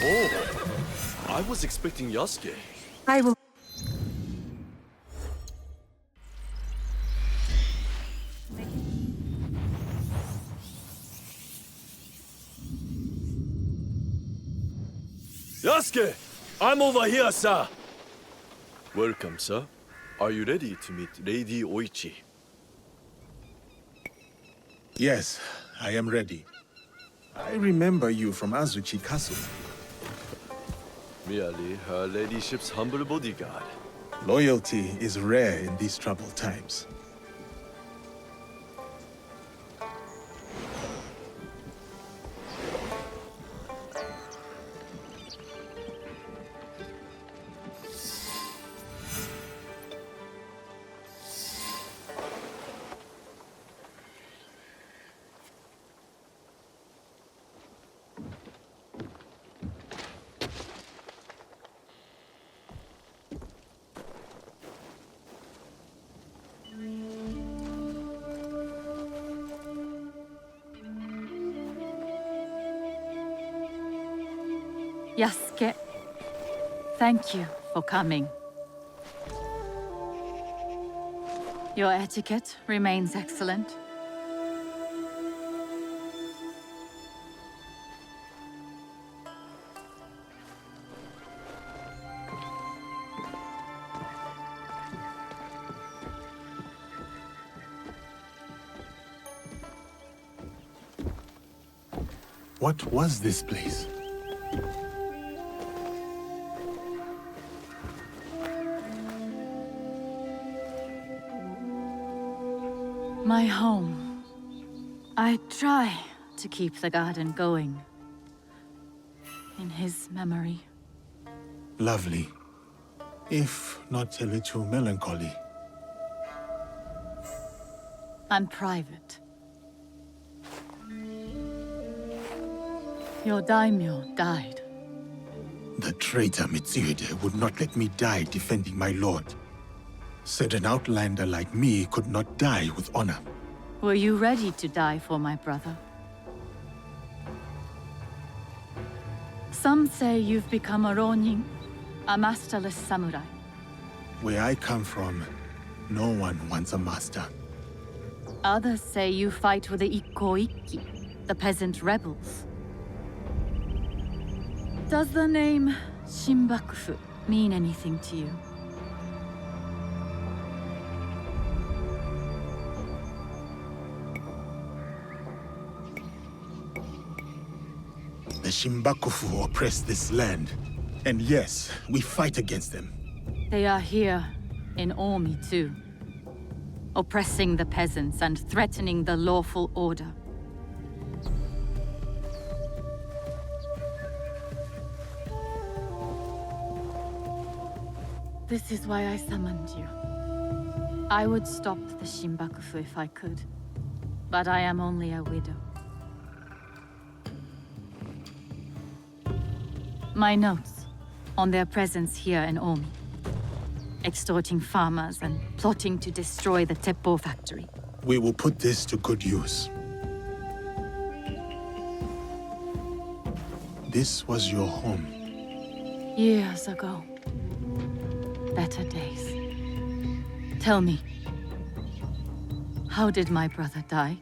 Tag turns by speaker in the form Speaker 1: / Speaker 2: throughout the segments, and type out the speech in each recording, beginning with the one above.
Speaker 1: Oh, I was expecting Yasuke.
Speaker 2: I will.
Speaker 1: Yasuke! I'm over here, sir! Welcome, sir. Are you ready to meet Lady Oichi?
Speaker 3: Yes, I am ready. I remember you from Azuchi Castle.
Speaker 1: Merely her ladyship's humble bodyguard.
Speaker 3: Loyalty is rare in these troubled times.
Speaker 4: Yasuke, thank you for coming. Your etiquette remains excellent.
Speaker 3: What was this place?
Speaker 4: My home. I try to keep the garden going. In his memory.
Speaker 3: Lovely. If not a little melancholy.
Speaker 4: I'm private. Your daimyo died.
Speaker 3: The traitor Mitsuhide would not let me die defending my lord. Said an outlander like me could not die with honor.
Speaker 4: Were you ready to die for my brother? Some say you've become a ronin, a masterless samurai.
Speaker 3: Where I come from, no one wants a master.
Speaker 4: Others say you fight with the Ikko-Ikki, the peasant rebels. Does the name Shinbakufu mean anything to you?
Speaker 3: The Shimbakufu oppress this land. And yes, we fight against them.
Speaker 4: They are here, in Omi too. Oppressing the peasants and threatening the lawful order. This is why I summoned you. I would stop the Shinbakufu if I could, but I am only a widow. My notes on their presence here in Omi. Extorting farmers and plotting to destroy the Teppo factory.
Speaker 3: We will put this to good use. This was your home.
Speaker 4: Years ago. Better days. Tell me, how did my brother die?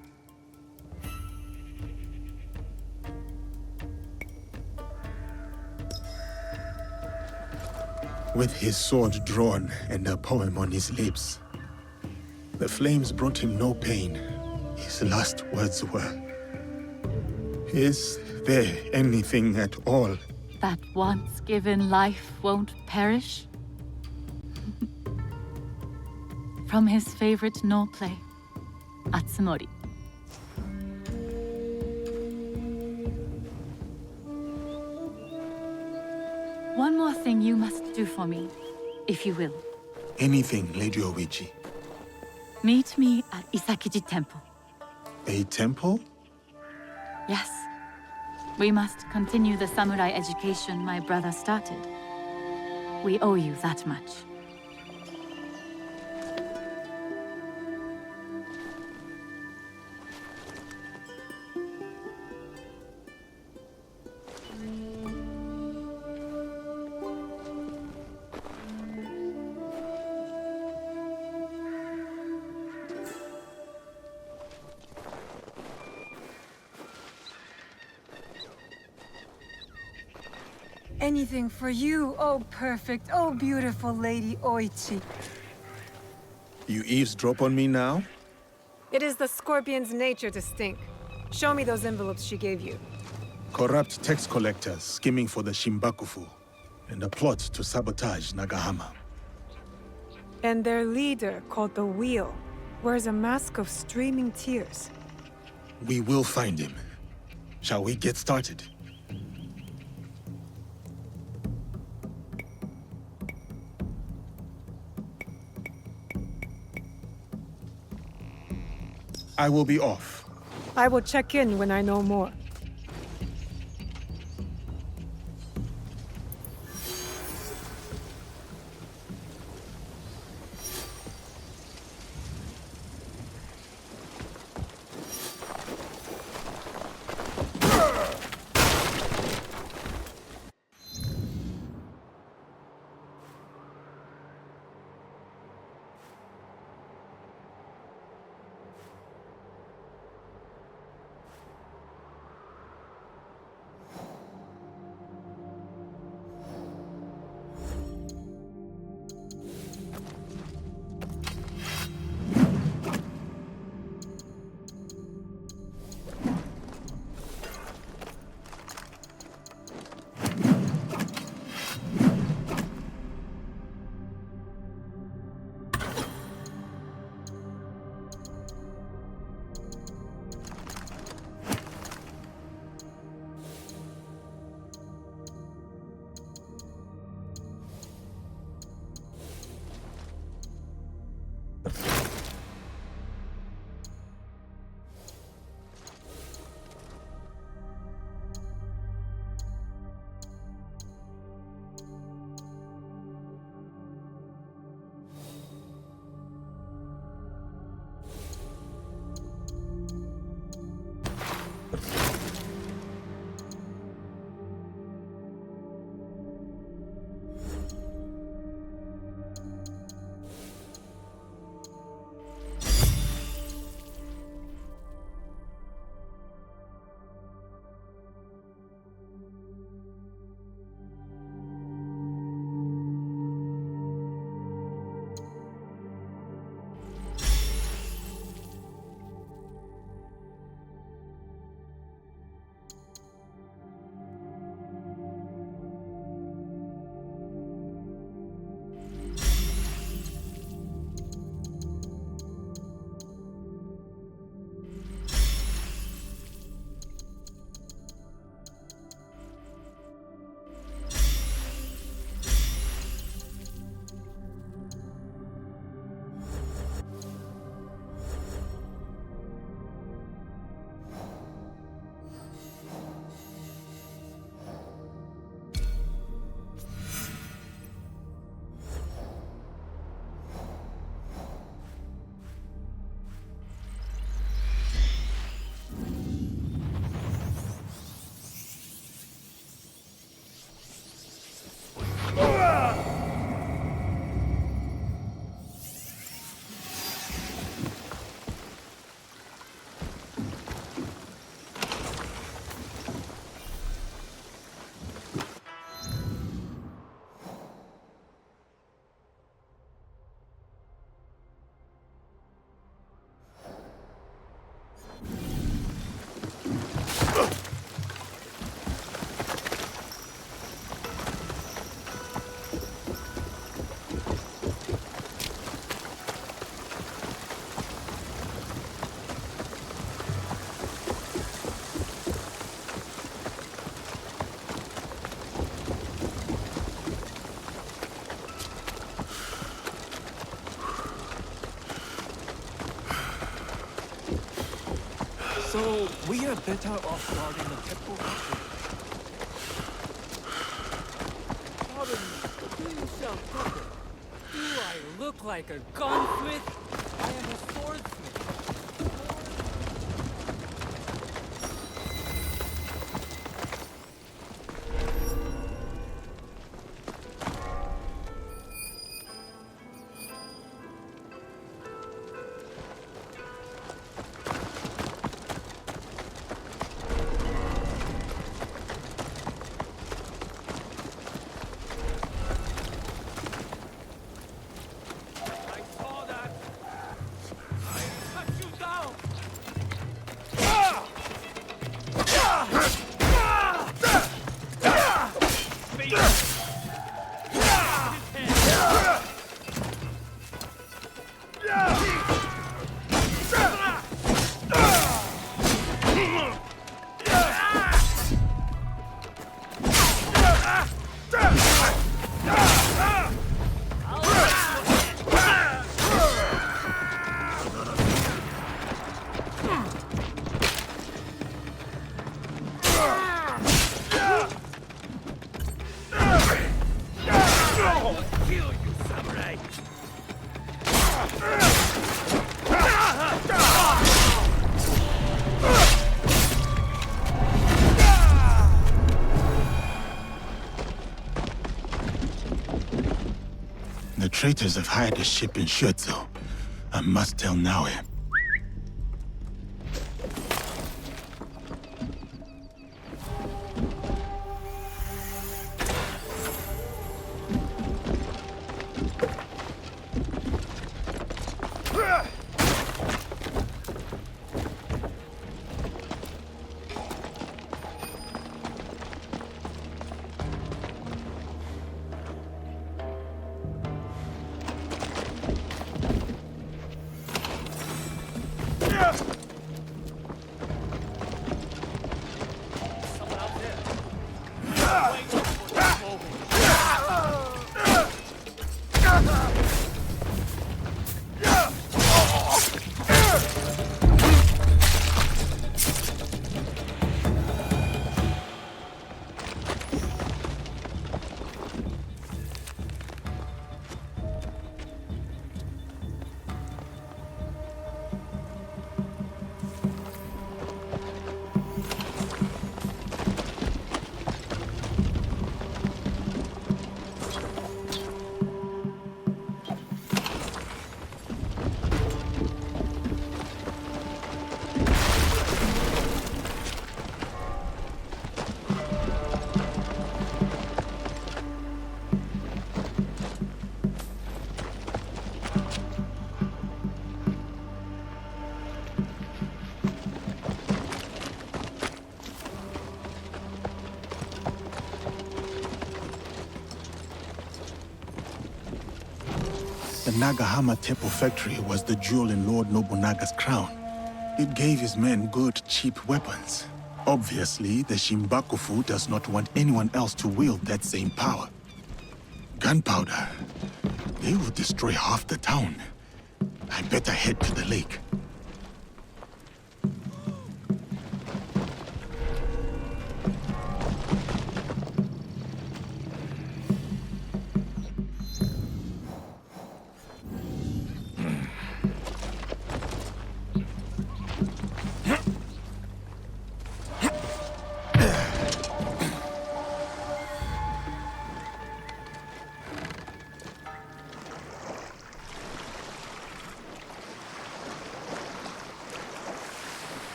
Speaker 3: With his sword drawn and a poem on his lips. The flames brought him no pain. His last words were, "Is there anything at all?"
Speaker 4: That once given life won't perish? From his favorite no play, Atsumori. One more thing you must do for me, if you will.
Speaker 3: Anything, Lady Oichi.
Speaker 4: Meet me at Isakiji Temple.
Speaker 3: A temple?
Speaker 4: Yes. We must continue the samurai education my brother started. We owe you that much.
Speaker 2: Anything for you, oh perfect, oh beautiful Lady Oichi.
Speaker 3: You eavesdrop on me now?
Speaker 2: It is the Scorpion's nature to stink. Show me those envelopes she gave you.
Speaker 3: Corrupt tax collectors skimming for the Shimbakufu, and a plot to sabotage Nagahama.
Speaker 2: And their leader, called the Wheel, wears a mask of streaming tears.
Speaker 3: We will find him. Shall we get started? I will be off.
Speaker 2: I will check in when I know more.
Speaker 5: So, we are better off guarding the Teppo factory.
Speaker 6: Pardon me, do you sound crooked? Do I look like a gunsmith? I am a swordsmith.
Speaker 3: The traitors have hired a ship in Shuzo. I must tell Naoe. The Nagahama Teppo factory was the jewel in Lord Nobunaga's crown. It gave his men good, cheap weapons. Obviously, the Shimbakufu does not want anyone else to wield that same power. Gunpowder. They will destroy half the town. I better head to the lake.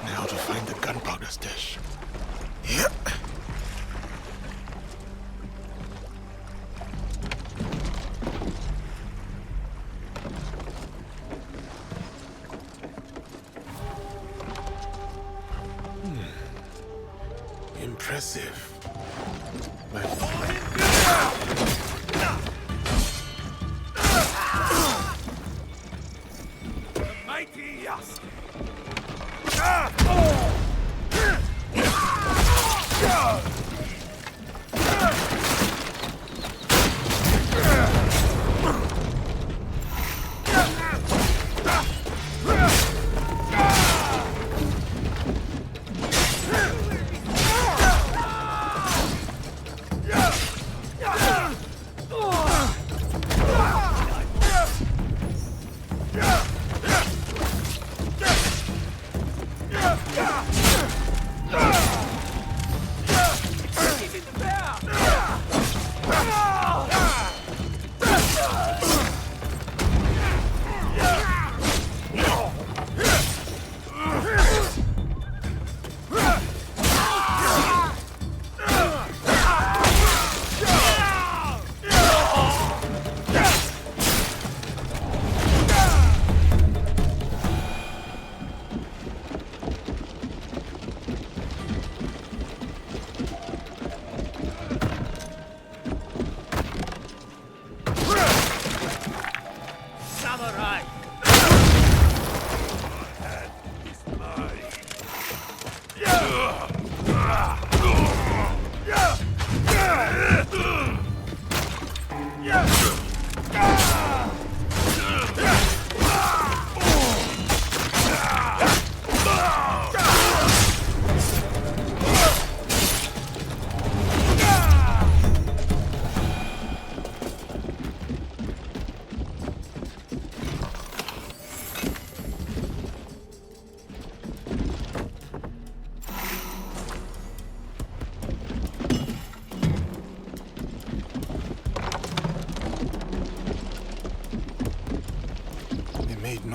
Speaker 3: Now to find the gunpowder stash. Yep. Impressive.
Speaker 1: The mighty Yasuke.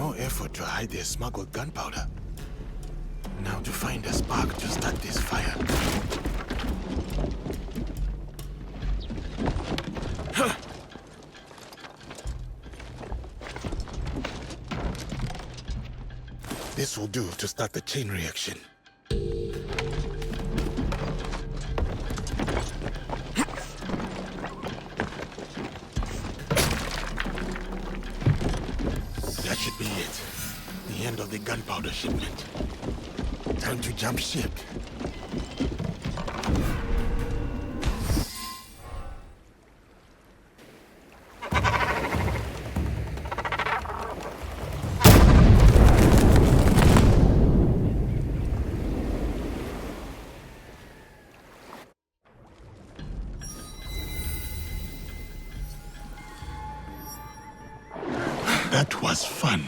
Speaker 3: no effort to hide their smuggled gunpowder. Now to find a spark to start this fire. This will do to start the chain reaction. That should be it. The end of the gunpowder shipment. Time to jump ship. That was fun.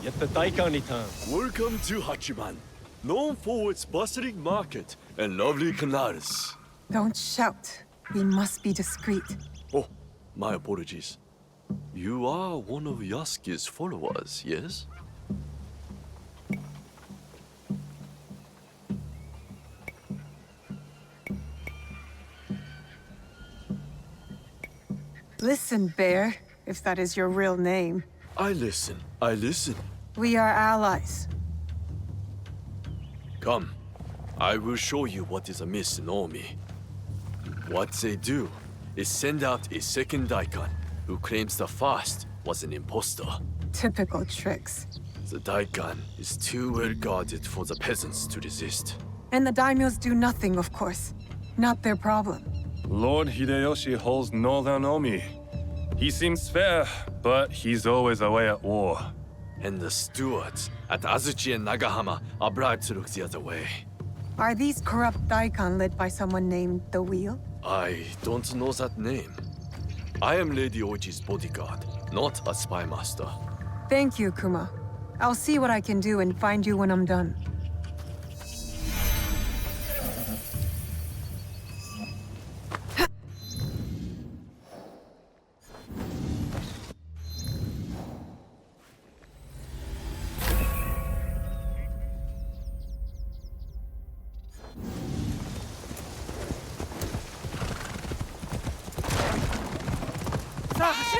Speaker 5: Yet the Daikan returns.
Speaker 1: Welcome to Hachiman, known for its bustling market and lovely canals.
Speaker 2: Don't shout. We must be discreet.
Speaker 1: Oh, my apologies. You are one of Yasuke's followers, yes?
Speaker 2: Listen, Bear, if that is your real name.
Speaker 1: I listen.
Speaker 2: We are allies.
Speaker 1: Come, I will show you what is amiss in Naoe. What they do is send out a second Daikan who claims the first was an impostor.
Speaker 2: Typical tricks.
Speaker 1: The Daikan is too well guarded for the peasants to resist.
Speaker 2: And the daimyos do nothing, of course. Not their problem.
Speaker 7: Lord Hideyoshi holds northern Omi. He seems fair, but he's always away at war.
Speaker 1: And the stewards at Azuchi and Nagahama are bribed to look the other way.
Speaker 2: Are these corrupt Daikan led by someone named the Wheel?
Speaker 1: I don't know that name. I am Lady Oji's bodyguard, not a spy master.
Speaker 2: Thank you, Kuma. I'll see what I can do and find you when I'm done.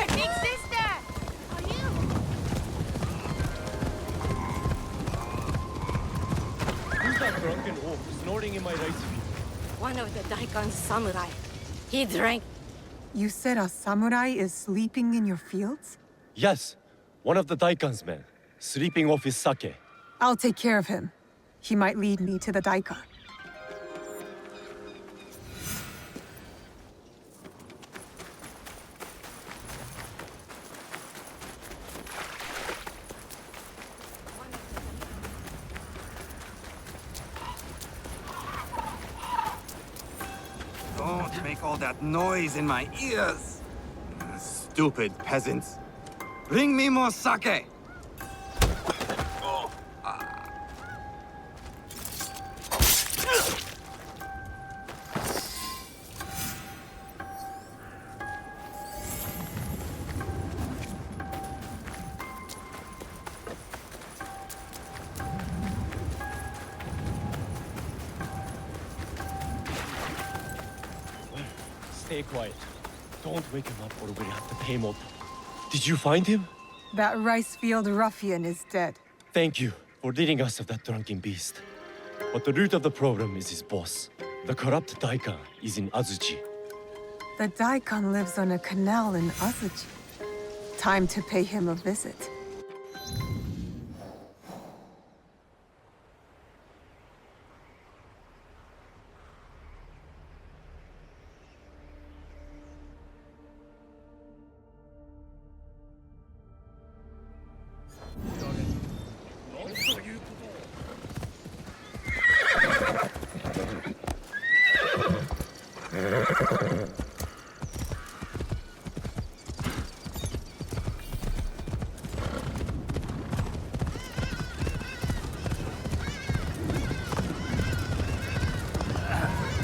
Speaker 8: Big sister! Are you?
Speaker 5: Who's that drunken oaf snorting in my rice field?
Speaker 8: One of the Daikon's samurai. He drank.
Speaker 2: You said a samurai is sleeping in your fields?
Speaker 5: Yes, one of the Daikon's men, sleeping off his sake.
Speaker 2: I'll take care of him. He might lead me to the Daikan.
Speaker 9: Don't make all that noise in my ears. Stupid peasants. Bring me more sake.
Speaker 5: Stay quiet. Don't wake him up or we'll have to pay more. Did you find him?
Speaker 2: That rice field ruffian is dead.
Speaker 5: Thank you for leading us of that drunken beast. But the root of the problem is his boss. The corrupt Daikon is in Azuchi.
Speaker 2: The Daikon lives on a canal in Azuchi. Time to pay him a visit.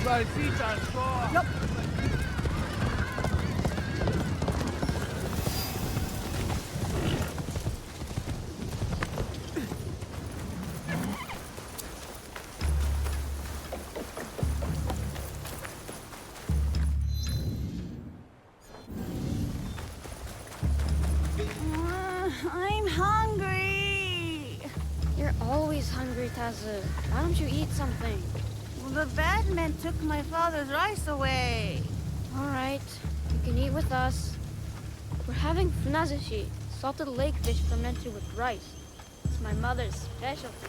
Speaker 6: My feet are sore. Yep.
Speaker 10: I'm hungry.
Speaker 8: You're always hungry, Tazu. Why don't you eat something?
Speaker 10: Well, the bad men took my father's rice away.
Speaker 8: All right, you can eat with us. We're having funazushi, salted lake fish fermented with rice. It's my mother's specialty.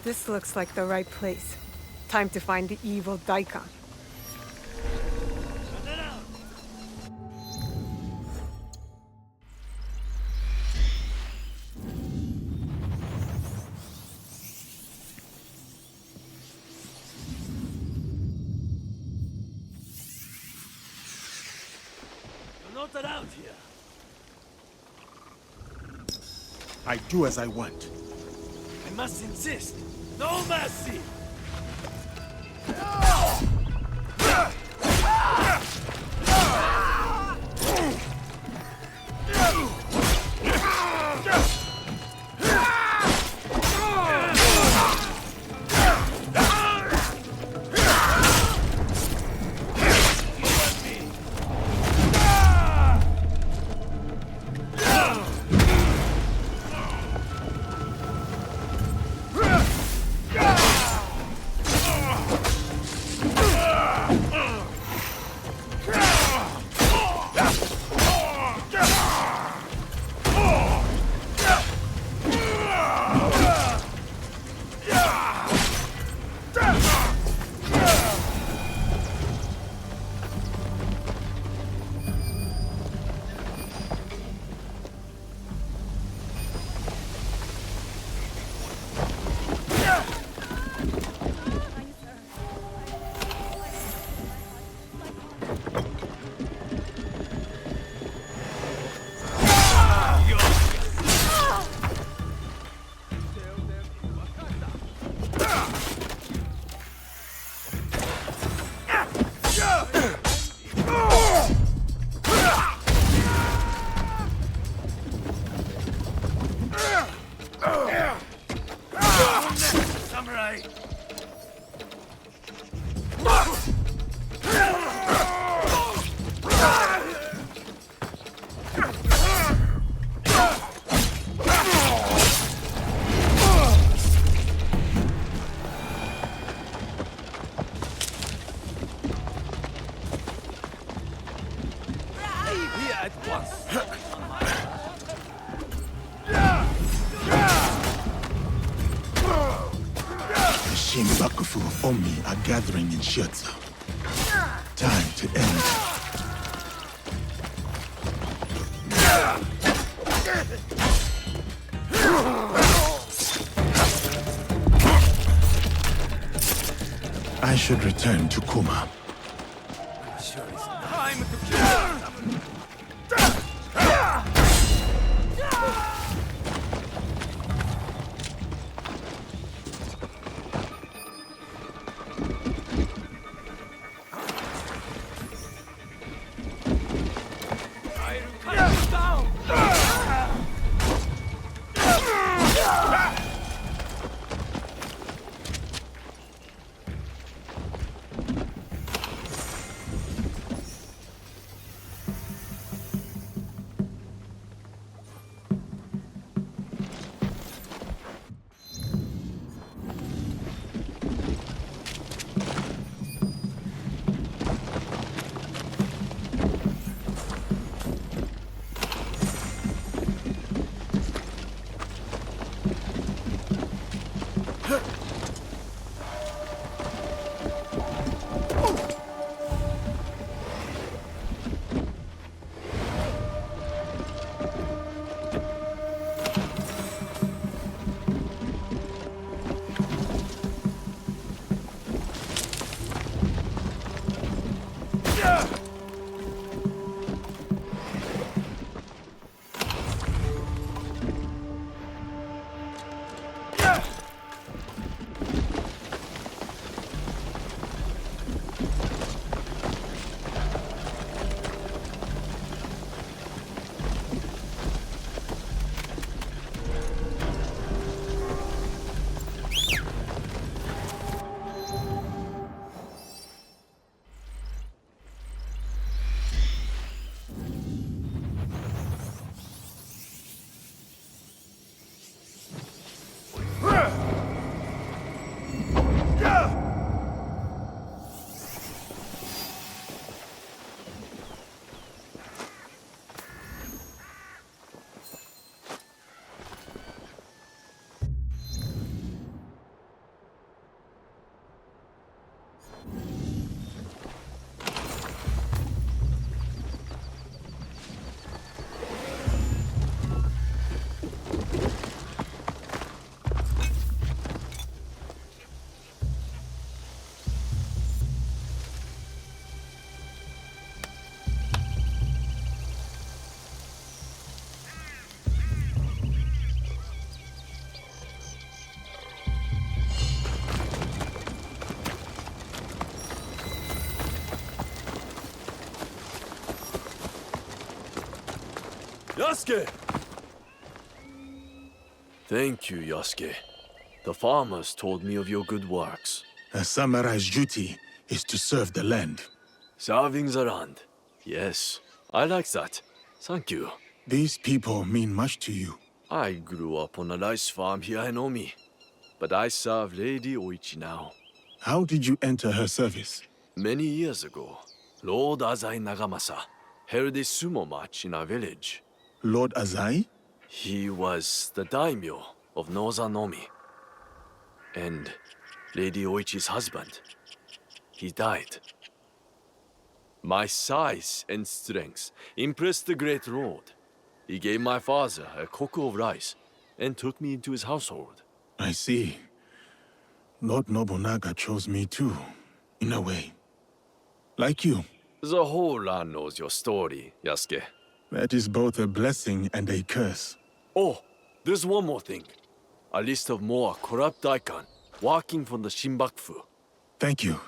Speaker 2: This looks like the right place. Time to find the evil Daikon.
Speaker 1: Not allowed here.
Speaker 3: I do as I want.
Speaker 1: I must insist. No mercy.
Speaker 3: Shinbakufu Omi are gathering in Shiotsu. Time to end. I should return to Kuma.
Speaker 1: Yasuke! Thank you, Yasuke. The farmers told me of your good works.
Speaker 3: A samurai's duty is to serve the land.
Speaker 1: Serving the land. Yes, I like that. Thank you.
Speaker 3: These people mean much to you.
Speaker 1: I grew up on a rice farm here in Omi, but I serve Lady Oichi now.
Speaker 3: How did you enter her service?
Speaker 1: Many years ago, Lord Azai Nagamasa held a sumo match in our village.
Speaker 3: Lord Azai?
Speaker 1: He was the daimyo of Northern Omi. And Lady Oichi's husband. He died. My size and strength impressed the great lord. He gave my father a koku of rice and took me into his household.
Speaker 3: I see. Lord Nobunaga chose me too, in a way. Like you.
Speaker 1: The whole land knows your story, Yasuke.
Speaker 3: That is both a blessing and a curse.
Speaker 1: Oh, there's one more thing. A list of more corrupt daikon working for the Shinbakufu.
Speaker 3: Thank you.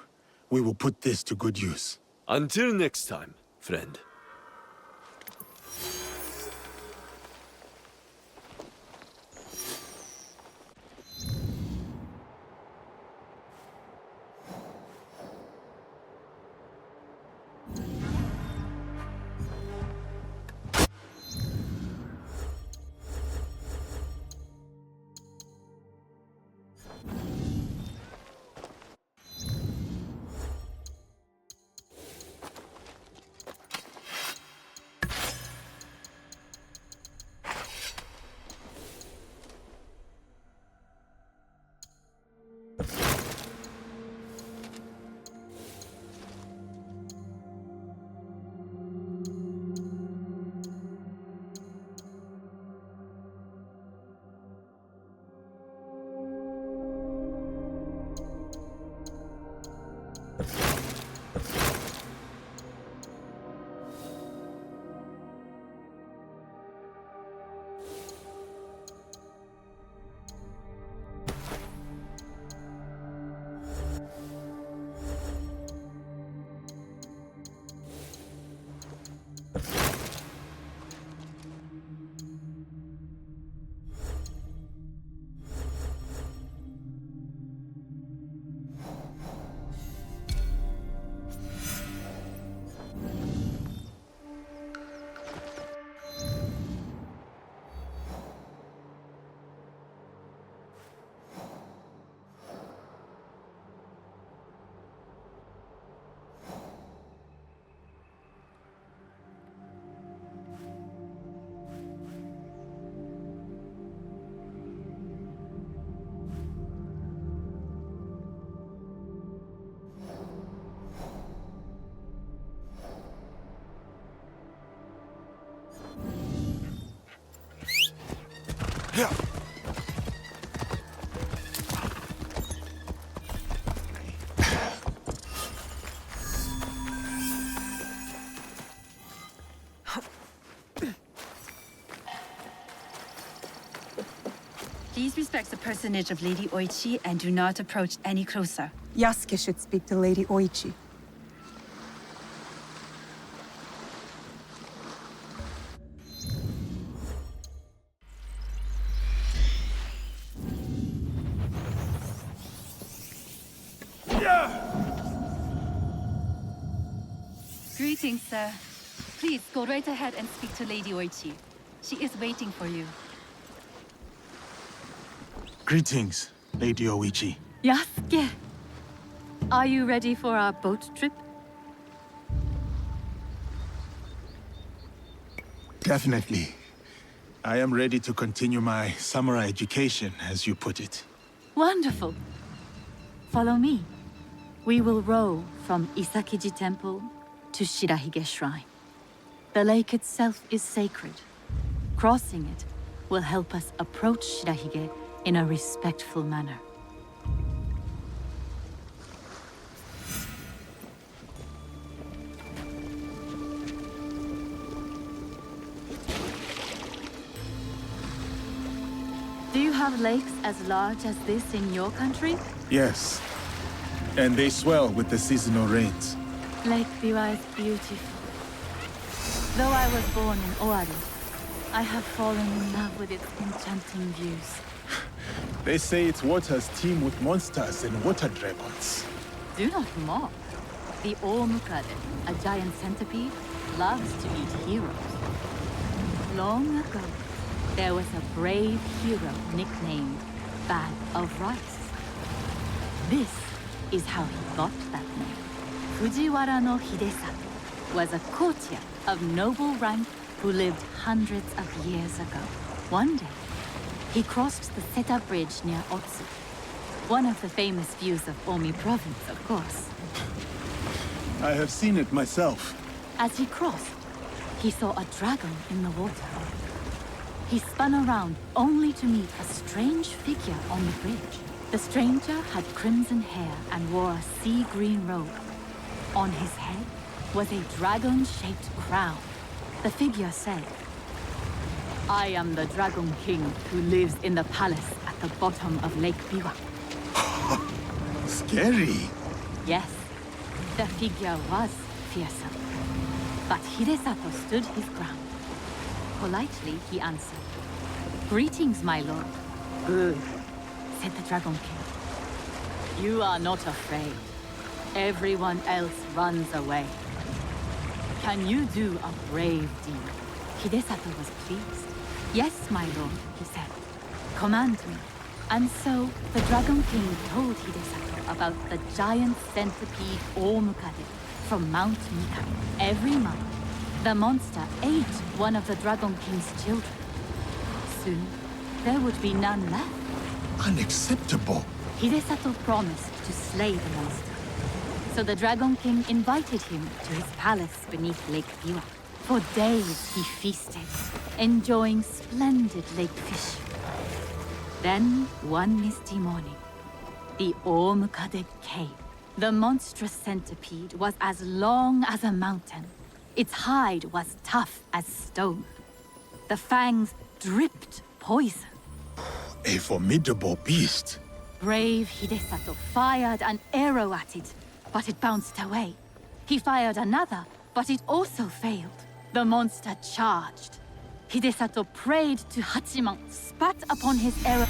Speaker 3: We will put this to good use.
Speaker 1: Until next time, friend.
Speaker 11: Please respect the personage of Lady Oichi and do not approach any closer.
Speaker 2: Yasuke should speak to Lady Oichi.
Speaker 11: Greetings, sir. Please go right ahead and speak to Lady Oichi. She is waiting for you.
Speaker 3: Greetings, Lady Oichi.
Speaker 4: Yasuke! Are you ready for our boat trip?
Speaker 3: Definitely. I am ready to continue my samurai education, as you put it.
Speaker 4: Wonderful. Follow me. We will row from Isakiji Temple to Shirahige Shrine. The lake itself is sacred. Crossing it will help us approach Shirahige in a respectful manner. Do you have lakes as large as this in your country?
Speaker 3: Yes. And they swell with the seasonal rains.
Speaker 4: Lake Biwa is beautiful. Though I was born in Owari, I have fallen in love with its enchanting views.
Speaker 3: They say its waters teem with monsters and water dragons.
Speaker 4: Do not mock. The Omukade, a giant centipede, loves to eat heroes. Long ago, there was a brave hero nicknamed Bag of Rice. This is how he got that name. Fujiwara no Hidesato was a courtier of noble rank who lived hundreds of years ago. One day, he crossed the Seta Bridge near Otsu, one of the famous views of Omi province, of course.
Speaker 3: I have seen it myself.
Speaker 4: As he crossed, he saw a dragon in the water. He spun around only to meet a strange figure on the bridge. The stranger had crimson hair and wore a sea green robe. On his head was a dragon-shaped crown. The figure said, "I am the Dragon King who lives in the palace at the bottom of Lake Biwa."
Speaker 3: Scary.
Speaker 4: Yes, the figure was fearsome. But Hidesato stood his ground. Politely, he answered, "Greetings, my lord." "Good," said the Dragon King. "You are not afraid. Everyone else runs away. Can you do a brave deed?" Hidesato was pleased. "Yes, my lord," he said. "Command me." And so, the Dragon King told Hidesato about the giant centipede Omukade from Mount Mika. Every month, the monster ate one of the Dragon King's children. Soon, there would be none left.
Speaker 3: Unacceptable.
Speaker 4: Hidesato promised to slay the monster. So the Dragon King invited him to his palace beneath Lake Biwa. For days he feasted, enjoying splendid lake fish. Then, one misty morning, the Omukade came. The monstrous centipede was as long as a mountain. Its hide was tough as stone. The fangs dripped poison.
Speaker 3: A formidable beast.
Speaker 4: Brave Hidesato fired an arrow at it, but it bounced away. He fired another, but it also failed. The monster charged. Hidesato prayed to Hachiman, spat upon his arrow.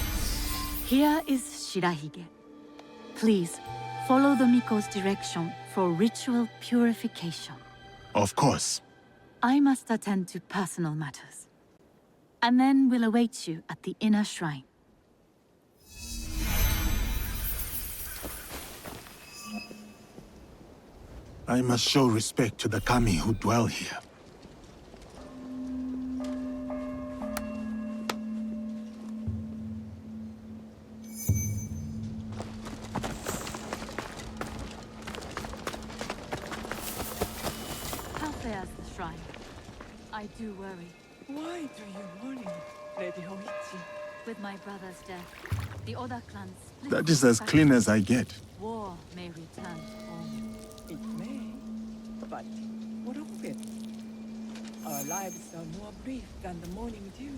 Speaker 4: Here is Shirahige. Please, follow the Miko's direction for ritual purification.
Speaker 3: Of course.
Speaker 4: I must attend to personal matters. And then we'll await you at the inner shrine.
Speaker 3: I must show respect to the kami who dwell here.
Speaker 4: How fares the shrine? I do worry.
Speaker 12: Why do you worry, Lady Hoichi?
Speaker 4: With my brother's death, the Oda clan split.
Speaker 3: That is as clean as I get.
Speaker 4: War may return home.
Speaker 12: It may, but what of it? Our lives are more brief than the morning dew.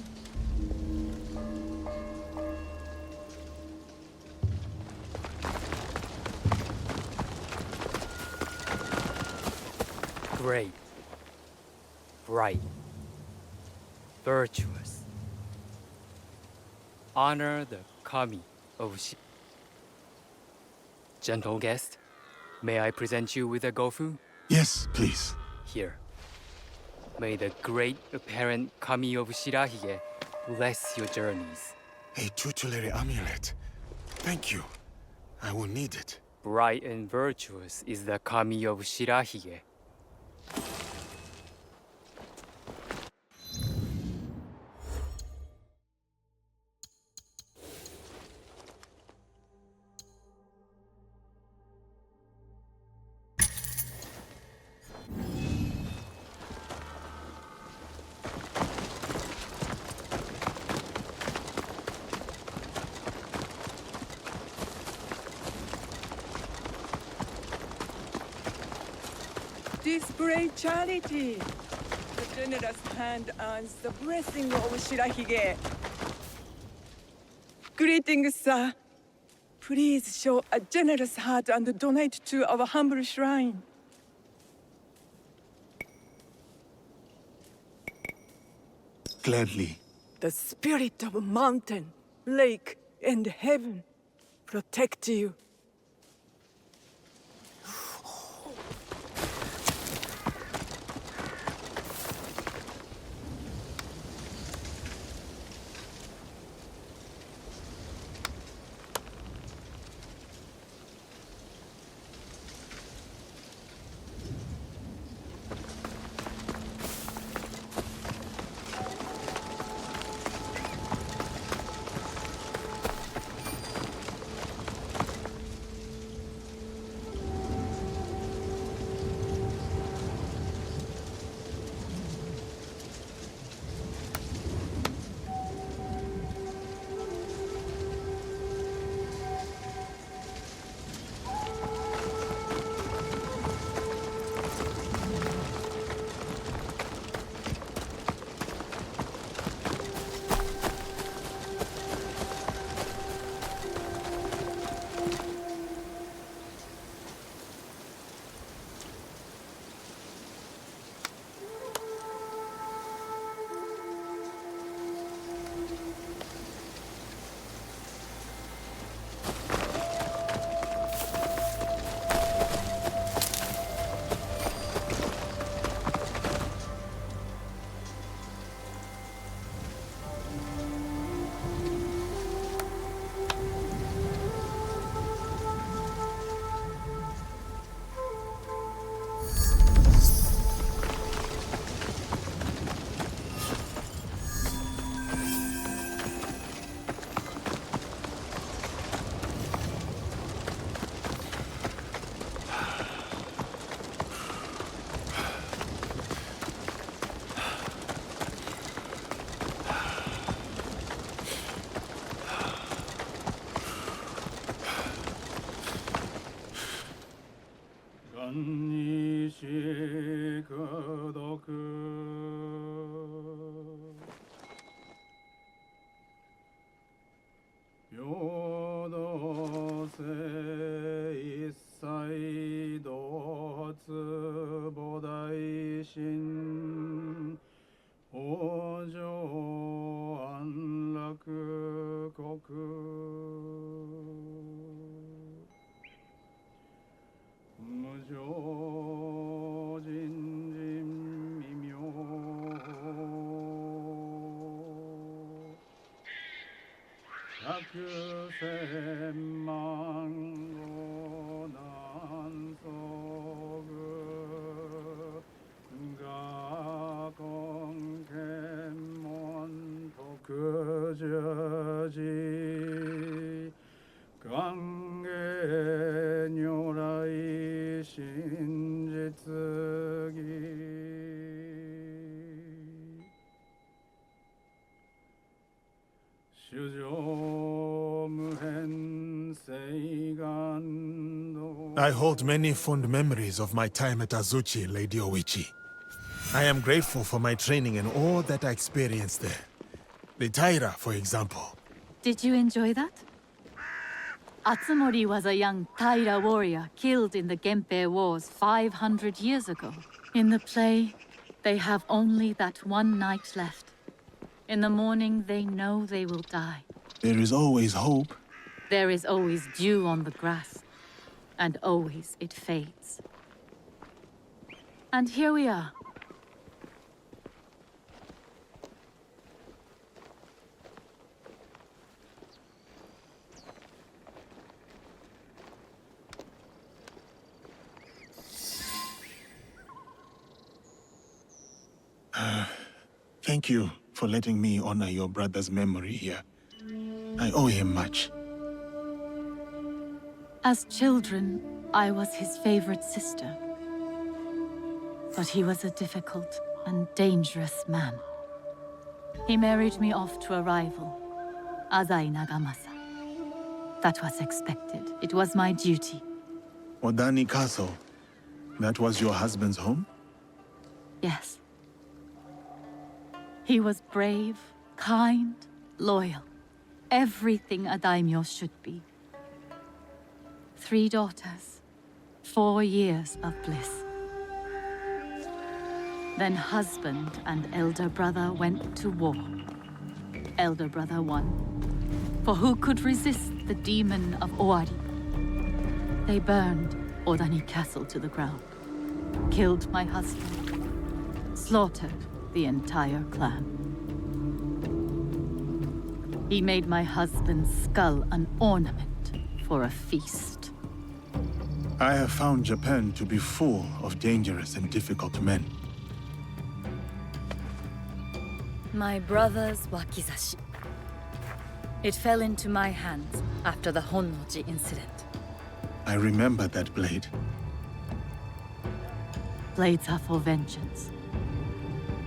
Speaker 6: Great. Bright. Virtuous. Honor the kami of Gentle guest, may I present you with a gofu?
Speaker 3: Yes, please.
Speaker 6: Here. May the great apparent kami of Shirahige bless your journeys.
Speaker 3: A tutelary amulet. Thank you. I will need it.
Speaker 6: Bright and virtuous is the kami of Shirahige.
Speaker 12: Display charity. The generous hand earns the blessing of Shirahige. Greetings, sir. Please show a generous heart and donate to our humble shrine.
Speaker 3: Gladly.
Speaker 12: The spirit of mountain, lake, and heaven protect you.
Speaker 3: I hold many fond memories of my time at Azuchi, Lady Oichi. I am grateful for my training and all that I experienced there. The Taira, for example.
Speaker 4: Did you enjoy that? Atsumori was a young Taira warrior killed in the Genpei Wars 500 years ago. In the play, they have only that one night left. In the morning, they know they will die.
Speaker 3: There is always hope.
Speaker 4: There is always dew on the grass, and always it fades. And here we are.
Speaker 3: Thank you for letting me honor your brother's memory here. I owe him much.
Speaker 4: As children, I was his favorite sister. But he was a difficult and dangerous man. He married me off to a rival, Azai Nagamasa. That was expected. It was my duty.
Speaker 3: Odani Castle. That was your husband's home?
Speaker 4: Yes. He was brave, kind, loyal. Everything a daimyo should be. 3 daughters, 4 years of bliss. Then husband and elder brother went to war. Elder brother won. For who could resist the demon of Owari? They burned Odani Castle to the ground, killed my husband, slaughtered the entire clan. He made my husband's skull an ornament for a feast.
Speaker 3: I have found Japan to be full of dangerous and difficult men.
Speaker 11: My brother's wakizashi. It fell into my hands after the Honnoji incident.
Speaker 3: I remember that blade.
Speaker 4: Blades are for vengeance.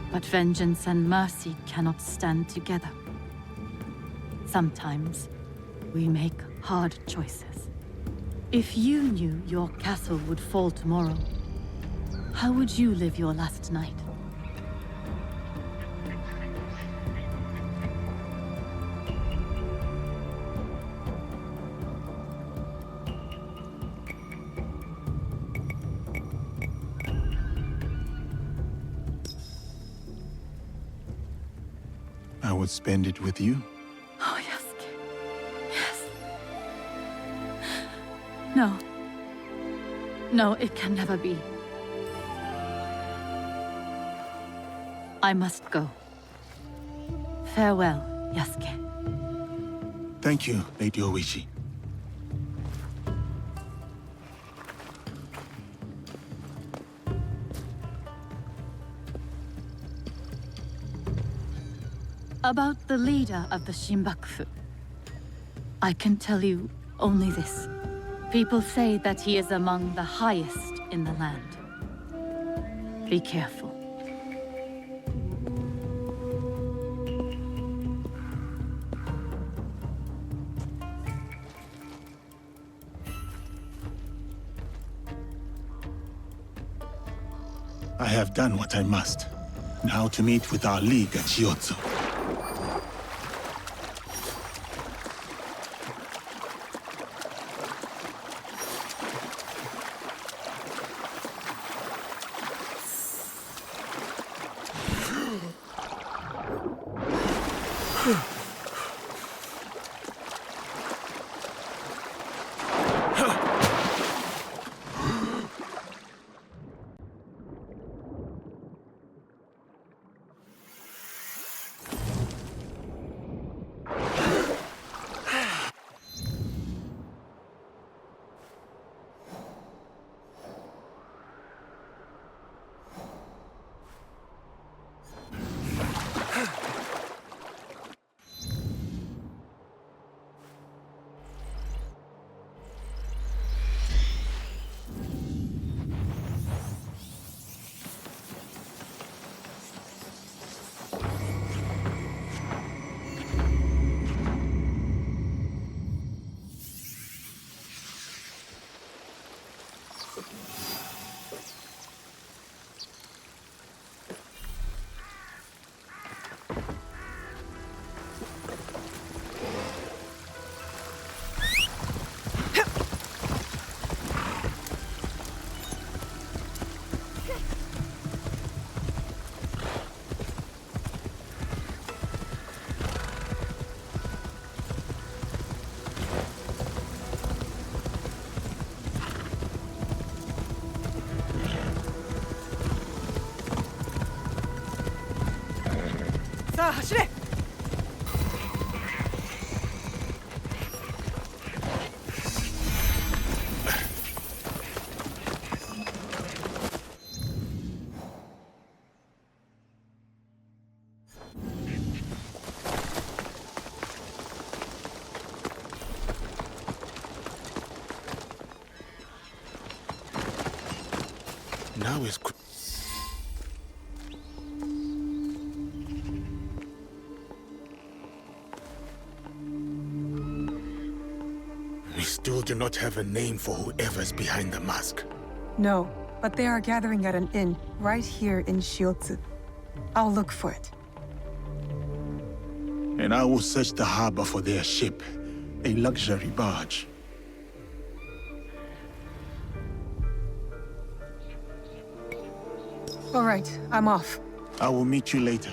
Speaker 4: But vengeance and mercy cannot stand together. Sometimes, we make hard choices. If you knew your castle would fall tomorrow, how would you live your last night?
Speaker 3: I would spend it with you.
Speaker 4: Oh, Yasuke. Yes. No. No, it can never be. I must go. Farewell, Yasuke.
Speaker 3: Thank you, Lady Oichi.
Speaker 4: About the leader of the Shinbakufu, I can tell you only this. People say that he is among the highest in the land. Be careful.
Speaker 3: I have done what I must. Now to meet with our league at Shiotsu.
Speaker 2: さあ走れ。
Speaker 3: Now is we still do not have a name for whoever's behind the mask.
Speaker 2: No, but they are gathering at an inn right here in Shiotsu. I'll look for it.
Speaker 3: And I will search the harbor for their ship, a luxury barge.
Speaker 2: All right, I'm off.
Speaker 3: I will meet you later.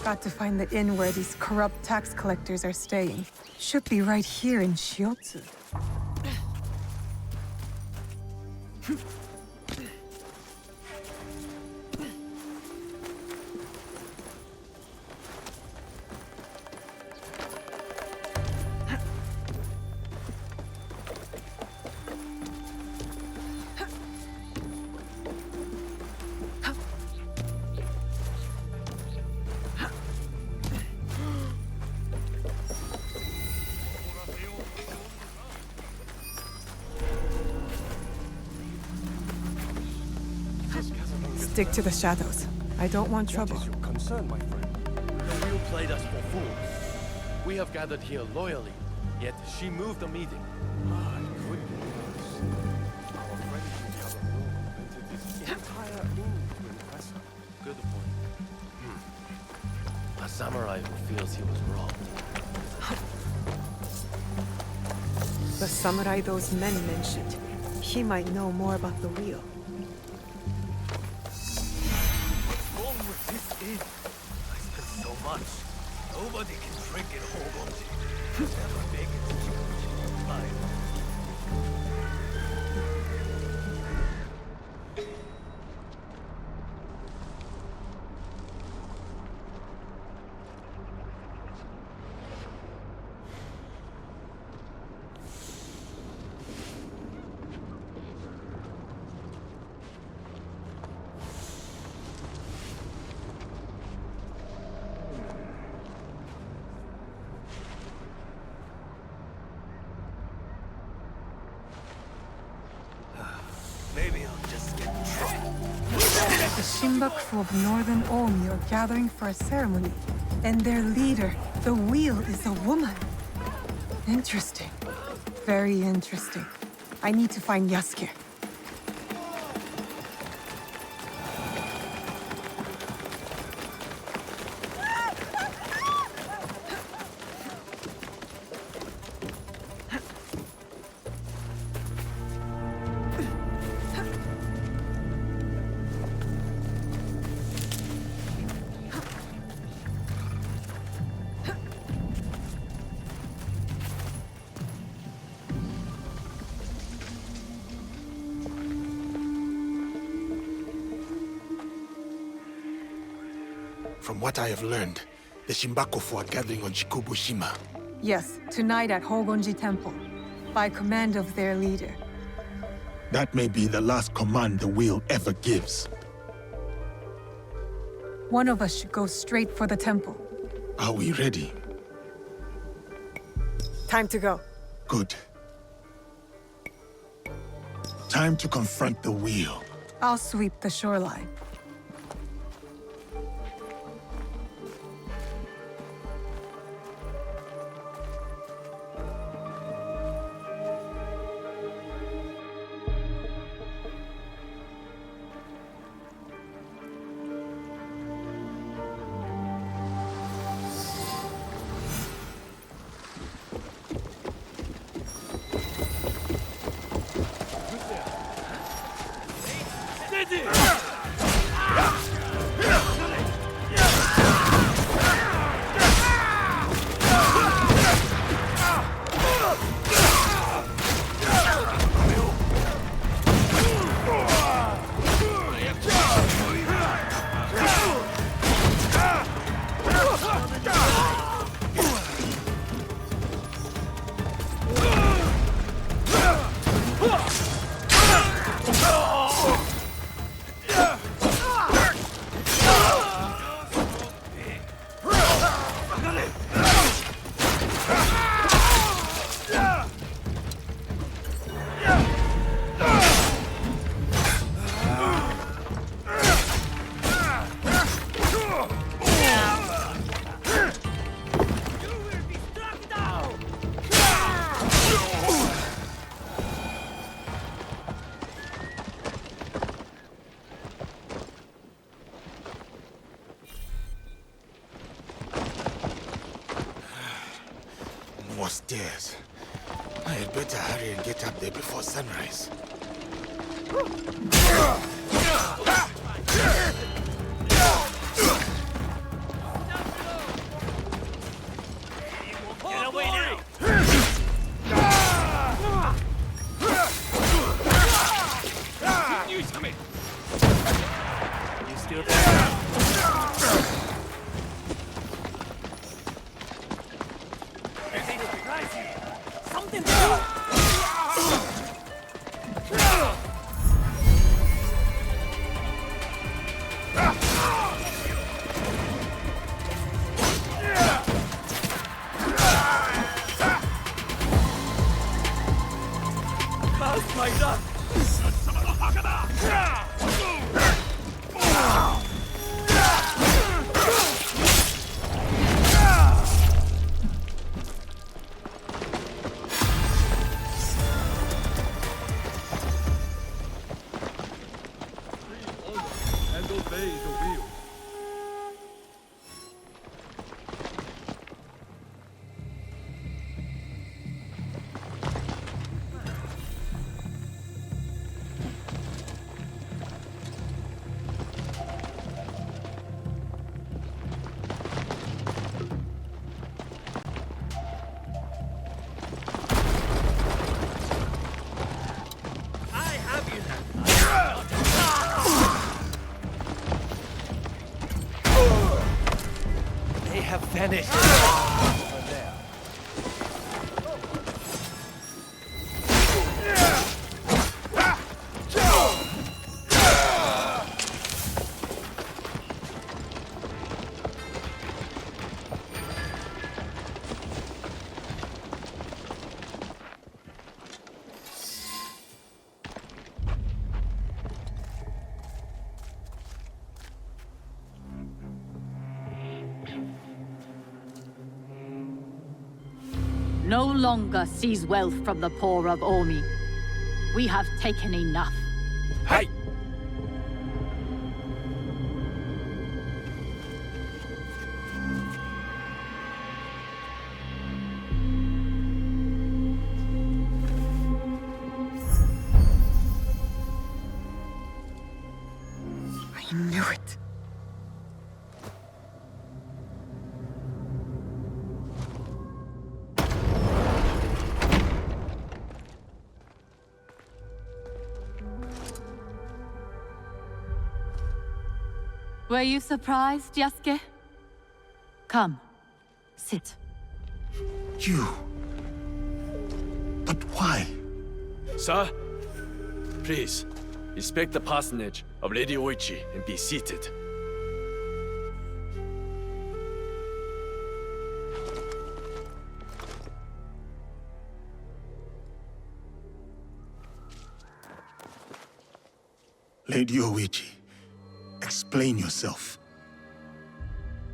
Speaker 2: Got to find the inn where these corrupt tax collectors are staying. Should be right here in Shiotsu. Stick to the shadows. I don't want trouble.
Speaker 1: What is your concern, my friend? The wheel played us for fools. We have gathered here loyally, yet she moved the meeting. My goodness. Our friend in the other room invented this entire move to impress her. Good point. A samurai who feels he was wrong.
Speaker 2: The samurai those men mentioned. He might know more about the wheel.
Speaker 1: I spent so much. Nobody can drink in Hogonji. Never make it to Hogonji alive. Maybe I'll just get drunk.
Speaker 2: The Shinbakufu of Northern Omi are gathering for a ceremony, and their leader, the wheel, is a woman. Interesting. Very interesting. I need to find Yasuke.
Speaker 3: From what I have learned, the Shinbakufu are gathering on Shikubushima.
Speaker 2: Yes, tonight at Hogonji Temple, by command of their leader.
Speaker 3: That may be the last command the wheel ever gives.
Speaker 2: One of us should go straight for the temple.
Speaker 3: Are we ready?
Speaker 2: Time to go.
Speaker 3: Good. Time to confront the wheel.
Speaker 2: I'll sweep the shoreline.
Speaker 3: more stairs. I had better hurry and get up there before sunrise.
Speaker 6: Get away now! You still there? Something to do! Mouse my duck!
Speaker 7: And obey the wheel.
Speaker 6: I have you now! They have vanished over there.
Speaker 4: No longer seize wealth from the poor of Omi. We have taken enough.
Speaker 1: Hey!
Speaker 2: I knew it.
Speaker 4: Were you surprised, Yasuke? Come, sit.
Speaker 3: You? But why?
Speaker 1: Sir, please, inspect the parsonage of Lady Oichi and be seated.
Speaker 3: Lady Oichi, explain yourself.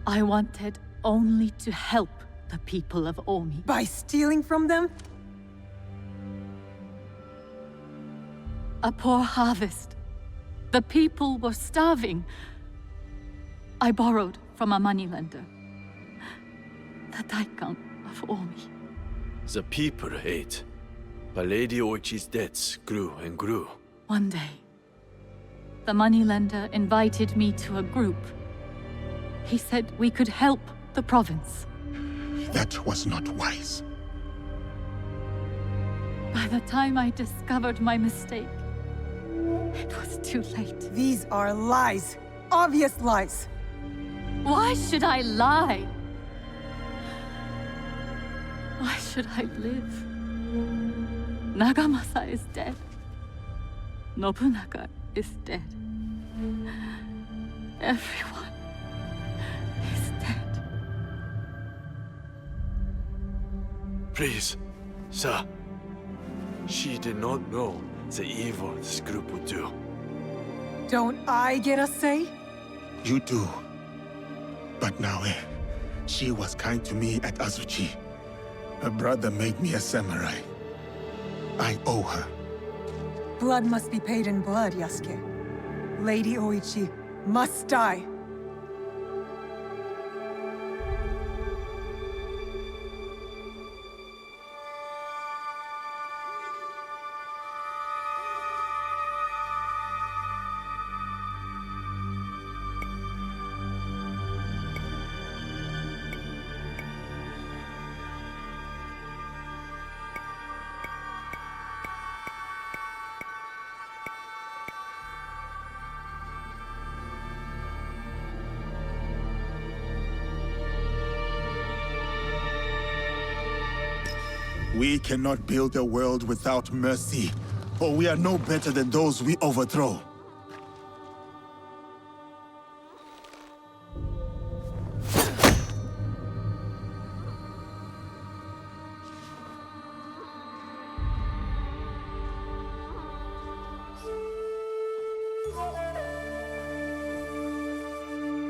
Speaker 4: I wanted only to help the people of Omi.
Speaker 2: By stealing from them?
Speaker 4: A poor harvest. The people were starving. I borrowed from a moneylender. The Daikon of Omi.
Speaker 1: The people ate, but Lady Oichi's debts grew and grew.
Speaker 4: One day, the moneylender invited me to a group. He said we could help the province.
Speaker 3: That was not wise.
Speaker 4: By the time I discovered my mistake, it was too late.
Speaker 2: These are lies. Obvious lies.
Speaker 4: Why should I lie? Why should I live? Nagamasa is dead. Nobunaga is dead. Everyone is dead.
Speaker 1: Please, sir. She did not know the evil this group would do.
Speaker 2: Don't I get a say?
Speaker 3: You do. But Naoe, she was kind to me at Azuchi. Her brother made me a samurai. I owe her.
Speaker 2: Blood must be paid in blood, Yasuke. Lady Oichi must die.
Speaker 3: We cannot build a world without mercy, or we are no better than those we overthrow.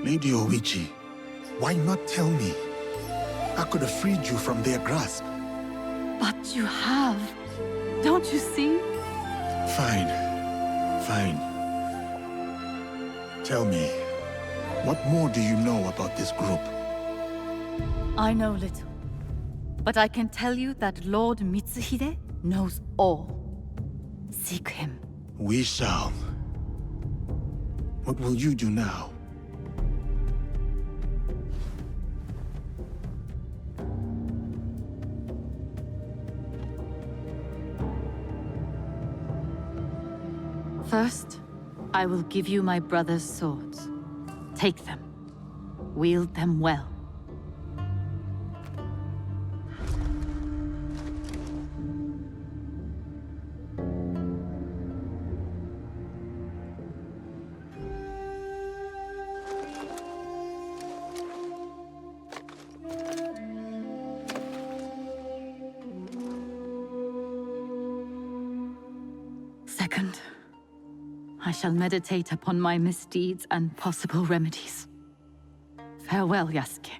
Speaker 3: Lady Oichi, why not tell me? I could have freed you from their grasp.
Speaker 4: But you have. Don't you see?
Speaker 3: Fine. Fine. Tell me, what more do you know about this group?
Speaker 11: I know little. But I can tell you that Lord Mitsuhide knows all. Seek him.
Speaker 3: We shall. What will you do now?
Speaker 4: First, I will give you my brother's swords. Take them. Wield them well. Second, I shall meditate upon my misdeeds and possible remedies. Farewell, Yasuke.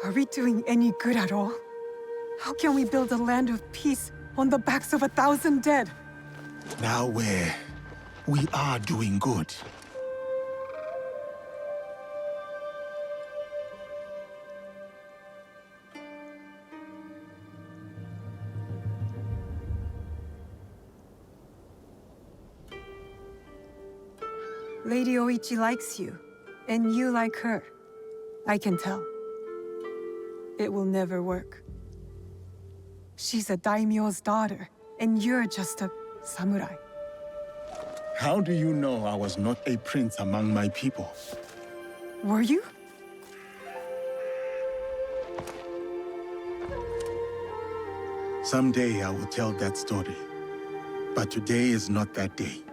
Speaker 2: Are we doing any good at all? How can we build a land of peace on the backs of 1,000 dead?
Speaker 3: Now we are doing good.
Speaker 2: Lady Oichi likes you, and you like her. I can tell. It will never work. She's a daimyo's daughter, and you're just a samurai.
Speaker 3: How do you know I was not a prince among my people?
Speaker 2: Were you?
Speaker 3: Someday I will tell that story. But today is not that day.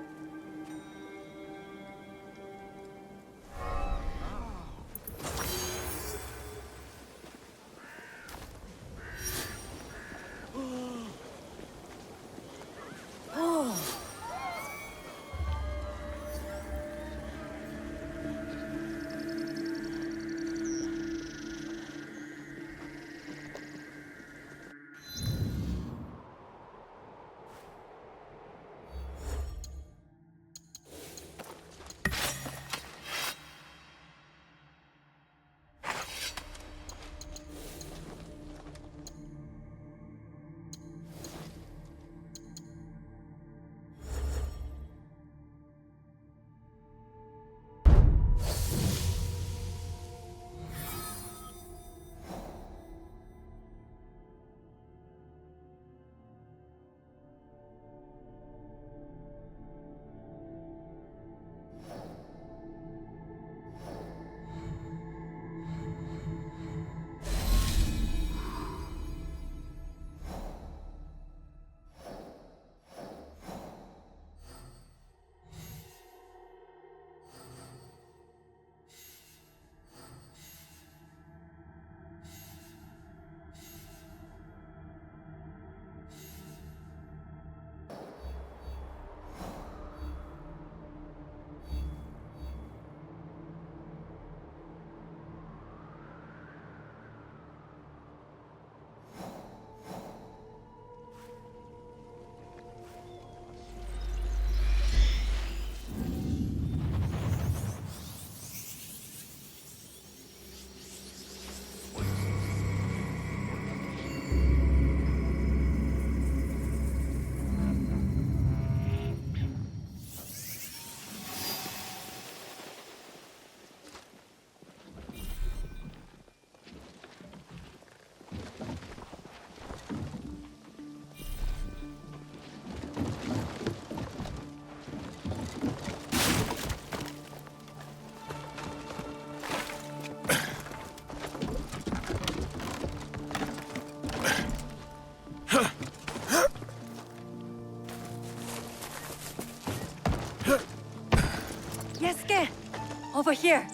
Speaker 13: over here.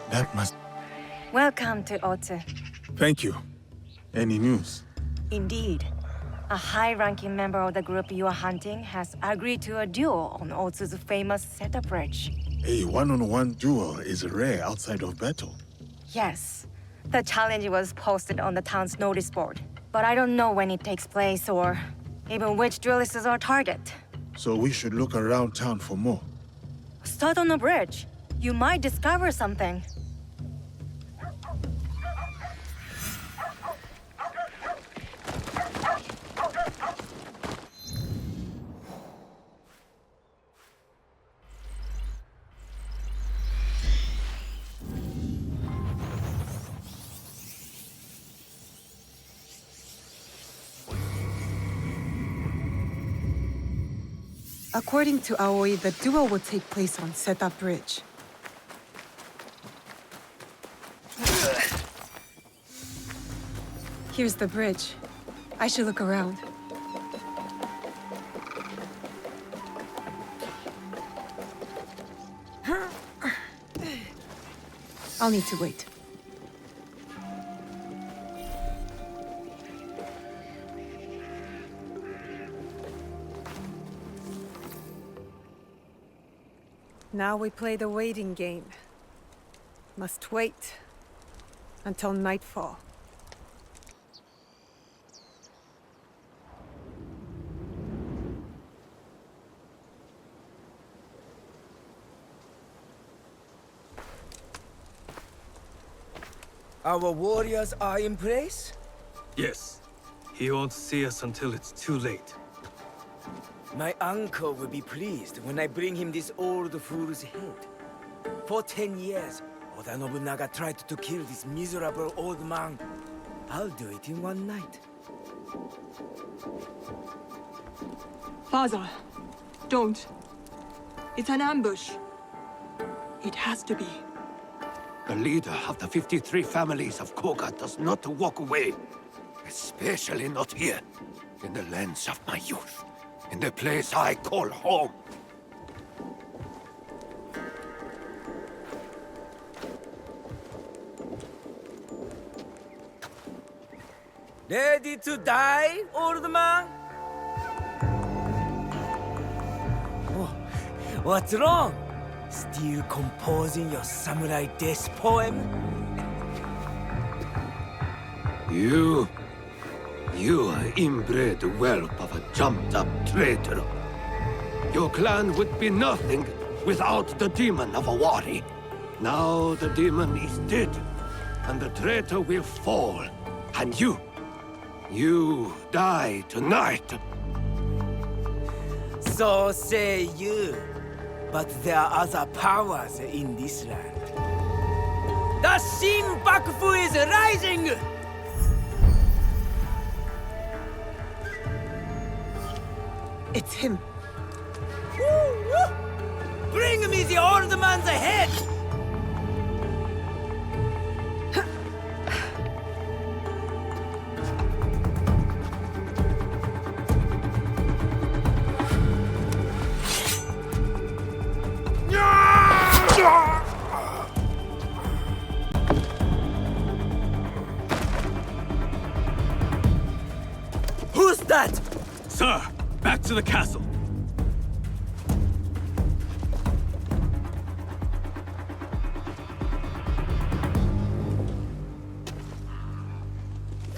Speaker 3: That must...
Speaker 13: Welcome to Otsu.
Speaker 3: Thank you. Any news?
Speaker 13: Indeed. A high-ranking member of the group you are hunting has agreed to a duel on Otsu's famous setup bridge.
Speaker 3: A one-on-one duel is rare outside of battle.
Speaker 13: Yes. The challenge was posted on the town's notice board. But I don't know when it takes place or even which duelist is our target.
Speaker 3: So we should look around town for more.
Speaker 13: Start on the bridge. You might discover something.
Speaker 2: According to Aoi, the duel will take place on Setup Bridge. Here's the bridge. I should look around. I'll need to wait. Now we play the waiting game. Must wait until nightfall.
Speaker 14: Our warriors are in place?
Speaker 15: Yes. He won't see us until it's too late.
Speaker 14: My uncle will be pleased when I bring him this old fool's head. For 10 years, Oda Nobunaga tried to kill this miserable old man. I'll do it in one night.
Speaker 2: Father, don't. It's an ambush. It has to be.
Speaker 16: The leader of the 53 families of Koga does not walk away. Especially not here, in the lands of my youth. In the place I call home.
Speaker 14: Ready to die, old man? Oh, what's wrong? Still composing your samurai death poem?
Speaker 16: You inbred whelp of a jumped-up traitor. Your clan would be nothing without the demon of a Wari. Now the demon is dead, and the traitor will fall. And you die tonight.
Speaker 14: So say you. But there are other powers in this land. The Shin Bakufu is rising!
Speaker 2: It's him.
Speaker 14: Woo, woo. Bring me the old man's head! Who's that?
Speaker 15: Sir, back to the castle.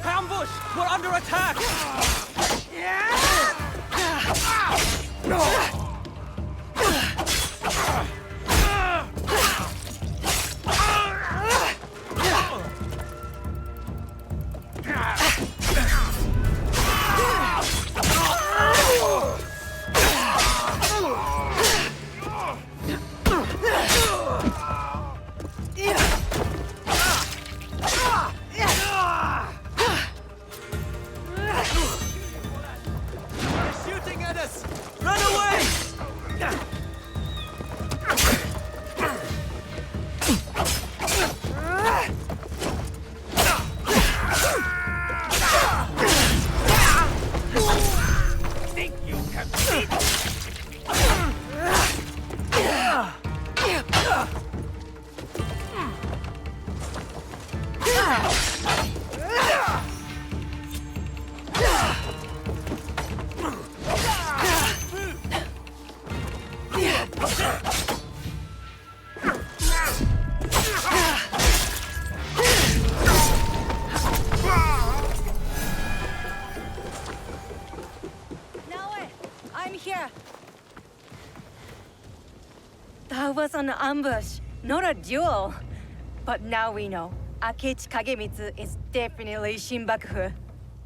Speaker 6: Ambush! We're under attack! Shooting at us! Run away!
Speaker 13: was an ambush, not a duel. But now we know. Akechi Kagemitsu is definitely Shinbakufu.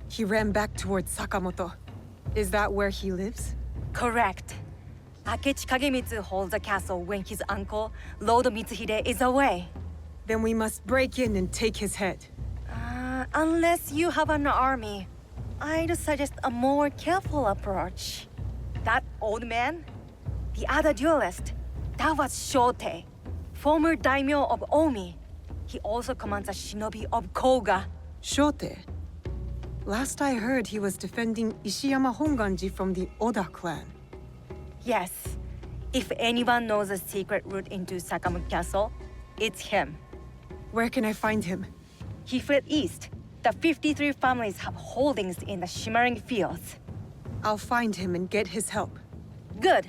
Speaker 2: He ran back towards Sakamoto. Is that where he lives?
Speaker 13: Correct. Akechi Kagemitsu holds a castle when his uncle, Lord Mitsuhide, is away.
Speaker 2: Then we must break in and take his head.
Speaker 13: Unless you have an army, I'd suggest a more careful approach. That old man? The other duelist? That was Shote, former daimyo of Omi. He also commands a shinobi of Koga.
Speaker 2: Shote? Last I heard, he was defending Ishiyama Honganji from the Oda clan.
Speaker 13: Yes. If anyone knows a secret route into Sakamoto Castle, it's him.
Speaker 2: Where can I find him?
Speaker 13: He fled east. The 53 families have holdings in the shimmering fields.
Speaker 2: I'll find him and get his help.
Speaker 13: Good.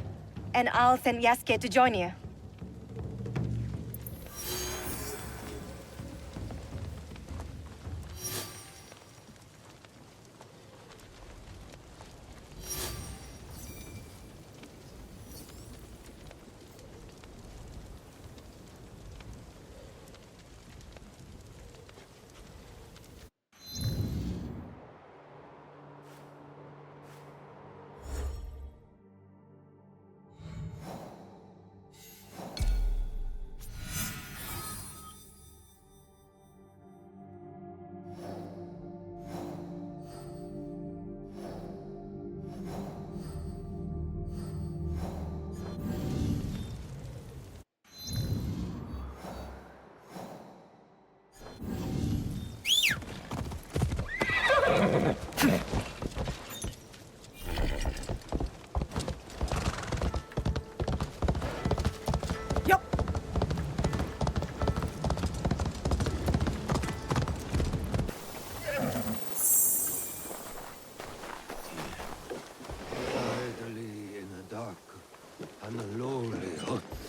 Speaker 13: And I'll send Yasuke to join you.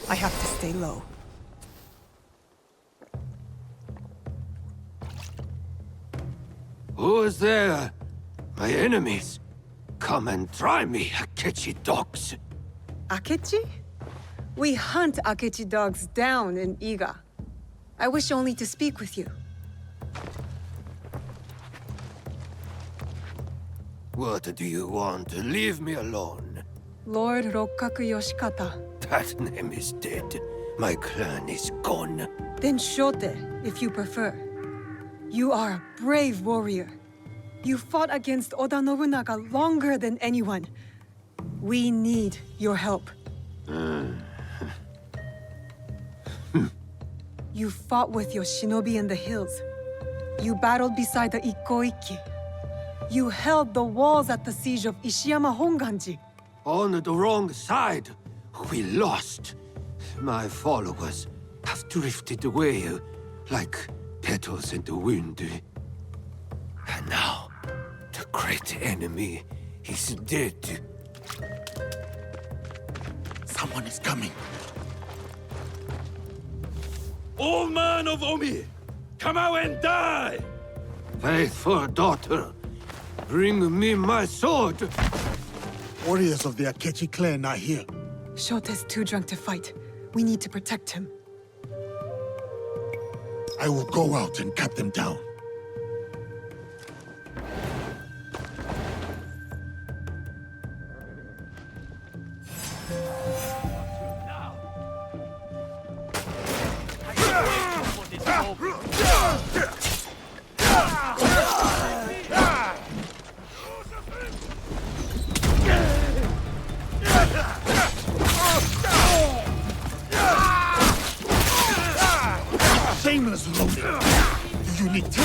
Speaker 2: I have to stay low.
Speaker 16: Who is there? My enemies. Come and try me, Akechi dogs.
Speaker 2: Akechi? We hunt Akechi dogs down in Iga. I wish only to speak with you.
Speaker 16: What do you want? Leave me alone.
Speaker 2: Lord Rokkaku Yoshikata.
Speaker 16: That name is dead. My clan is gone.
Speaker 2: Then Shote, if you prefer. You are a brave warrior. You fought against Oda Nobunaga longer than anyone. We need your help. You fought with your shinobi in the hills. You battled beside the Ikoiki. You held the walls at the siege of Ishiyama Honganji.
Speaker 16: On the wrong side. We lost. My followers have drifted away like petals in the wind. And now, the great enemy is dead.
Speaker 3: Someone is coming.
Speaker 16: Old man of Omi, come out and die! Faithful daughter, bring me my sword.
Speaker 3: Warriors of the Akechi clan are here.
Speaker 2: Shote's too drunk to fight. We need to protect him.
Speaker 3: I will go out and cut them down. Shameless loading! You need to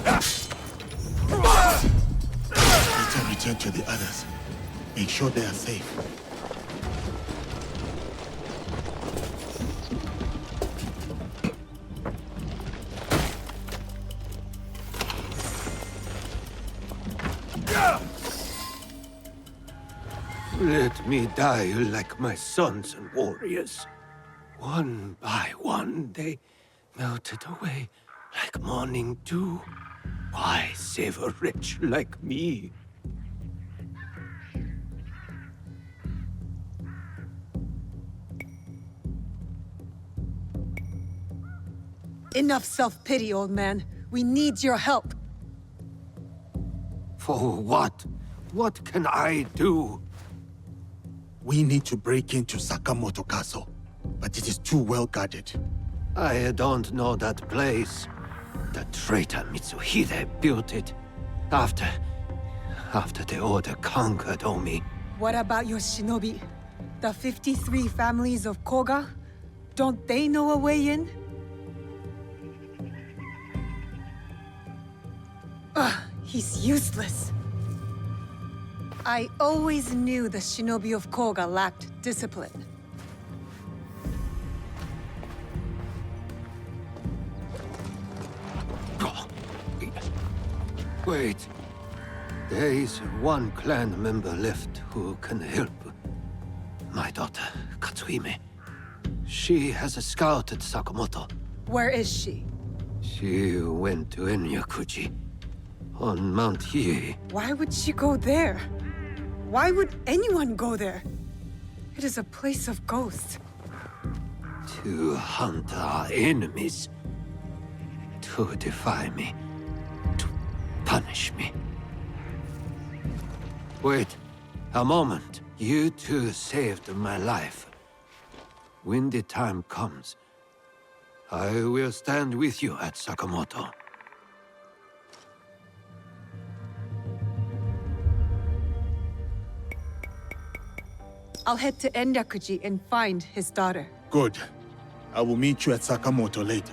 Speaker 3: Later, return to the others. Make sure they are safe.
Speaker 16: Let me die like my sons and warriors. One by one, they melted away like morning dew. Why save a wretch like me?
Speaker 2: Enough self-pity, old man. We need your help.
Speaker 16: For what? What can I do?
Speaker 3: We need to break into Sakamoto Castle, but it is too well guarded.
Speaker 16: I don't know that place. The traitor Mitsuhide built it. After the Order conquered Omi.
Speaker 2: What about your shinobi? The 53 families of Koga? Don't they know a way in? Ugh, he's useless. I always knew the shinobi of Koga lacked discipline.
Speaker 16: Wait. There is one clan member left who can help. My daughter, Katsuhime. She has scouted Sakamoto.
Speaker 2: Where is she?
Speaker 16: She went to Enyakuji, on Mount Hiei.
Speaker 2: Why would she go there? Why would anyone go there? It is a place of ghosts.
Speaker 16: To hunt our enemies. To defy me. To punish me. Wait, a moment. You two saved my life. When the time comes, I will stand with you at Sakamoto.
Speaker 2: I'll head to Enyakuji and find his daughter.
Speaker 3: Good. I will meet you at Sakamoto later.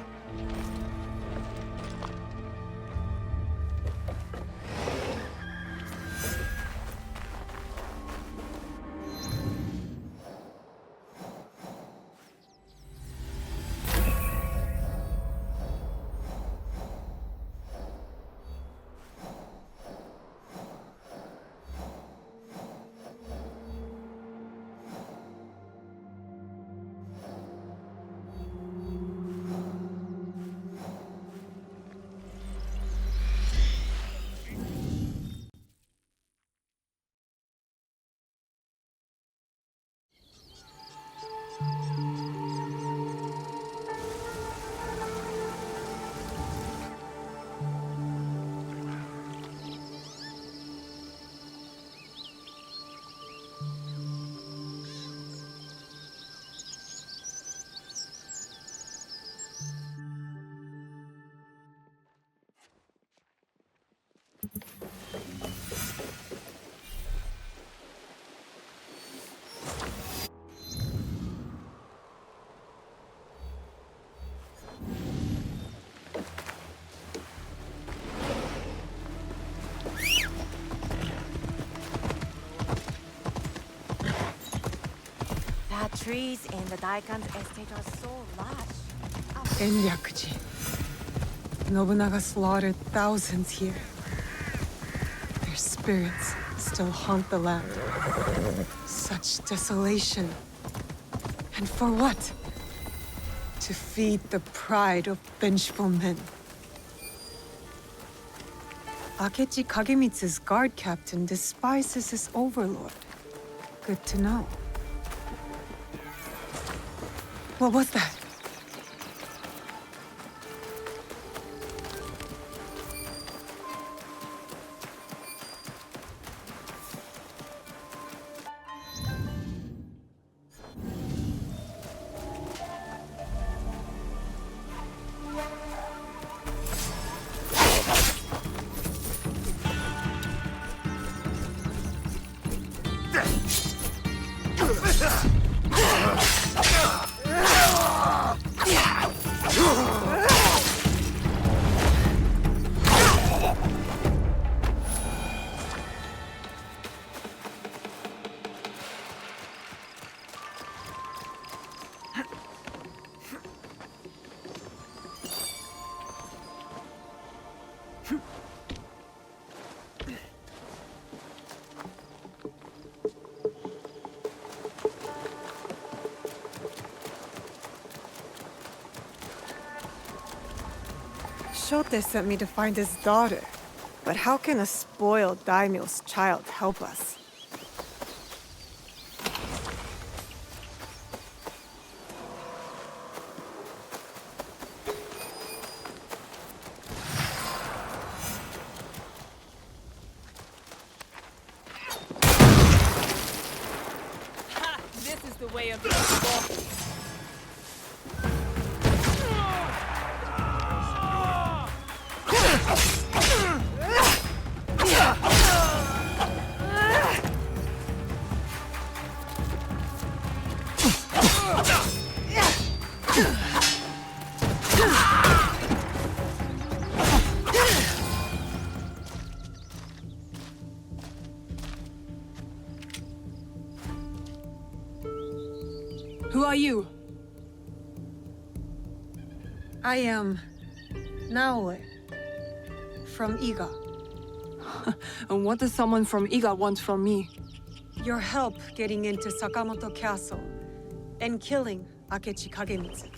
Speaker 13: The trees in the Daikan's estate are so lush.
Speaker 2: Enyakuji. Nobunaga slaughtered thousands here. Their spirits still haunt the land. Such desolation. And for what? To feed the pride of vengeful men. Akechi Kagemitsu's guard captain despises his overlord. Good to know. What was that? Shote sent me to find his daughter. But how can a spoiled daimyo's child help us?
Speaker 6: This is the way of the ball.
Speaker 2: Who are you? I am Naoe from Iga.
Speaker 17: And what does someone from Iga want from me?
Speaker 2: Your help getting into Sakamoto Castle and killing Akechi Kagemitsu.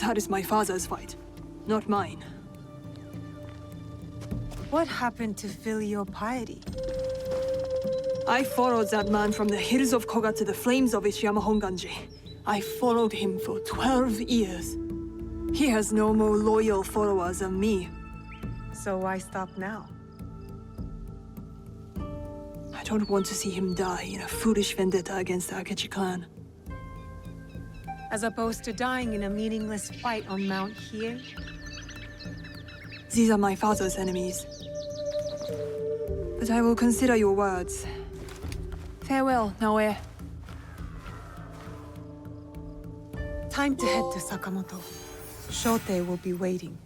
Speaker 17: That is my father's fight, not mine.
Speaker 2: What happened to filial piety?
Speaker 17: I followed that man from the hills of Koga to the flames of Ishiyama Honganji. I followed him for 12 years. He has no more loyal followers than me.
Speaker 2: So why stop now?
Speaker 17: I don't want to see him die in a foolish vendetta against the Akechi clan.
Speaker 2: As opposed to dying in a meaningless fight on Mount Hiei?
Speaker 17: These are my father's enemies. But I will consider your words. Farewell, Naoe.
Speaker 2: Time to head to Sakamoto. Shote will be waiting.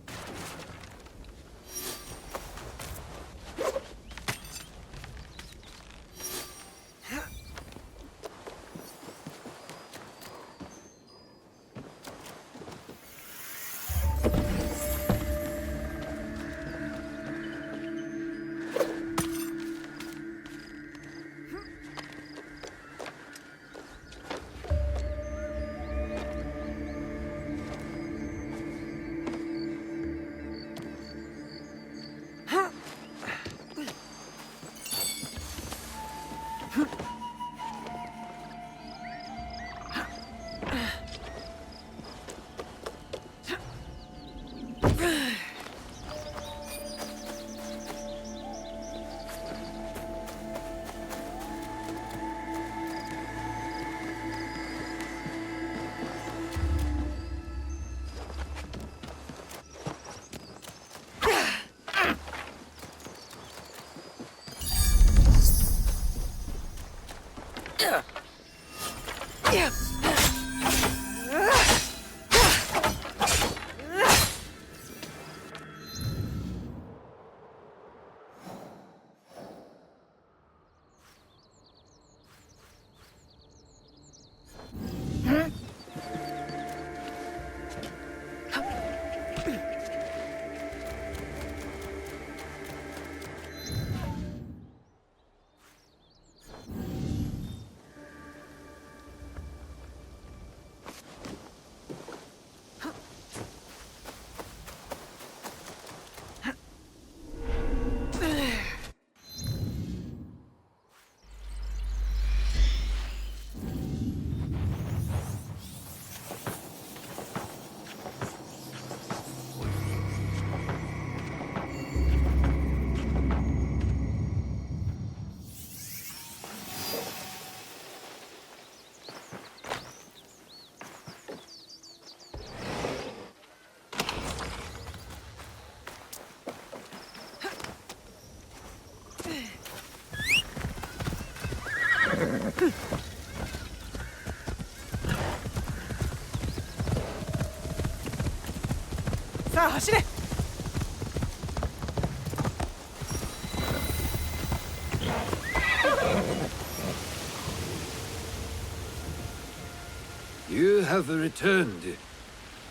Speaker 16: You have returned.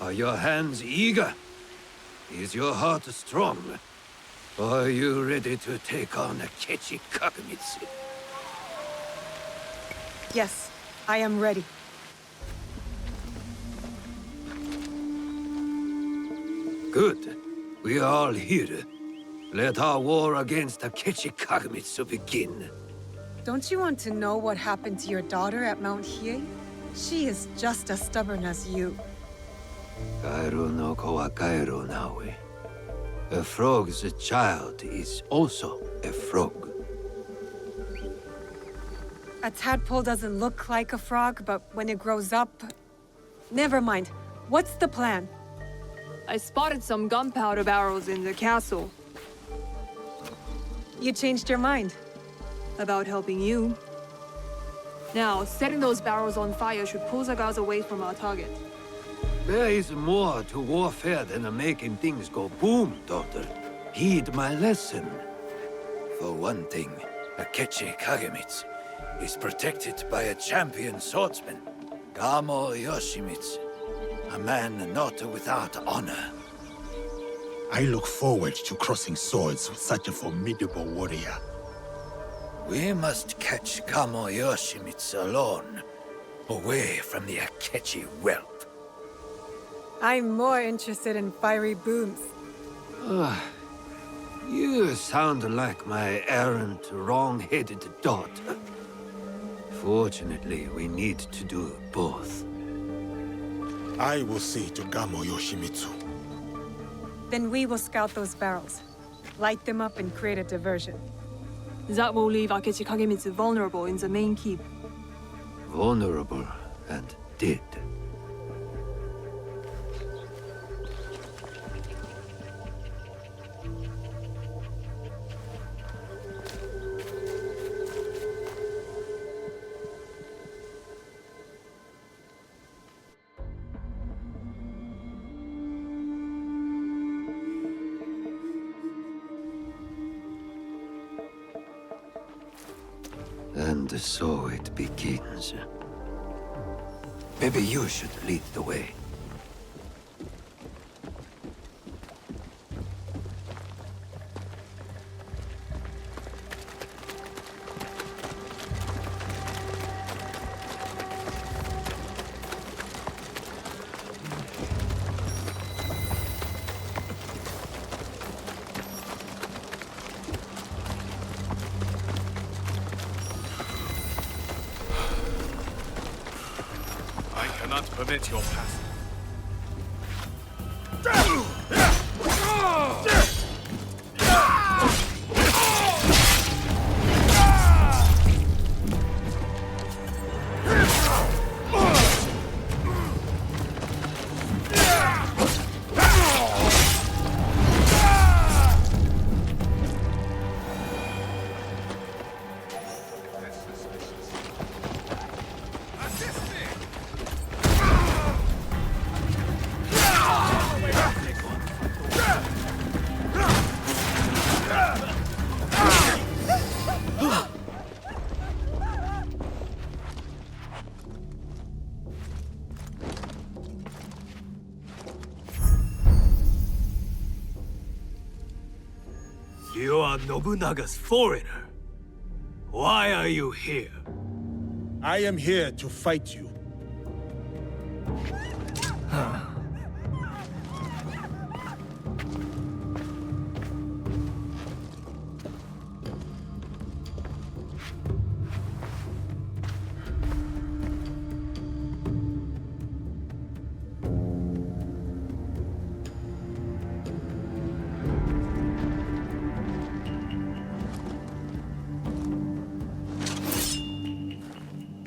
Speaker 16: Are your hands eager? Is your heart strong? Or are you ready to take on Akechi Kagamitsu?
Speaker 2: Yes, I am ready.
Speaker 16: Good. We are all here. Let our war against Akechi Kagamitsu begin.
Speaker 2: Don't you want to know what happened to your daughter at Mount Hiei? She is just as stubborn as you.
Speaker 16: Kairo no ko wa kairo, Naoe. A frog's child is also a frog.
Speaker 2: A tadpole doesn't look like a frog, but when it grows up... Never mind. What's the plan?
Speaker 17: I spotted some gunpowder barrels in the castle.
Speaker 2: You changed your mind.
Speaker 17: About helping you. Now, setting those barrels on fire should pull the guards away from our target.
Speaker 16: There is more to warfare than making things go boom, daughter. Heed my lesson. For one thing, Akechi Kagamitsu is protected by a champion swordsman, Gamo Yoshimitsu, a man not without honor.
Speaker 3: I look forward to crossing swords with such a formidable warrior.
Speaker 16: We must catch Gamo Yoshimitsu alone, away from the Akechi wealth.
Speaker 2: I'm more interested in fiery booms.
Speaker 16: You sound like my errant, wrong-headed daughter. Fortunately, we need to do both.
Speaker 3: I will see to Gamo Yoshimitsu.
Speaker 2: Then we will scout those barrels, light them up and create a diversion.
Speaker 17: That will leave Akechi Kagemitsu vulnerable in the main keep.
Speaker 16: Vulnerable and dead. And so it begins. Maybe you should lead the way.
Speaker 7: Permit your passage.
Speaker 15: You are Nobunaga's foreigner. Why are you here?
Speaker 3: I am here to fight you.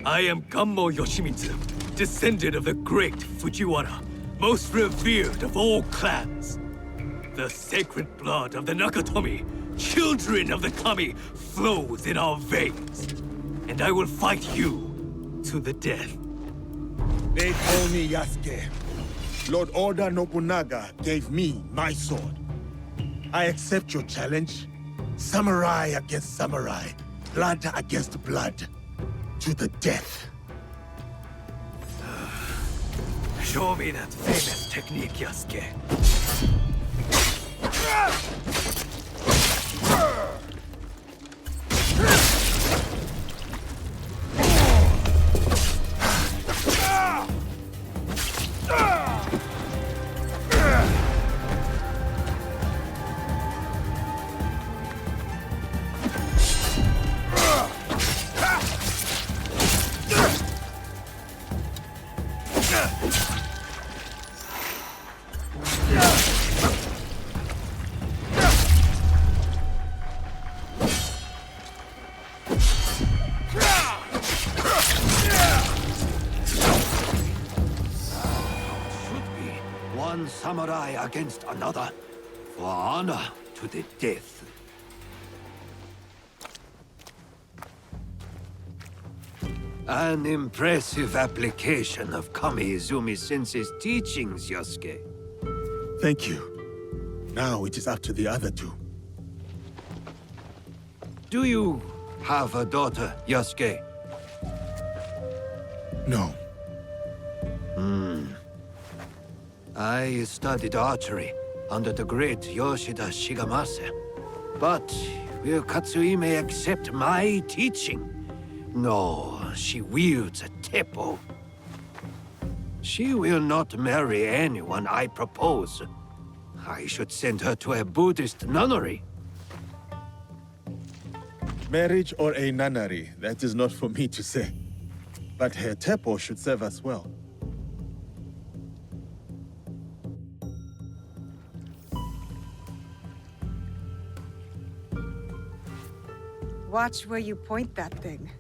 Speaker 15: I am Gammo Yoshimitsu, descendant of the great Fujiwara, most revered of all clans. The sacred blood of the Nakatomi, children of the Kami, flows in our veins. And I will fight you to the death.
Speaker 3: They call me Yasuke. Lord Oda Nobunaga gave me my sword. I accept your challenge. Samurai against samurai. Blood against blood. To the death.
Speaker 15: Show me that famous technique, Yasuke.
Speaker 16: samurai against another, for honor to the death. An impressive application of Kami-Izumi-sensei's teachings, Yasuke.
Speaker 3: Thank you. Now it is up to the other two.
Speaker 16: Do you have a daughter, Yasuke?
Speaker 3: No.
Speaker 16: I studied archery under the great Yoshida Shigemasa. But will Katsuhime accept my teaching? No, she wields a teppo. She will not marry anyone I propose. I should send her to a Buddhist nunnery.
Speaker 3: Marriage or a nunnery, that is not for me to say. But her teppo should serve us well.
Speaker 2: Watch where you point that thing.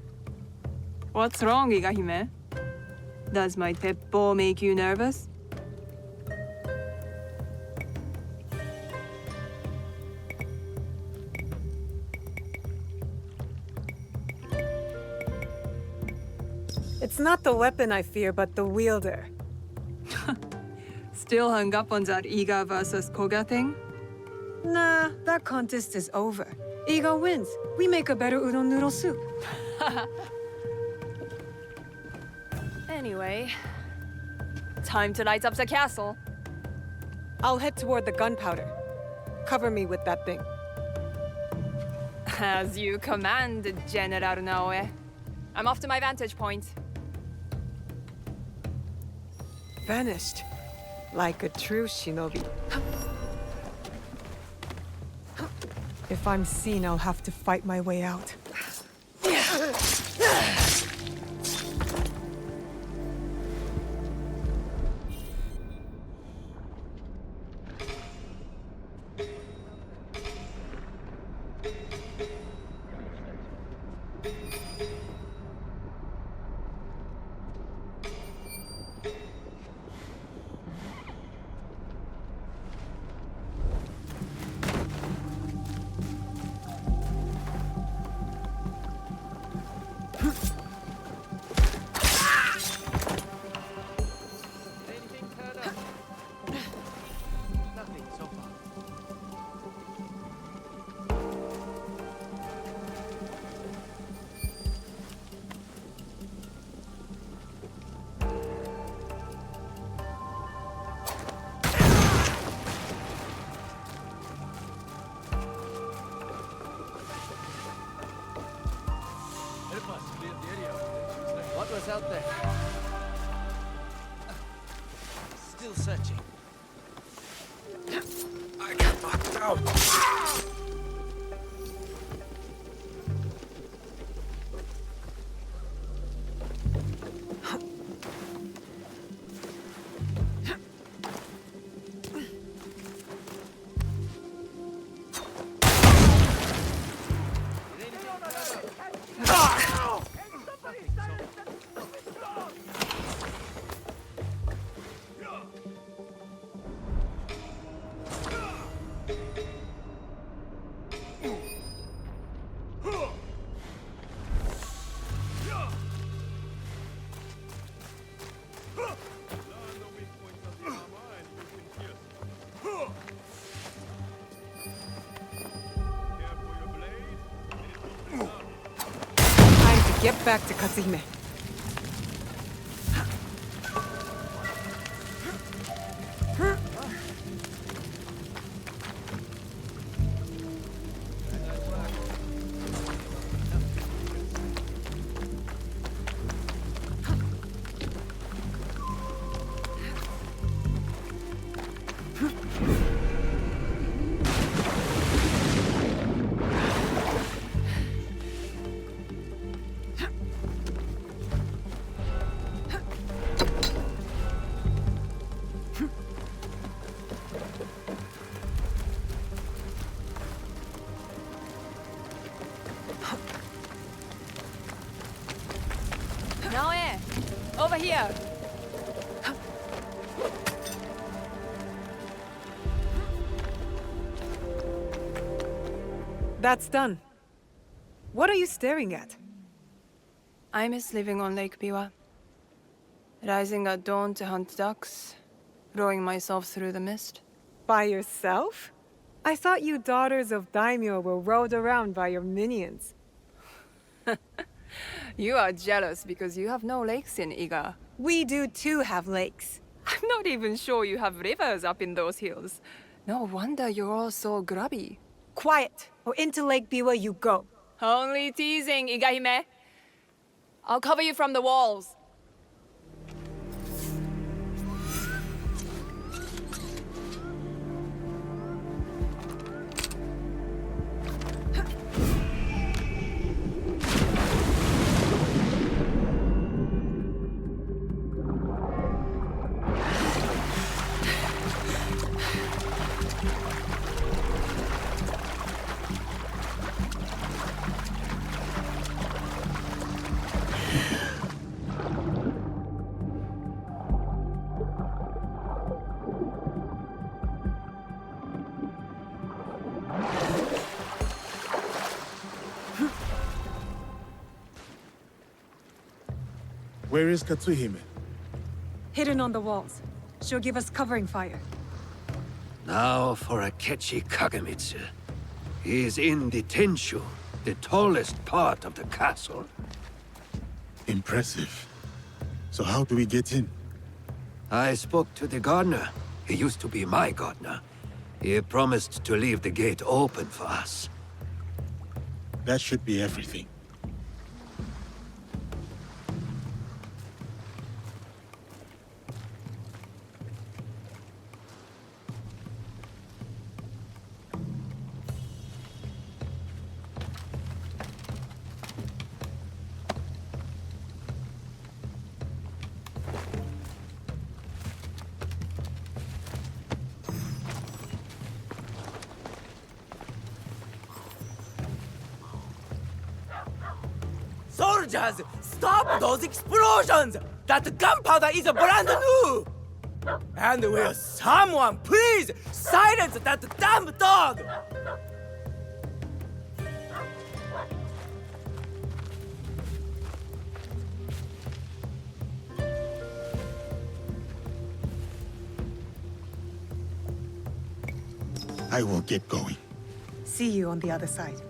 Speaker 17: What's wrong, Igahime? Does my teppo make you nervous?
Speaker 2: It's not the weapon I fear, but the wielder.
Speaker 17: Still hung up on that Iga versus Koga thing?
Speaker 2: Nah, that contest is over. Iga wins. We make a better udon noodle soup.
Speaker 17: Anyway, time to light up the castle.
Speaker 2: I'll head toward the gunpowder. Cover me with that thing.
Speaker 17: As you command, General Naoe. I'm off to my vantage point.
Speaker 2: Vanished. Like a true shinobi. If I'm seen, I'll have to fight my way out.
Speaker 6: What was out there? Still searching. I got knocked out.
Speaker 2: Get back to Katsuhime.
Speaker 17: Naoe, over here.
Speaker 2: That's done. What are you staring at?
Speaker 17: I miss living on Lake Biwa. Rising at dawn to hunt ducks, rowing myself through the mist.
Speaker 2: By yourself? I thought you daughters of daimyo were rowed around by your minions.
Speaker 17: You are jealous because you have no lakes in Iga.
Speaker 2: We do too have lakes.
Speaker 17: I'm not even sure you have rivers up in those hills. No wonder you're all so grubby.
Speaker 2: Quiet, or into Lake Biwa you go.
Speaker 17: Only teasing, Igahime. I'll cover you from the walls.
Speaker 3: Where is Katsuhime?
Speaker 2: Hidden on the walls. She'll give us covering fire.
Speaker 16: Now for Akechi Kagamitsu. He is in the Tenshu, the tallest part of the castle.
Speaker 3: Impressive. So how do we get in?
Speaker 16: I spoke to the gardener. He used to be my gardener. He promised to leave the gate open for us.
Speaker 3: That should be everything.
Speaker 14: Soldiers, stop those explosions! That gunpowder is brand new! And will someone please silence that damn dog?
Speaker 3: I will get going.
Speaker 2: See you on the other side.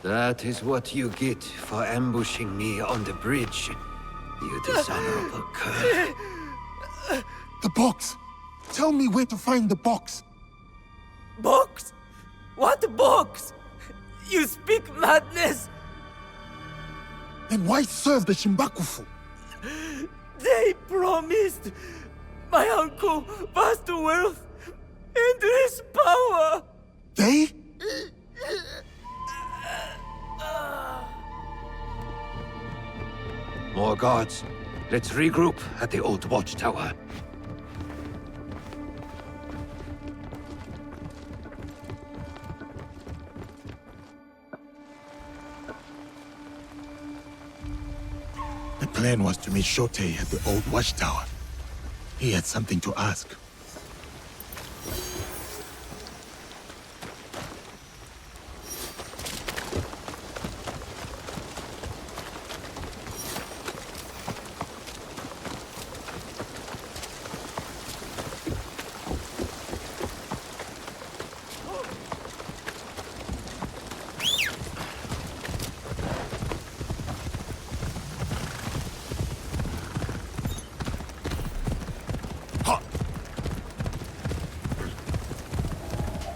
Speaker 16: That is what you get for ambushing me on the bridge, you dishonorable cur.
Speaker 3: The box! Tell me where to find the box!
Speaker 14: Box? What box? You speak madness!
Speaker 3: Then why serve the Shimbakufu?
Speaker 14: They promised my uncle vast wealth and his power!
Speaker 3: They?
Speaker 16: More guards. Let's regroup at the old watchtower.
Speaker 3: The plan was to meet Shote at the old watchtower. He had something to ask.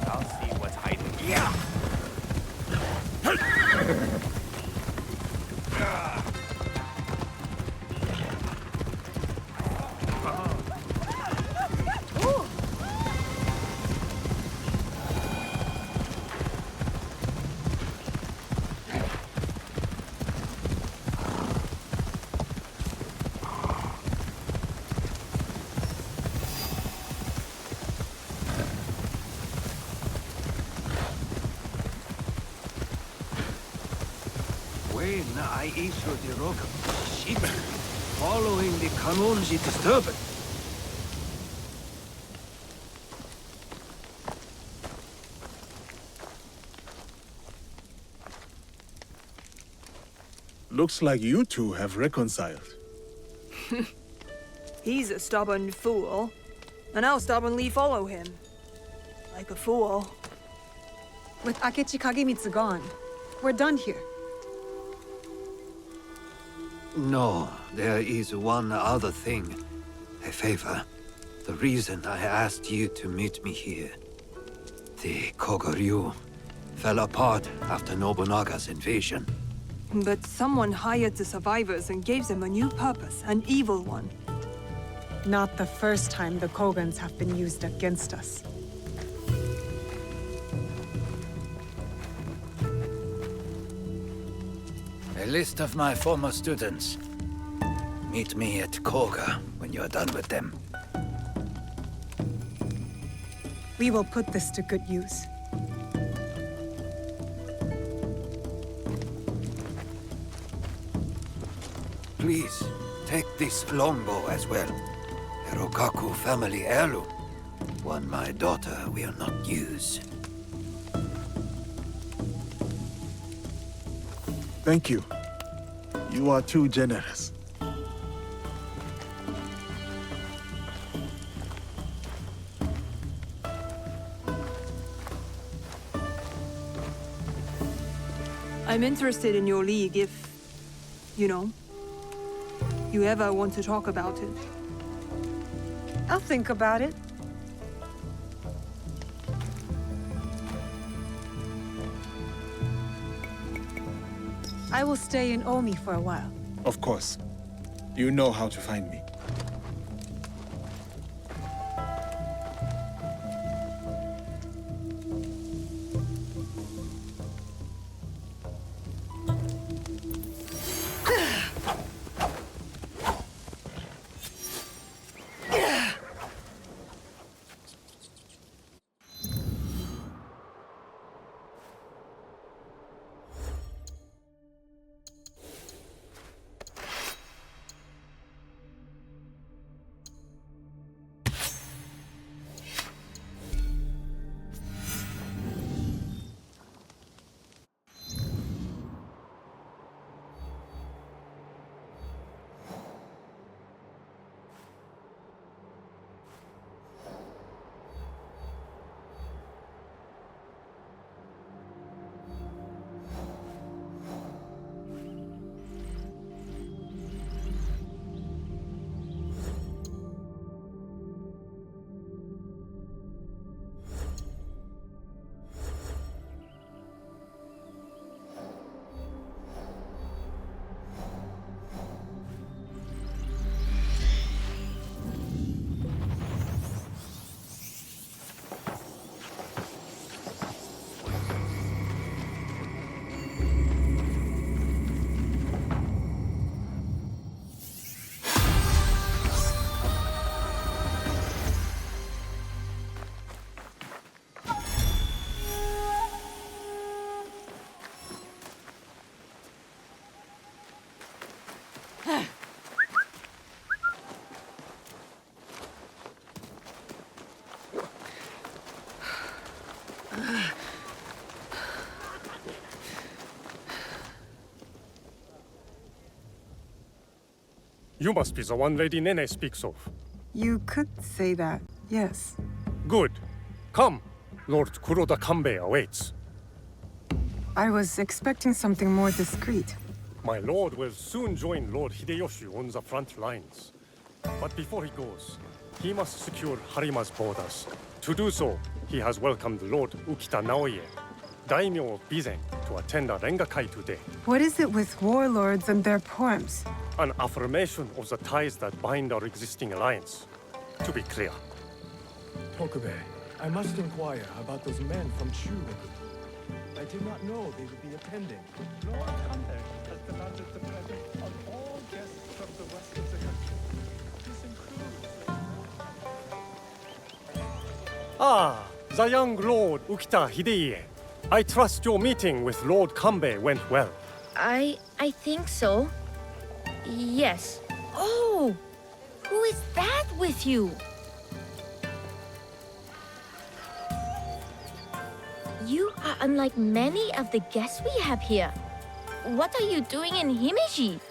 Speaker 14: I'll see what's hiding here.
Speaker 16: When I issued the rock ship, following the Kanonji disturbance.
Speaker 3: Looks like you two have reconciled.
Speaker 17: He's a stubborn fool, and I'll stubbornly follow him. Like a fool.
Speaker 2: With Akechi Kagemitsu gone, we're done here.
Speaker 16: No, there is one other thing. A favor. The reason I asked you to meet me here. The Kogoryu fell apart after Nobunaga's invasion.
Speaker 17: But someone hired the survivors and gave them a new purpose, an evil one.
Speaker 2: Not the first time the Kogans have been used against us.
Speaker 16: A list of my former students. Meet me at Koga when you're done with them.
Speaker 2: We will put this to good use.
Speaker 16: Please, take this longbow as well. A Rokaku family heirloom. One my daughter will not use.
Speaker 3: Thank you. You are too generous.
Speaker 17: I'm interested in your league if, you know, you ever want to talk about it.
Speaker 2: I'll think about it. I will stay in Omi for a while.
Speaker 3: Of course. You know how to find me.
Speaker 18: You must be the one Lady Nene speaks of.
Speaker 2: You could say that, yes.
Speaker 18: Good. Come. Lord Kuroda Kanbei awaits.
Speaker 2: I was expecting something more discreet.
Speaker 18: My lord will soon join Lord Hideyoshi on the front lines. But before he goes, he must secure Harima's borders. To do so, he has welcomed Lord Ukita Naoe, daimyo of Bizen, to attend a Rengakai today.
Speaker 2: What is it with warlords and their poems?
Speaker 18: An affirmation of the ties that bind our existing alliance. To be clear.
Speaker 5: Tokube, I must inquire about those men from Shuroku. I did not know they would be attending. Lord Kanbei has demanded the presence of all guests from the west of the country. This includes...
Speaker 18: Ah, the young Lord Ukita Hideye. I trust your meeting with Lord Kanbei went well.
Speaker 8: I think so. Yes.
Speaker 4: Oh! Who is that with you?
Speaker 8: You are unlike many of the guests we have here. What are you doing in Himeji?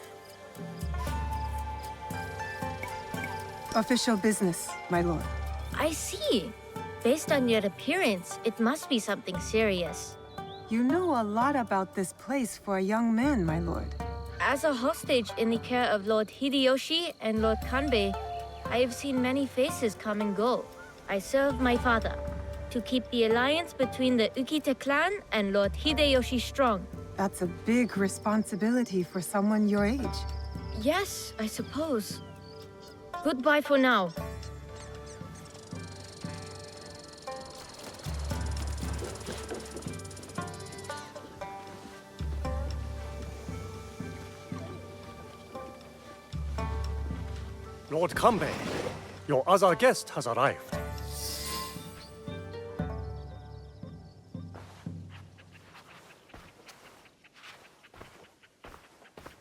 Speaker 2: Official business, my lord.
Speaker 8: I see. Based on your appearance, it must be something serious.
Speaker 2: You know a lot about this place for a young man, my lord.
Speaker 8: As a hostage in the care of Lord Hideyoshi and Lord Kanbei, I have seen many faces come and go. I serve my father to keep the alliance between the Ukita clan and Lord Hideyoshi strong.
Speaker 2: That's a big responsibility for someone your age.
Speaker 8: Yes, I suppose. Goodbye for now.
Speaker 18: Lord Kanbei, your other guest has arrived.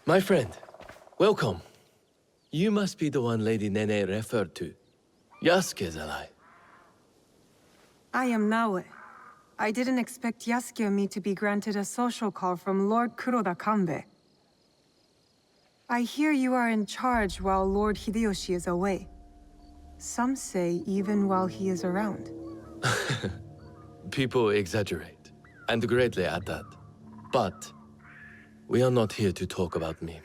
Speaker 1: My friend, welcome. You must be the one Lady Nene referred to. Yasuke's ally.
Speaker 2: I am Naoe. I didn't expect Yasuke and me to be granted a social call from Lord Kuroda Kanbei. I hear you are in charge while Lord Hideyoshi is away. Some say even while he is around.
Speaker 1: People exaggerate, and greatly at that. But we are not here to talk about me.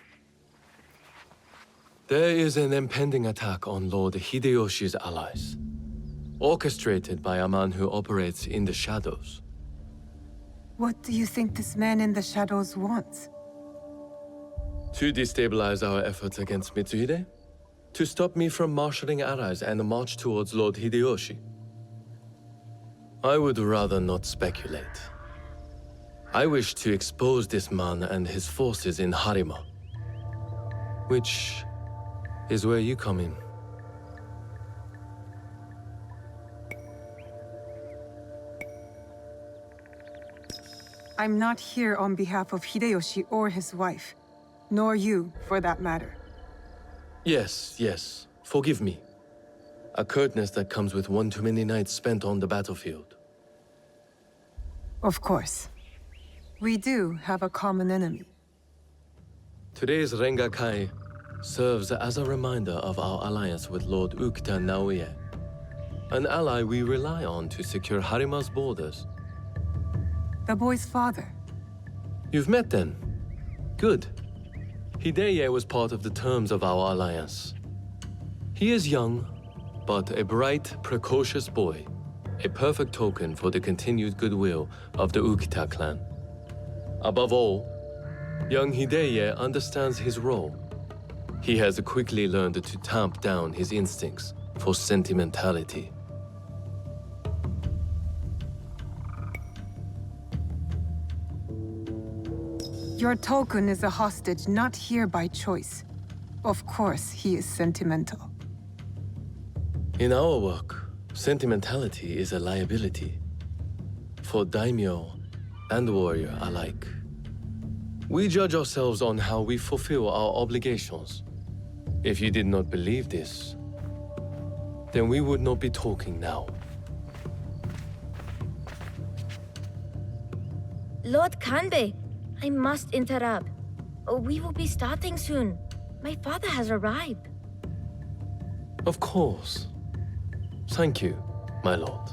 Speaker 1: There is an impending attack on Lord Hideyoshi's allies, orchestrated by a man who operates in the shadows.
Speaker 2: What do you think this man in the shadows wants?
Speaker 1: To destabilize our efforts against Mitsuhide? To stop me from marshalling allies and march towards Lord Hideyoshi? I would rather not speculate. I wish to expose this man and his forces in Harima. Which is where you come in.
Speaker 2: I'm not here on behalf of Hideyoshi or his wife. Nor you, for that matter.
Speaker 1: Yes. Forgive me. A curtness that comes with one too many nights spent on the battlefield.
Speaker 2: Of course. We do have a common enemy.
Speaker 1: Today's Rengakai serves as a reminder of our alliance with Lord Ukita Naoe, an ally we rely on to secure Harima's borders.
Speaker 2: The boy's father.
Speaker 1: You've met then? Good. Hideye was part of the terms of our alliance. He is young, but a bright, precocious boy, a perfect token for the continued goodwill of the Ukita clan. Above all, young Hideye understands his role. He has quickly learned to tamp down his instincts for sentimentality.
Speaker 2: Your token is a hostage not here by choice. Of course, he is sentimental.
Speaker 1: In our work, sentimentality is a liability. For daimyo and warrior alike. We judge ourselves on how we fulfill our obligations. If you did not believe this, then we would not be talking now.
Speaker 8: Lord Kanbei, I must interrupt. We will be starting soon. My father has arrived.
Speaker 19: Of course. Thank you, my lord.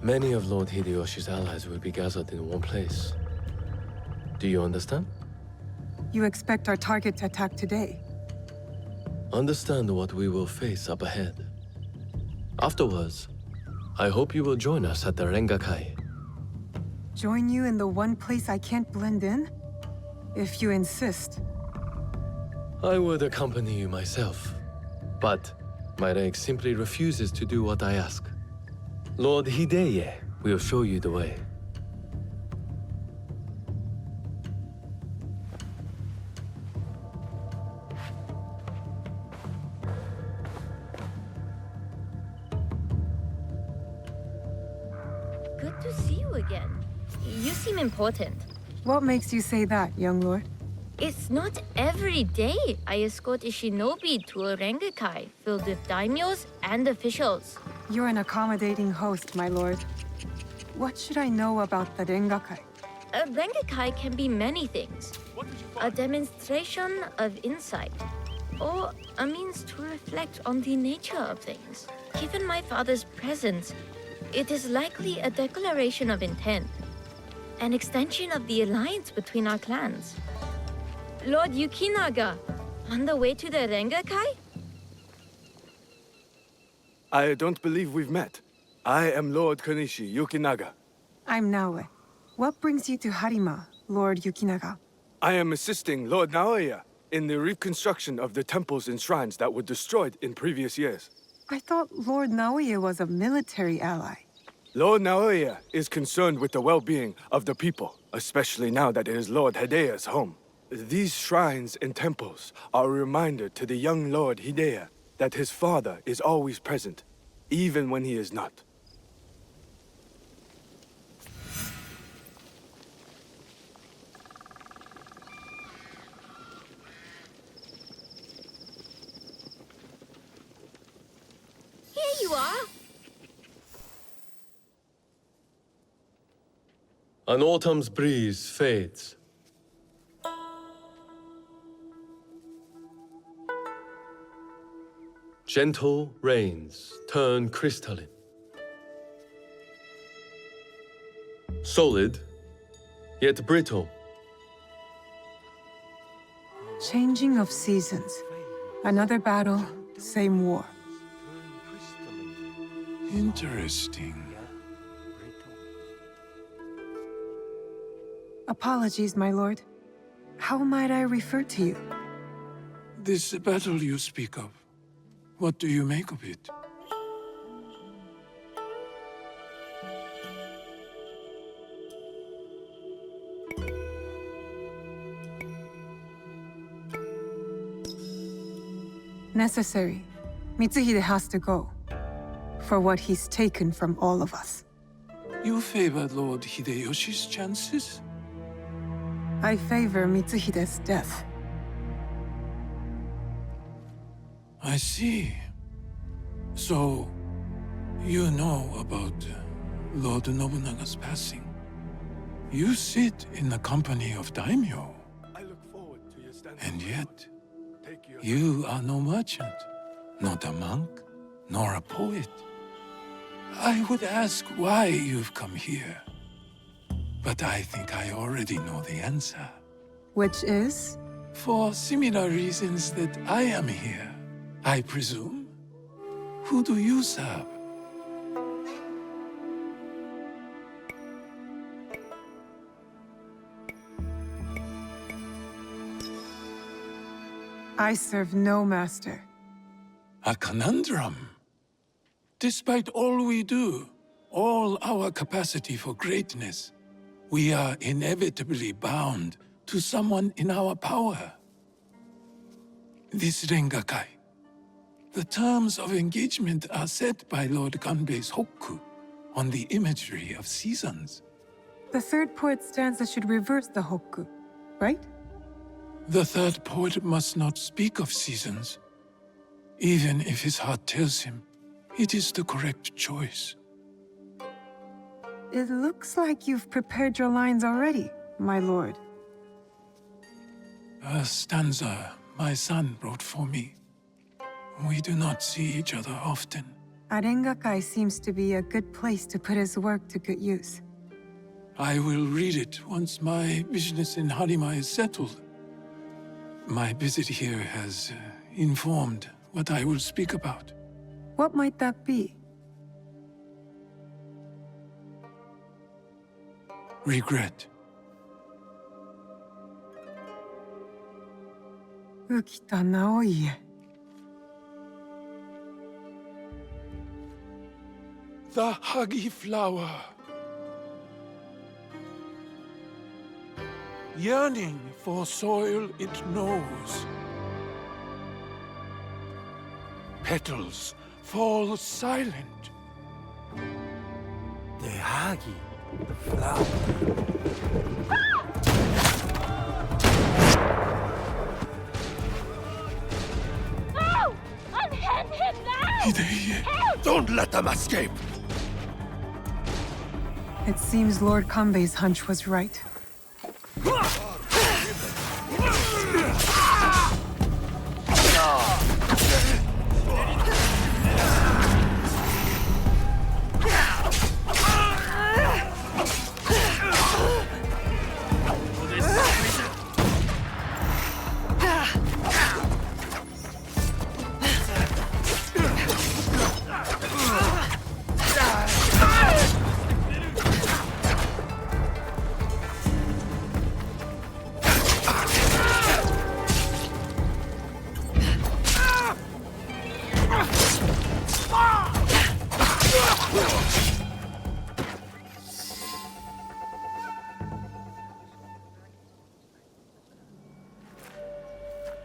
Speaker 19: Many of Lord Hideyoshi's allies will be gathered in one place. Do you understand?
Speaker 2: You expect our target to attack today?
Speaker 19: Understand what we will face up ahead. Afterwards, I hope you will join us at the Rengakai.
Speaker 2: Join you in the one place I can't blend in? If you insist.
Speaker 19: I would accompany you myself, but my rank simply refuses to do what I ask. Lord Hideye will show you the way.
Speaker 8: Good to see you again. You seem important.
Speaker 2: What makes you say that, young lord?
Speaker 8: It's not every day I escort a shinobi to a Rengakai filled with daimyos and officials.
Speaker 2: You're an accommodating host, my lord. What should I know about the Rengakai?
Speaker 8: A Rengakai can be many things. A demonstration of insight, or a means to reflect on the nature of things. Given my father's presence, it is likely a declaration of intent, an extension of the alliance between our clans. Lord Yukinaga, on the way to the Rengakai?
Speaker 20: I don't believe we've met. I am Lord Kanishi Yukinaga.
Speaker 2: I'm Naoe. What brings you to Harima, Lord Yukinaga?
Speaker 20: I am assisting Lord Naoe in the reconstruction of the temples and shrines that were destroyed in previous years.
Speaker 2: I thought Lord Naoe was a military ally.
Speaker 20: Lord Naoe is concerned with the well-being of the people, especially now that it is Lord Hideya's home. These shrines and temples are a reminder to the young Lord Hideya that his father is always present, even when he is not.
Speaker 8: Here you are!
Speaker 19: An autumn's breeze fades. Gentle rains turn crystalline. Solid, yet brittle.
Speaker 2: Changing of seasons. Another battle, same war.
Speaker 21: Interesting.
Speaker 2: Apologies, my lord. How might I refer to you?
Speaker 21: This battle you speak of, what do you make of it?
Speaker 2: Necessary. Mitsuhide has to go. For what he's taken from all of us.
Speaker 21: You favor Lord Hideyoshi's chances?
Speaker 2: I favor Mitsuhide's death.
Speaker 21: I see. So, you know about Lord Nobunaga's passing. You sit in the company of daimyo. And yet, you are no merchant, not a monk, nor a poet. I would ask why you've come here. But I think I already know the answer.
Speaker 2: Which is?
Speaker 21: For similar reasons that I am here, I presume. Who do you serve?
Speaker 2: I serve no master.
Speaker 21: A conundrum. Despite all we do, all our capacity for greatness, we are inevitably bound to someone in our power. This Rengakai. The terms of engagement are set by Lord Kanbei's hokku on the imagery of seasons.
Speaker 2: The third poet stanza should reverse the hokku, right?
Speaker 21: The third poet must not speak of seasons, even if his heart tells him It is the correct choice.
Speaker 2: It looks like you've prepared your lines already, my lord.
Speaker 21: A stanza my son wrote for me. We do not see each other often.
Speaker 2: Arengakai seems to be a good place to put his work to good use.
Speaker 21: I will read it once my business in Harima is settled. My visit here has informed what I will speak about.
Speaker 2: What might that be?
Speaker 21: Regret.
Speaker 2: Ukita Naoe.
Speaker 21: The huggy flower. Yearning for soil it knows. Petals fall silent.
Speaker 14: The huggy flower.
Speaker 8: No! Unhand him now!
Speaker 21: Hideye, don't let them escape!
Speaker 2: It seems Lord Kanbei's hunch was right.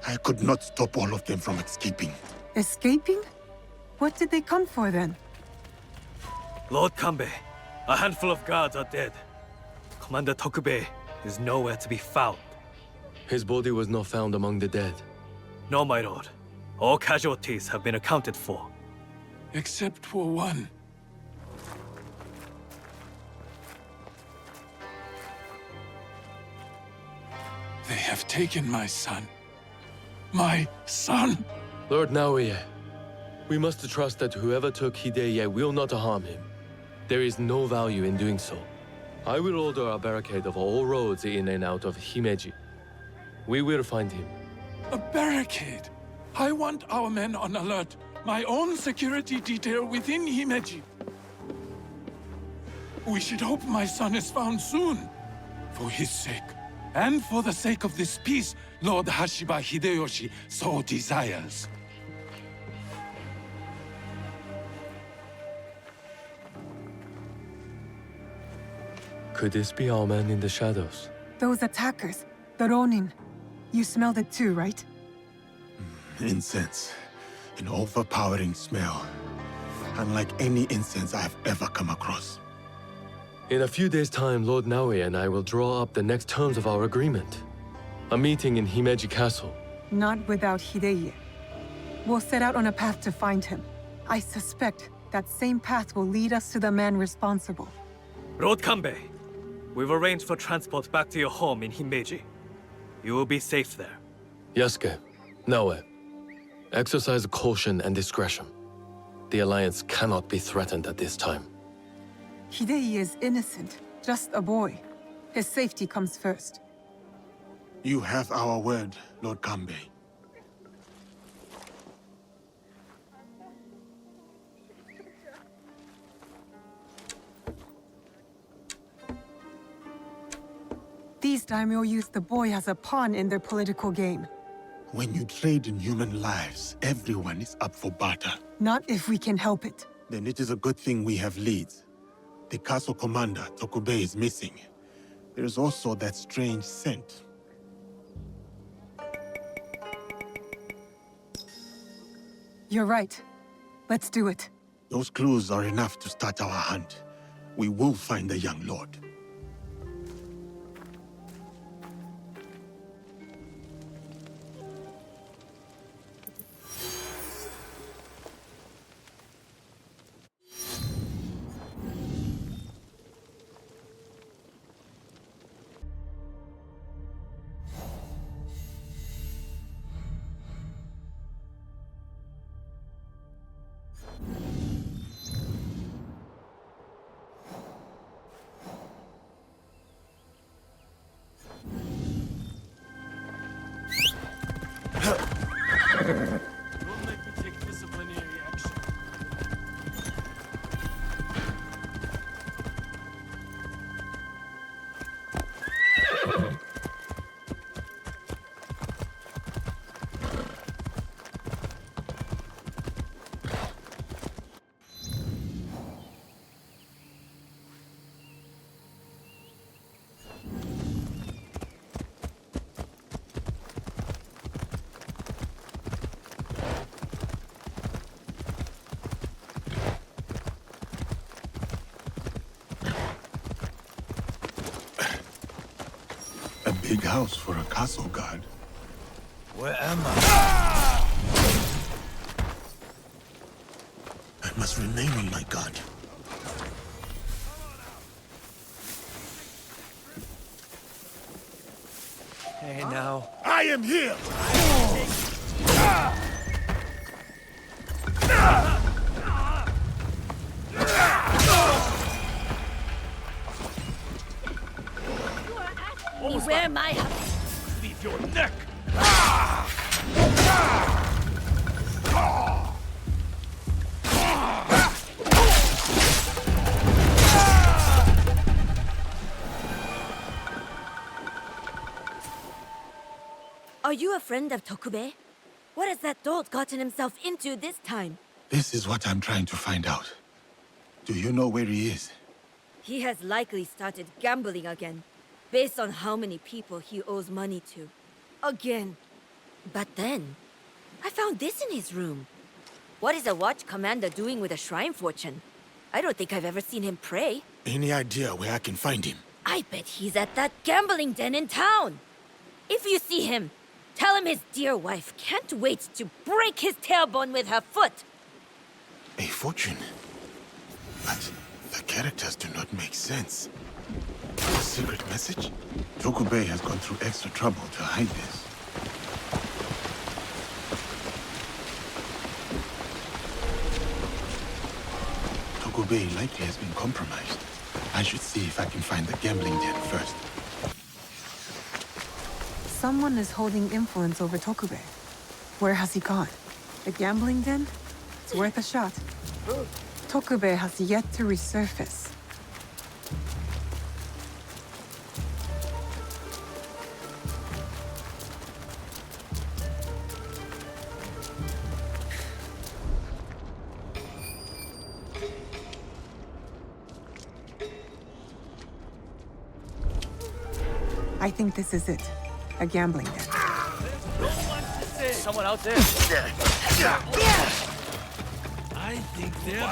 Speaker 3: I could not stop all of them from escaping.
Speaker 2: Escaping? What did they come for then?
Speaker 15: Lord Kanbei, a handful of guards are dead. Commander Tokubei is nowhere to be found.
Speaker 19: His body was not found among the dead.
Speaker 15: No, my lord. All casualties have been accounted for.
Speaker 21: Except for one. They have taken my son. My son!
Speaker 19: Lord Naoe, we must trust that whoever took Hideye will not harm him. There is no value in doing so. I will order a barricade of all roads in and out of Himeji. We will find him.
Speaker 21: A barricade? I want our men on alert. My own security detail within Himeji. We should hope my son is found soon. For his sake. And for the sake of this peace Lord Hashiba Hideyoshi so desires.
Speaker 19: Could this be our man in the shadows?
Speaker 2: Those attackers, the Ronin. You smelled it too, right?
Speaker 3: Incense. An overpowering smell. Unlike any incense I have ever come across.
Speaker 19: In a few days' time, Lord Naoe and I will draw up the next terms of our agreement. A meeting in Himeji Castle.
Speaker 2: Not without Hideye. We'll set out on a path to find him. I suspect that same path will lead us to the man responsible.
Speaker 15: Lord Kanbei, we've arranged for transport back to your home in Himeji. You will be safe there.
Speaker 19: Yasuke, Naoe, exercise caution and discretion. The Alliance cannot be threatened at this time.
Speaker 2: Hideye is innocent, just a boy. His safety comes first.
Speaker 3: You have our word, Lord Kanbei.
Speaker 2: These daimyo use the boy as a pawn in their political game.
Speaker 3: When you trade in human lives, everyone is up for barter.
Speaker 2: Not if we can help it.
Speaker 3: Then it is a good thing we have leads. The castle commander, Tokubei, is missing. There is also that strange scent.
Speaker 2: You're right. Let's do it.
Speaker 3: Those clues are enough to start our hunt. We will find the young lord.
Speaker 15: Don't make me take disciplinary action.
Speaker 3: A big house for a castle guard.
Speaker 16: Where am I?
Speaker 3: I must remain on my guard.
Speaker 14: Hey, now.
Speaker 3: I am here!
Speaker 8: Beware my house.
Speaker 15: Leave your neck!
Speaker 8: Are you a friend of Tokube? What has that dolt gotten himself into this time?
Speaker 3: This is what I'm trying to find out. Do you know where he is?
Speaker 8: He has likely started gambling again, based on how many people he owes money to. Again. But then, I found this in his room. What is a watch commander doing with a shrine fortune? I don't think I've ever seen him pray.
Speaker 3: Any idea where I can find him?
Speaker 8: I bet he's at that gambling den in town. If you see him, tell him his dear wife can't wait to break his tailbone with her foot.
Speaker 3: A fortune? But the characters do not make sense. A secret message? Tokube has gone through extra trouble to hide this. Tokube likely has been compromised. I should see if I can find the gambling den first.
Speaker 2: Someone is holding influence over Tokube. Where has he gone? The gambling den? It's worth a shot. Tokube has yet to resurface. I think this is it. A gambling den.
Speaker 15: Someone out there. I think they're...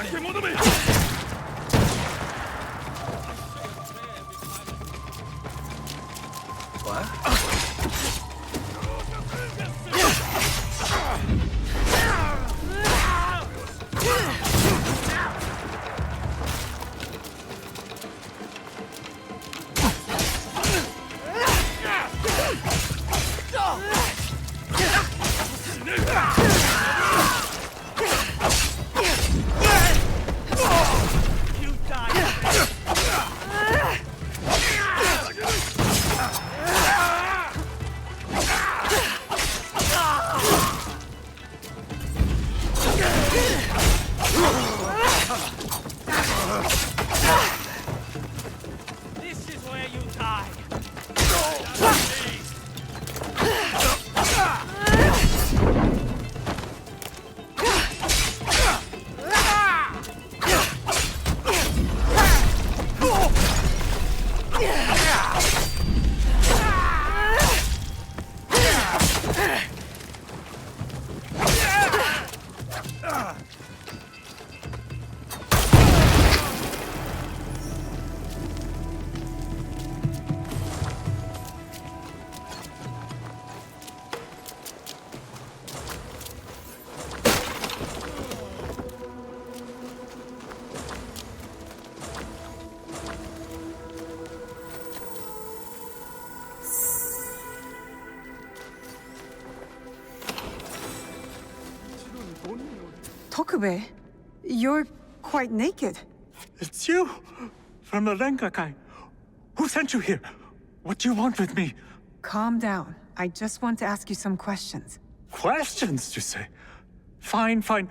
Speaker 15: This is where you die.
Speaker 2: Tokube? You're quite naked.
Speaker 21: It's you! From the Rengakai. Who sent you here? What do you want with me?
Speaker 2: Calm down. I just want to ask you some questions.
Speaker 21: Questions, you say? Fine, fine.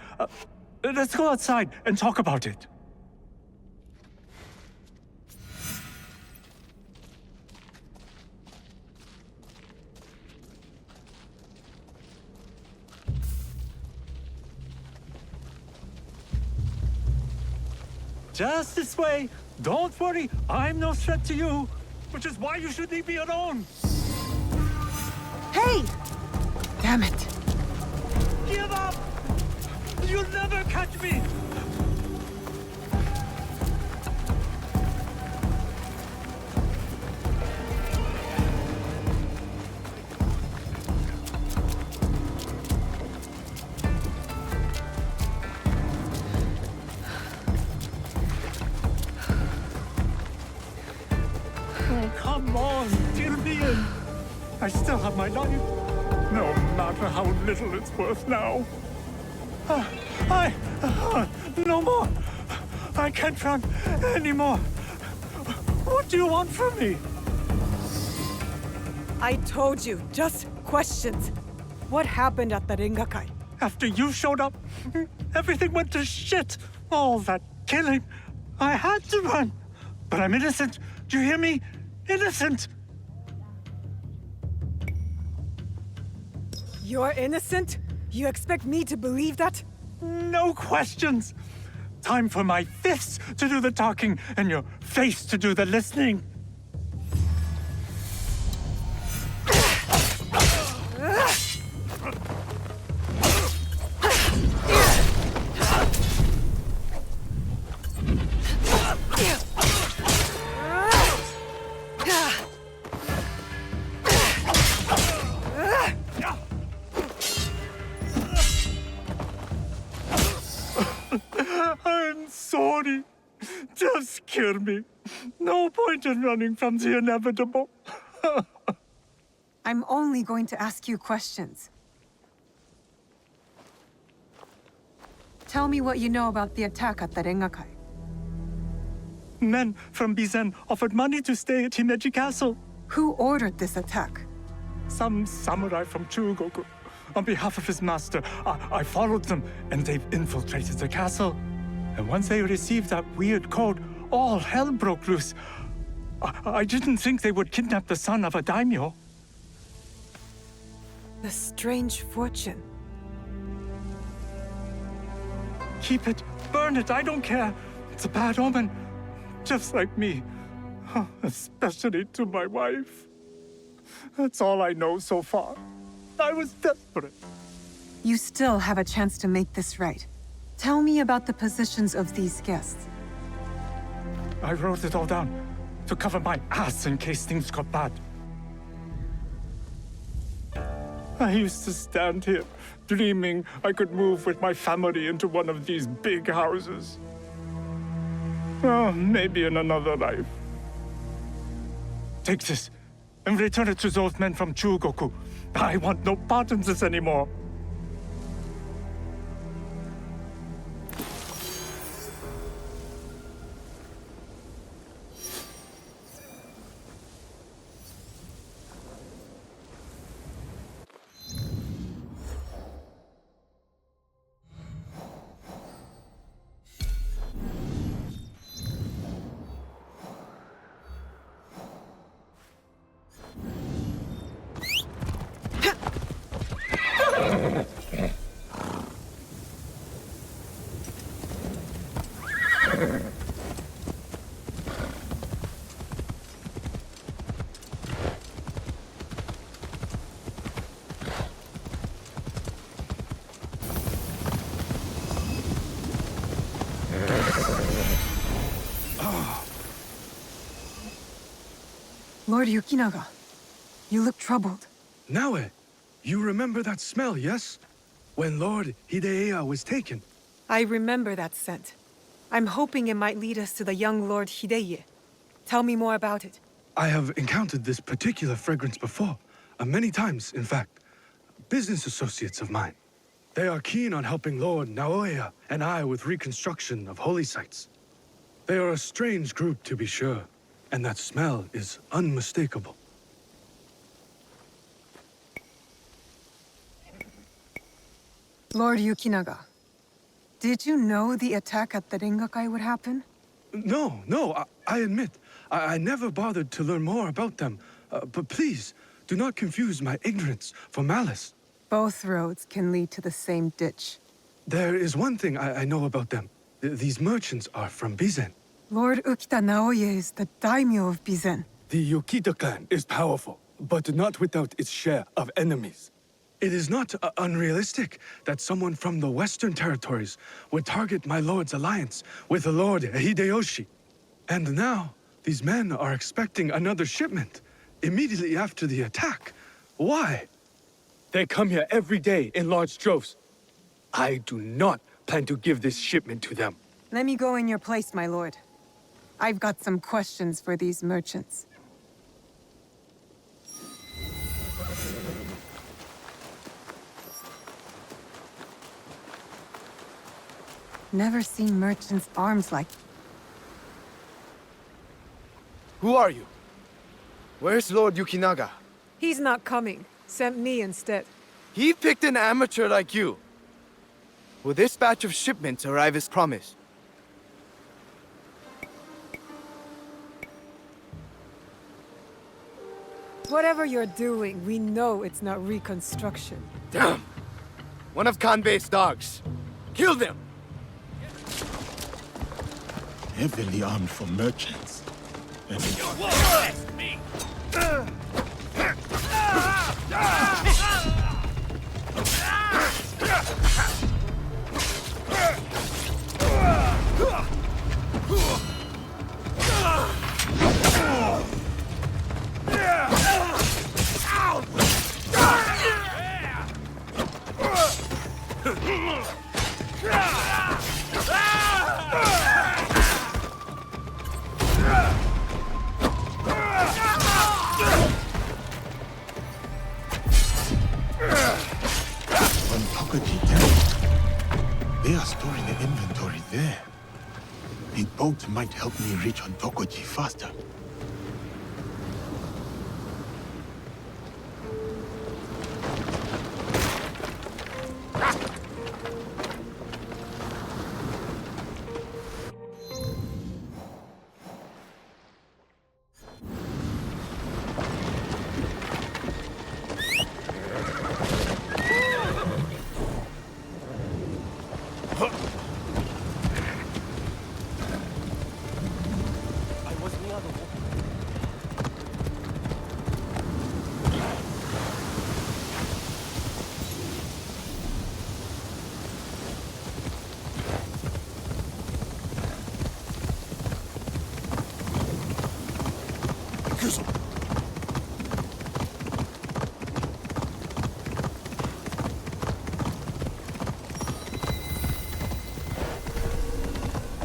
Speaker 21: Let's go outside and talk about it. Just this way. Don't worry, I'm no threat to you. Which is why you should leave me alone.
Speaker 2: Hey! Damn it.
Speaker 21: Give up! You'll never catch me! Come on, deal me in. I still have my life, no matter how little it's worth now. No more. I can't run anymore. What do you want from me?
Speaker 17: I told you, just questions. What happened at the Rengakai?
Speaker 21: After you showed up, everything went to shit. All that killing. I had to run. But I'm innocent. Do you hear me? Innocent!
Speaker 17: You're innocent? You expect me to believe that?
Speaker 21: No questions! Time for my fists to do the talking and your face to do the listening. I'm sorry. Just kill me. No point in running from the inevitable.
Speaker 2: I'm only going to ask you questions. Tell me what you know about the attack at the Rengakai.
Speaker 21: Men from Bizen offered money to stay at Himeji Castle.
Speaker 2: Who ordered this attack?
Speaker 21: Some samurai from Chugoku. On behalf of his master, I followed them, and they've infiltrated the castle. And once they received that weird code, all hell broke loose. I didn't think they would kidnap the son of a daimyo.
Speaker 17: The strange fortune.
Speaker 21: Keep it, burn it, I don't care. It's a bad omen, just like me. Especially to my wife. That's all I know so far. I was desperate.
Speaker 2: You still have a chance to make this right. Tell me about the positions of these guests.
Speaker 21: I wrote it all down to cover my ass in case things got bad. I used to stand here, dreaming I could move with my family into one of these big houses. Oh, maybe in another life. Take this, and return it to those men from Chugoku. I want no part in this anymore.
Speaker 2: Lord Yukinaga, you look troubled.
Speaker 20: Naoe, you remember that smell, yes? When Lord Hideya was taken.
Speaker 17: I remember that scent. I'm hoping it might lead us to the young Lord Hideye. Tell me more about it.
Speaker 20: I have encountered this particular fragrance before. Many times, in fact. Business associates of mine. They are keen on helping Lord Naoe and I with reconstruction of holy sites. They are a strange group, to be sure, and that smell is unmistakable.
Speaker 2: Lord Yukinaga, did you know the attack at the Rengakai would happen?
Speaker 20: No, I admit, I never bothered to learn more about them. But please, do not confuse my ignorance for malice.
Speaker 2: Both roads can lead to the same ditch.
Speaker 20: There is one thing I know about them. These merchants are from Bizen.
Speaker 2: Lord Ukita Naoye is the daimyo of Bizen.
Speaker 20: The Yukita clan is powerful, but not without its share of enemies. It is not unrealistic that someone from the Western territories would target my lord's alliance with Lord Hideyoshi. And now, these men are expecting another shipment immediately after the attack. Why? They come here every day in large droves. I do not plan to give this shipment to them.
Speaker 2: Let me go in your place, my lord. I've got some questions for these merchants. Never seen merchants' arms like...
Speaker 9: Who are you? Where's Lord Yukinaga?
Speaker 22: He's not coming. Sent me instead.
Speaker 9: He picked an amateur like you. Will this batch of shipments arrive as promised?
Speaker 22: Whatever you're doing, we know it's not reconstruction.
Speaker 9: Damn! One of Kanbei's dogs. Kill them!
Speaker 3: Heavily armed for merchants. And
Speaker 15: You won't arrest me!
Speaker 3: They are storing the inventory there. A boat might help me reach on Tokoji faster.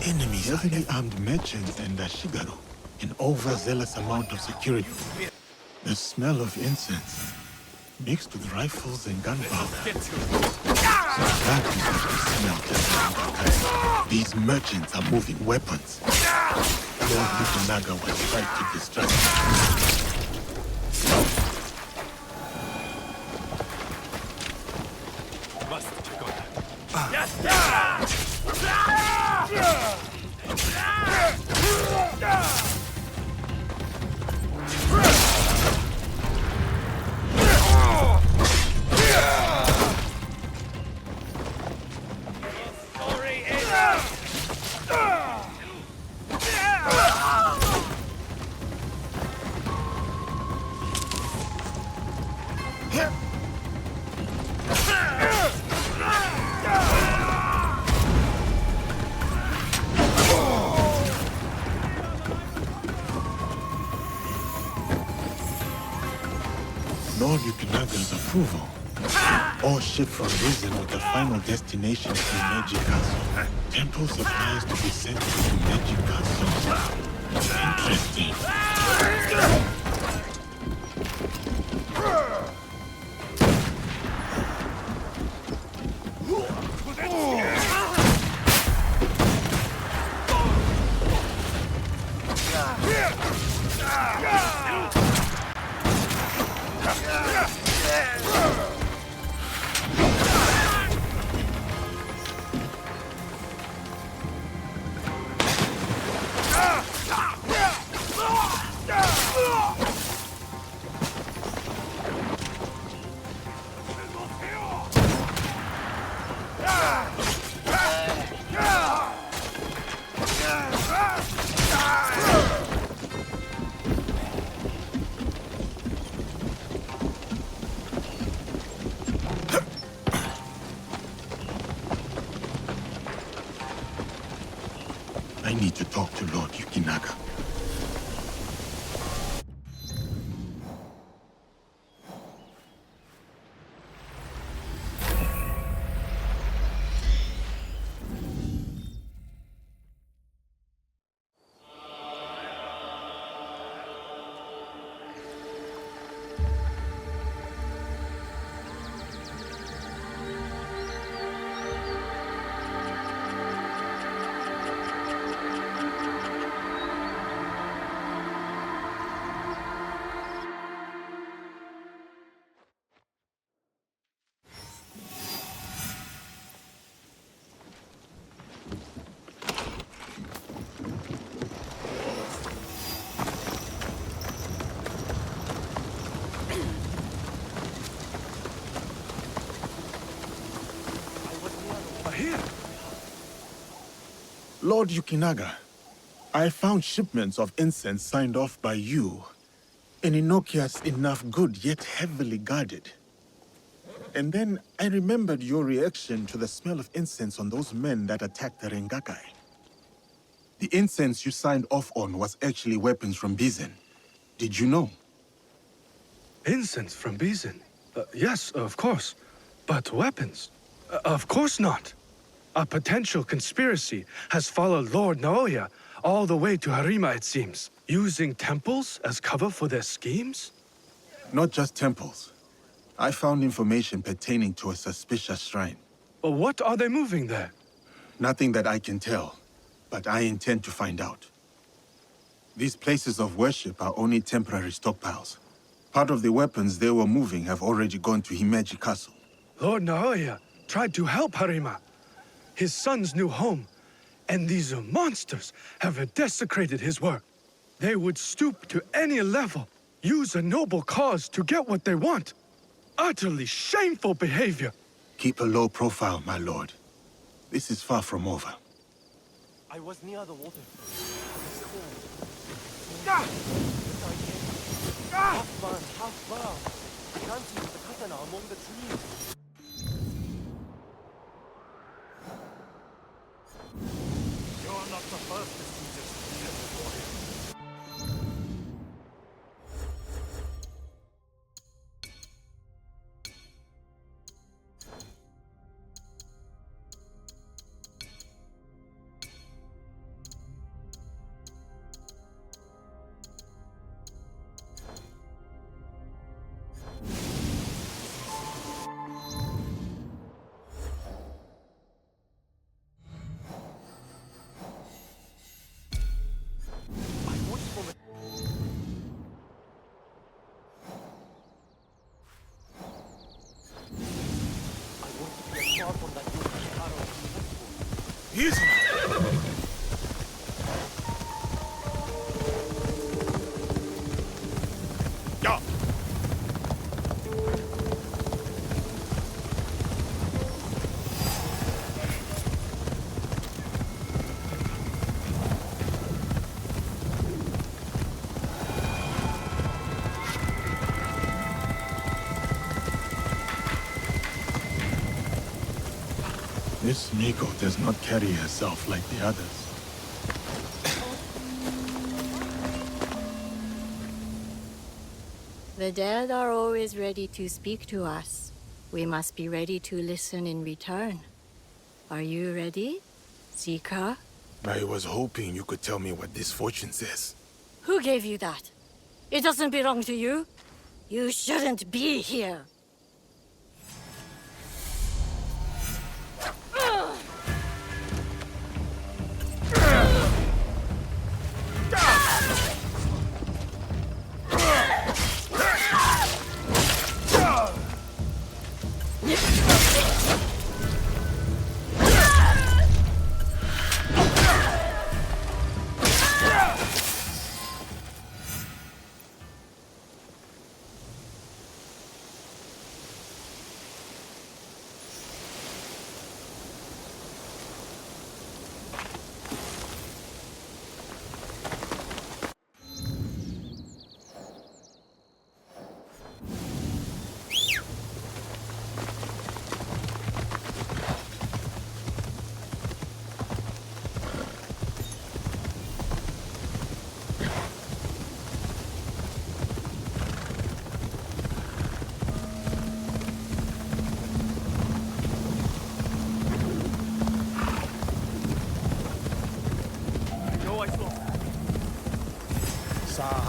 Speaker 3: Enemies, heavily armed merchants and Shigaru, an overzealous amount of security. The smell of incense, mixed with rifles and gunpowder. That is what we smell. These merchants are moving weapons. Lord Yukinaga was right to distract Lord Yukinaga's approval. All ships from Risen with the final destination to Meiji Castle. Temple supplies to be sent to Meiji Castle. Interesting. I need to talk to Lord Yukinaga. Lord Yukinaga, I found shipments of incense signed off by you, and innocuous enough good, yet heavily guarded. And then I remembered your reaction to the smell of incense on those men that attacked the Rengakai. The incense you signed off on was actually weapons from Bizen. Did you know?
Speaker 20: Incense from Bizen? Yes, of course. But weapons? Of course not. A potential conspiracy has followed Lord Naoe all the way to Harima, it seems. Using temples as cover for their schemes?
Speaker 3: Not just temples. I found information pertaining to a suspicious shrine.
Speaker 20: What are they moving there?
Speaker 3: Nothing that I can tell, but I intend to find out. These places of worship are only temporary stockpiles. Part of the weapons they were moving have already gone to Himeji Castle.
Speaker 20: Lord Naoe tried to help Harima, his son's new home, and these monsters have desecrated his work. They would stoop to any level, use a noble cause to get what they want. Utterly shameful behavior.
Speaker 3: Keep a low profile, my lord. This is far from over.
Speaker 18: I was near the water. It's cold. Half man, half bird. Dancing with the katana among the trees. You're not the first to see this deadly warrior.
Speaker 3: This Miko does not carry herself like the others.
Speaker 10: The dead are always ready to speak to us. We must be ready to listen in return. Are you ready, Zika?
Speaker 3: I was hoping you could tell me what this fortune says.
Speaker 10: Who gave you that? It doesn't belong to you. You shouldn't be here.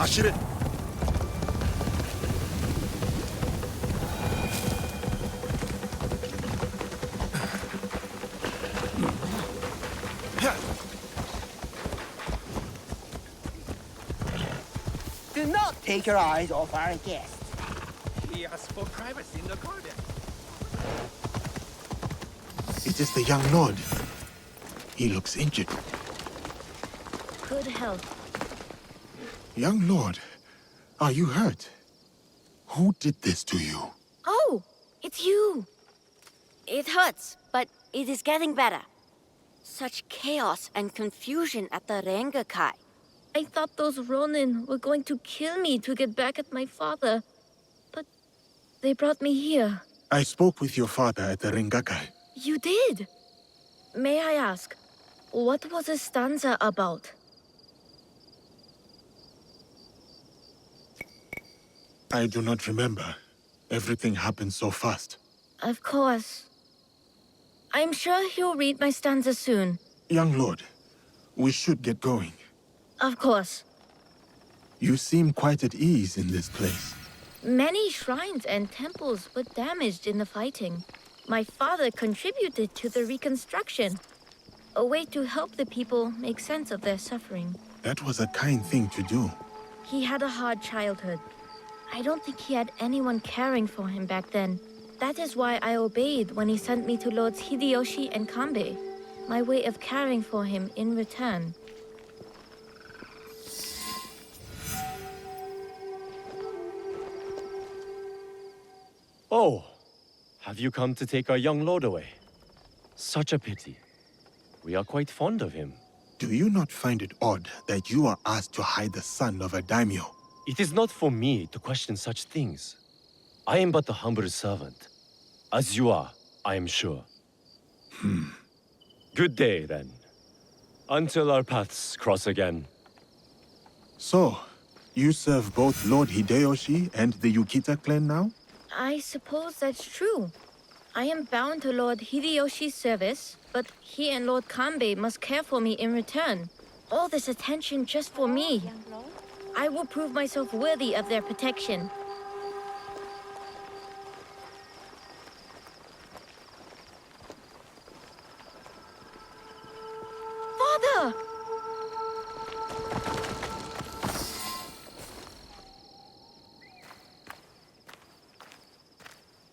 Speaker 1: 走れ
Speaker 11: Do not take your eyes off our guest.
Speaker 12: He asked for privacy in the garden.
Speaker 3: It is the young lord. He looks injured.
Speaker 8: Good health.
Speaker 3: Young lord, are you hurt? Who did this to you?
Speaker 8: Oh, it's you. It hurts, but it is getting better. Such chaos and confusion at the Rengakai. I thought those Ronin were going to kill me to get back at my father. But they brought me here.
Speaker 3: I spoke with your father at the Rengakai.
Speaker 8: You did? May I ask, what was the stanza about?
Speaker 3: I do not remember. Everything happened so fast.
Speaker 8: Of course. I'm sure he'll read my stanza soon.
Speaker 3: Young lord, we should get going.
Speaker 8: Of course.
Speaker 3: You seem quite at ease in this place.
Speaker 8: Many shrines and temples were damaged in the fighting. My father contributed to the reconstruction. A way to help the people make sense of their suffering.
Speaker 3: That was a kind thing to do.
Speaker 8: He had a hard childhood. I don't think he had anyone caring for him back then. That is why I obeyed when he sent me to Lords Hideyoshi and Kanbei. My way of caring for him in return.
Speaker 23: Oh, have you come to take our young lord away? Such a pity. We are quite fond of him.
Speaker 3: Do you not find it odd that you are asked to hide the son of a daimyo?
Speaker 23: It is not for me to question such things. I am but the humble servant. As you are, I am sure. Good day, then. Until our paths cross again.
Speaker 3: So, you serve both Lord Hideyoshi and the Yukita clan now?
Speaker 8: I suppose that's true. I am bound to Lord Hideyoshi's service, but he and Lord Kanbei must care for me in return. All this attention just for me. I will prove myself worthy of their protection. Father!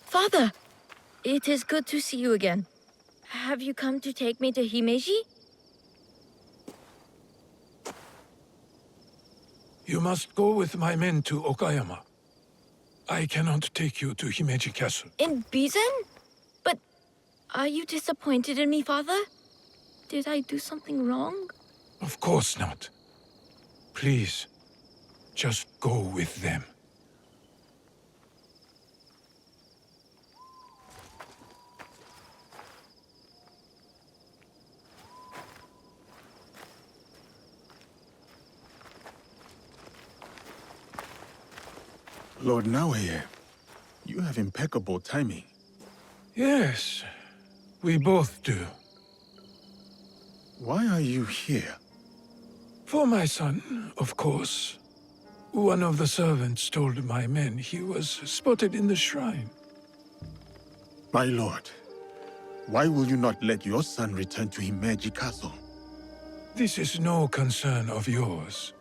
Speaker 8: Father! It is good to see you again. Have you come to take me to Himeji?
Speaker 21: You must go with my men to Okayama. I cannot take you to Himeji Castle.
Speaker 8: In Bizen? But are you disappointed in me, Father? Did I do something wrong?
Speaker 21: Of course not. Please, just go with them.
Speaker 3: Lord Naoe, you have impeccable timing.
Speaker 21: Yes, we both do.
Speaker 3: Why are you here?
Speaker 21: For my son, of course. One of the servants told my men he was spotted in the shrine.
Speaker 3: My lord, why will you not let your son return to Himeji Castle?
Speaker 21: This is no concern of yours.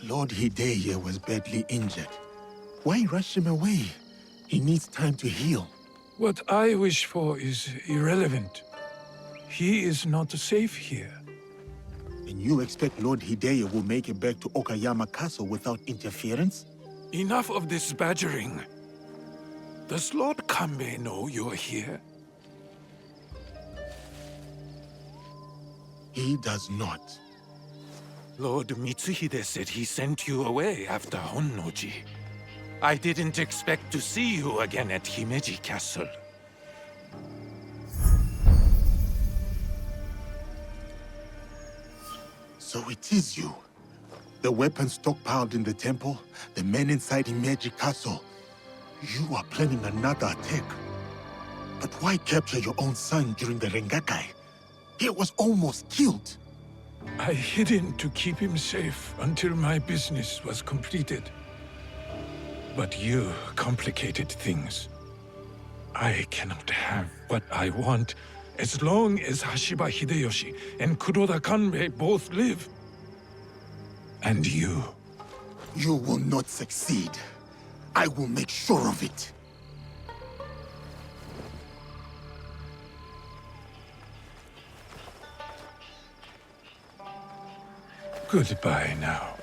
Speaker 3: Lord Hideye was badly injured. Why rush him away? He needs time to heal.
Speaker 21: What I wish for is irrelevant. He is not safe here.
Speaker 3: And you expect Lord Hideye will make it back to Okayama Castle without interference?
Speaker 21: Enough of this badgering. Does Lord Kanbei know you're here?
Speaker 3: He does not.
Speaker 21: Lord Mitsuhide said he sent you away after Honnoji. I didn't expect to see you again at Himeji Castle.
Speaker 3: So it is you. The weapons stockpiled in the temple, the men inside Himeji Castle. You are planning another attack. But why capture your own son during the Rengakai? He was almost killed.
Speaker 21: I hid him to keep him safe until my business was completed. But you complicated things. I cannot have what I want as long as Hashiba Hideyoshi and Kuroda Kanbei both live. And you.
Speaker 3: You will not succeed. I will make sure of it.
Speaker 21: Goodbye now.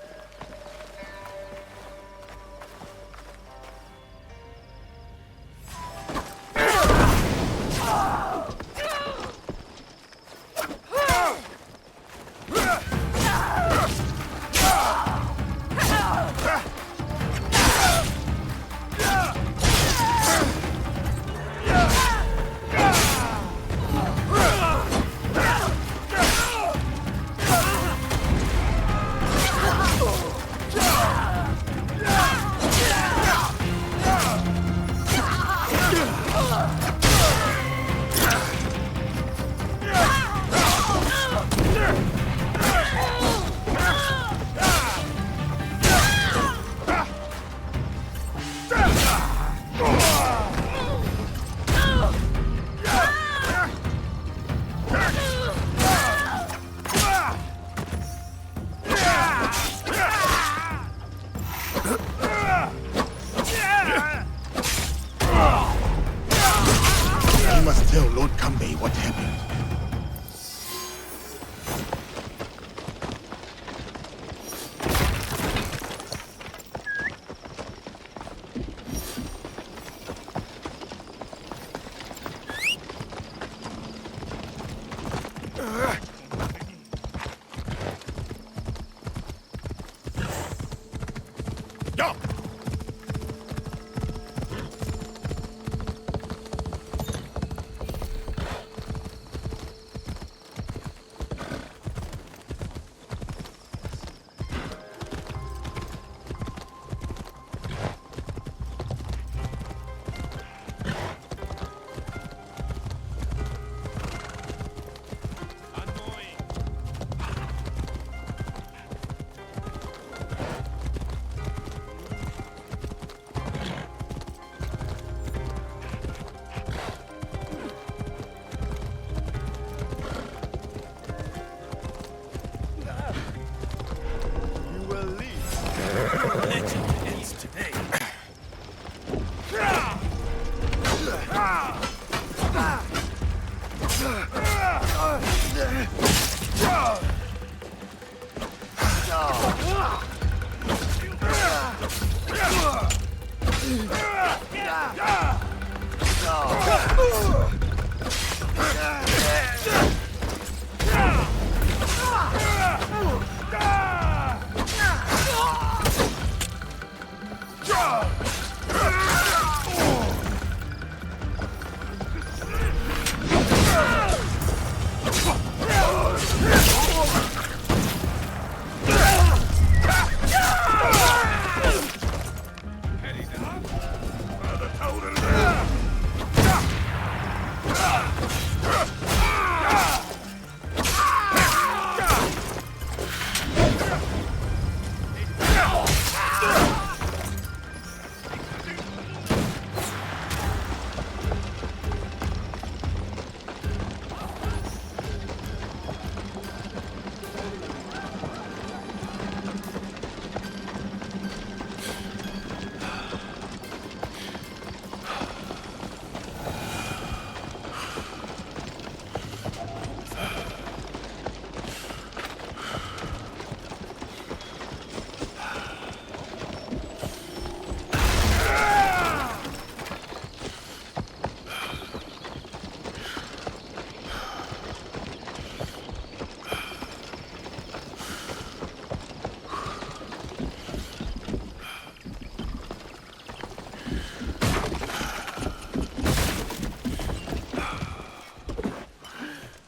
Speaker 3: Tell Lord Kanbei what happened.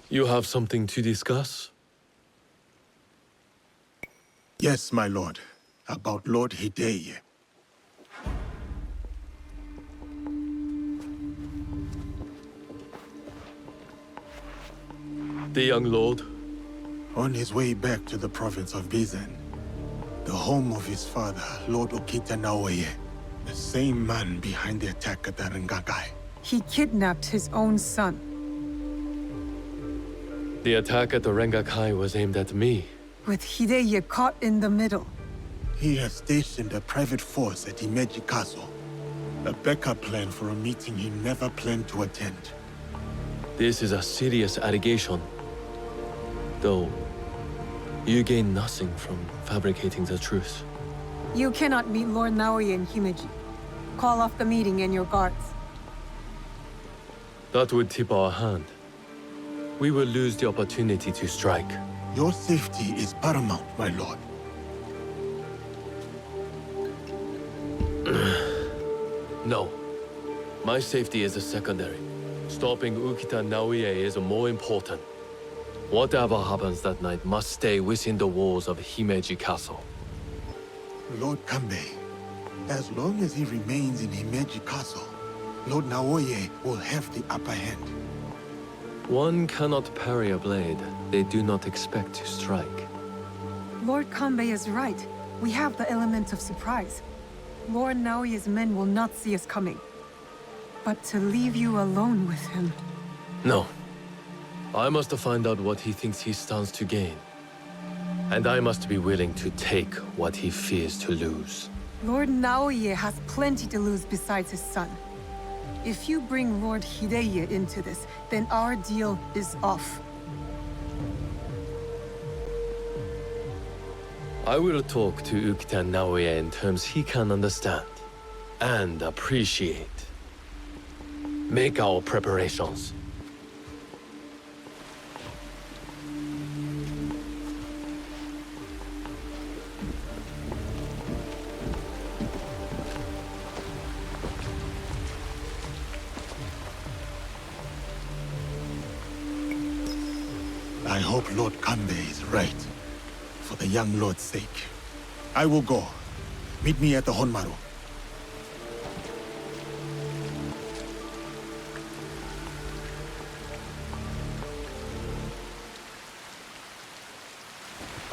Speaker 19: You have something to discuss?
Speaker 3: Yes, my lord. About Lord Hideye.
Speaker 19: the young lord?
Speaker 3: On his way back to the province of Bizen, the home of his father, Lord Okita Naoe, the same man behind the attack at the Rengakai.
Speaker 2: He kidnapped his own son.
Speaker 19: The attack at the Rengakai was aimed at me.
Speaker 2: With Hideye caught in the middle.
Speaker 3: He has stationed a private force at Himeji Castle. A backup plan for a meeting he never planned to attend.
Speaker 19: This is a serious allegation. Though, you gain nothing from fabricating the truth.
Speaker 2: You cannot meet Lord Naoe in Himeji. Call off the meeting and your guards.
Speaker 19: That would tip our hand. We will lose the opportunity to strike.
Speaker 3: Your safety is paramount, my lord.
Speaker 19: No. My safety is a secondary. Stopping Ukita Naoe is more important. Whatever happens that night must stay within the walls of Himeji Castle.
Speaker 3: Lord Kanbei, as long as he remains in Himeji Castle, Lord Naoe will have the upper hand.
Speaker 19: One cannot parry a blade they do not expect to strike.
Speaker 2: Lord Kanbei is right. We have the element of surprise. Lord Naoye's men will not see us coming. But to leave you alone with him...
Speaker 19: No. I must find out what he thinks he stands to gain. And I must be willing to take what he fears to lose.
Speaker 2: Lord Naoe has plenty to lose besides his son. If you bring Lord Hideye into this, then our deal is off.
Speaker 19: I will talk to Ukita Naoe in terms he can understand and appreciate. Make our preparations.
Speaker 3: I hope Lord Kanbei is right. For the young lord's sake. I will go. Meet me at the Honmaru.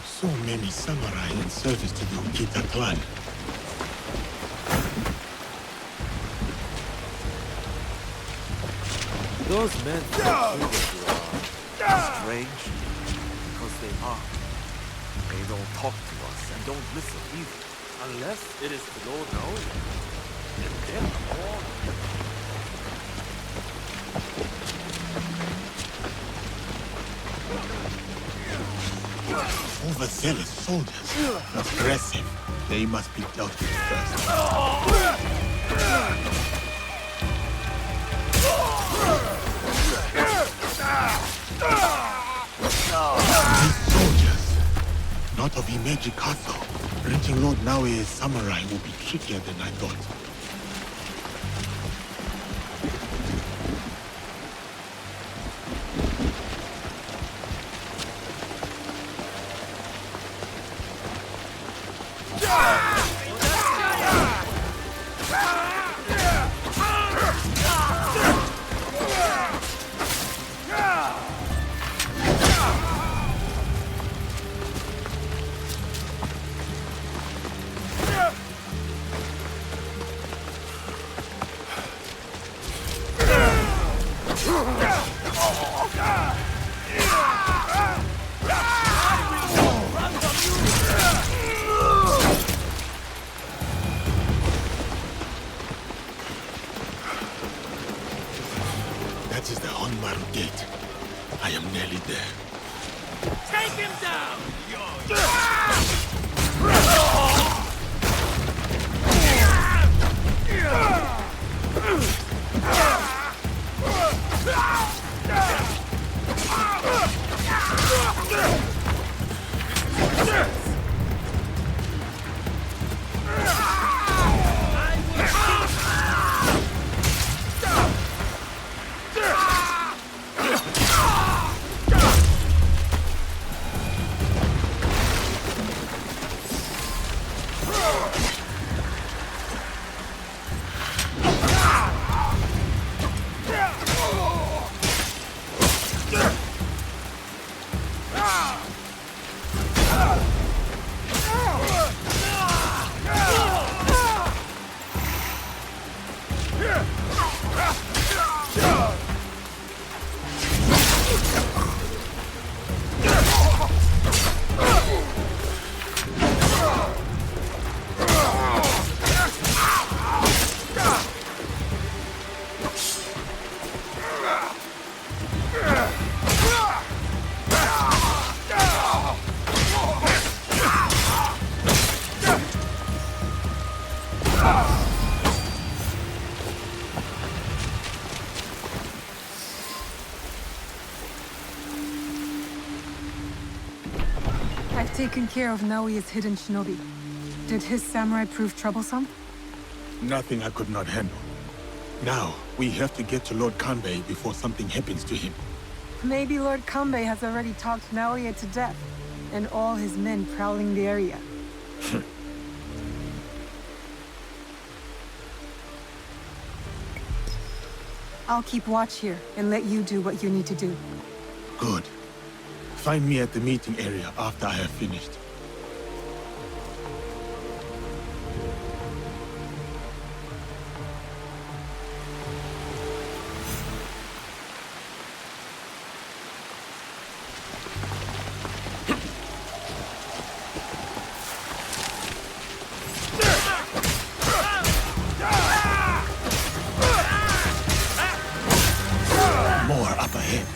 Speaker 3: So many samurai in service to the Ukita clan.
Speaker 1: Those men are strange because they are. They don't talk to us and don't listen either. Unless it is the Lord Naoe. And then all...
Speaker 3: Overzealous soldiers. Aggressive. They must be dealt with first. These soldiers, not of Himeji Castle. Reaching Lord Naoe's samurai will be trickier than I thought. That is the Honmaru gate. I am nearly there.
Speaker 15: Take him down!
Speaker 2: I've taken care of Naoe's hidden shinobi. Did his samurai prove troublesome?
Speaker 3: Nothing I could not handle. Now, we have to get to Lord Kanbei before something happens to him.
Speaker 2: Maybe Lord Kanbei has already talked Naoe to death, and all his men prowling the area. I'll keep watch here, and let you do what you need to do.
Speaker 3: Good. Find me at the meeting area after I have finished. More up ahead.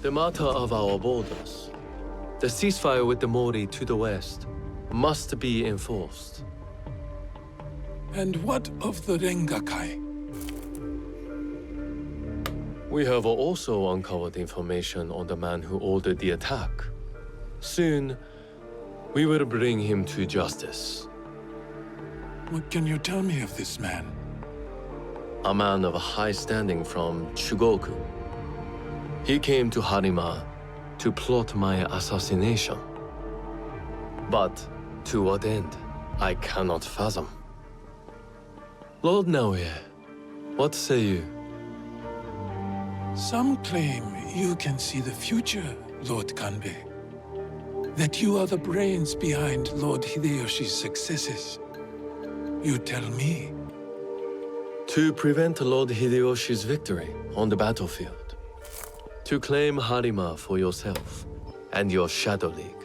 Speaker 19: The matter of our borders, the ceasefire with the Mori to the west, must be enforced.
Speaker 21: And what of the Rengakai?
Speaker 19: We have also uncovered information on the man who ordered the attack. Soon, we will bring him to justice.
Speaker 21: What can you tell me of this man?
Speaker 19: A man of high standing from Chugoku. He came to Harima to plot my assassination. But to what end, I cannot fathom. Lord Naoe, what say you?
Speaker 21: Some claim you can see the future, Lord Kanbei. That you are the brains behind Lord Hideyoshi's successes. You tell me.
Speaker 19: To prevent Lord Hideyoshi's victory on the battlefield. To claim Harima for yourself and your Shadow League.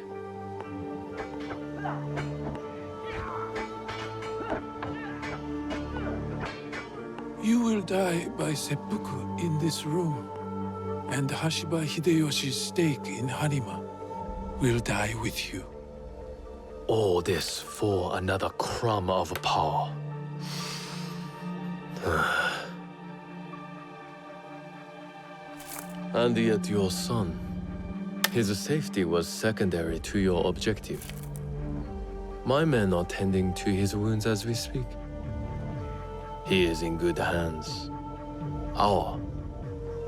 Speaker 21: You will die by seppuku in this room, and Hashiba Hideyoshi's stake in Harima will die with you.
Speaker 19: All this for another crumb of power. And yet your son, his safety was secondary to your objective. My men are tending to his wounds as we speak. He is in good hands. Our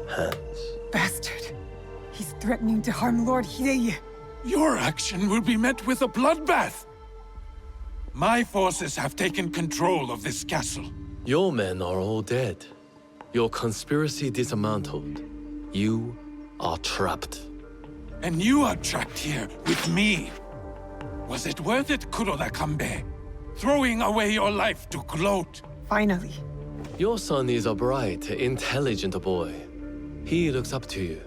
Speaker 19: hands.
Speaker 2: Bastard! He's threatening to harm Lord Hideye.
Speaker 21: Your action will be met with a bloodbath! My forces have taken control of this castle.
Speaker 19: Your men are all dead. Your conspiracy dismantled. You are trapped.
Speaker 21: And you are trapped here with me. Was it worth it, Kuroda Kanbei? Throwing away your life to gloat?
Speaker 2: Finally.
Speaker 19: Your son is a bright, intelligent boy. He looks up to you,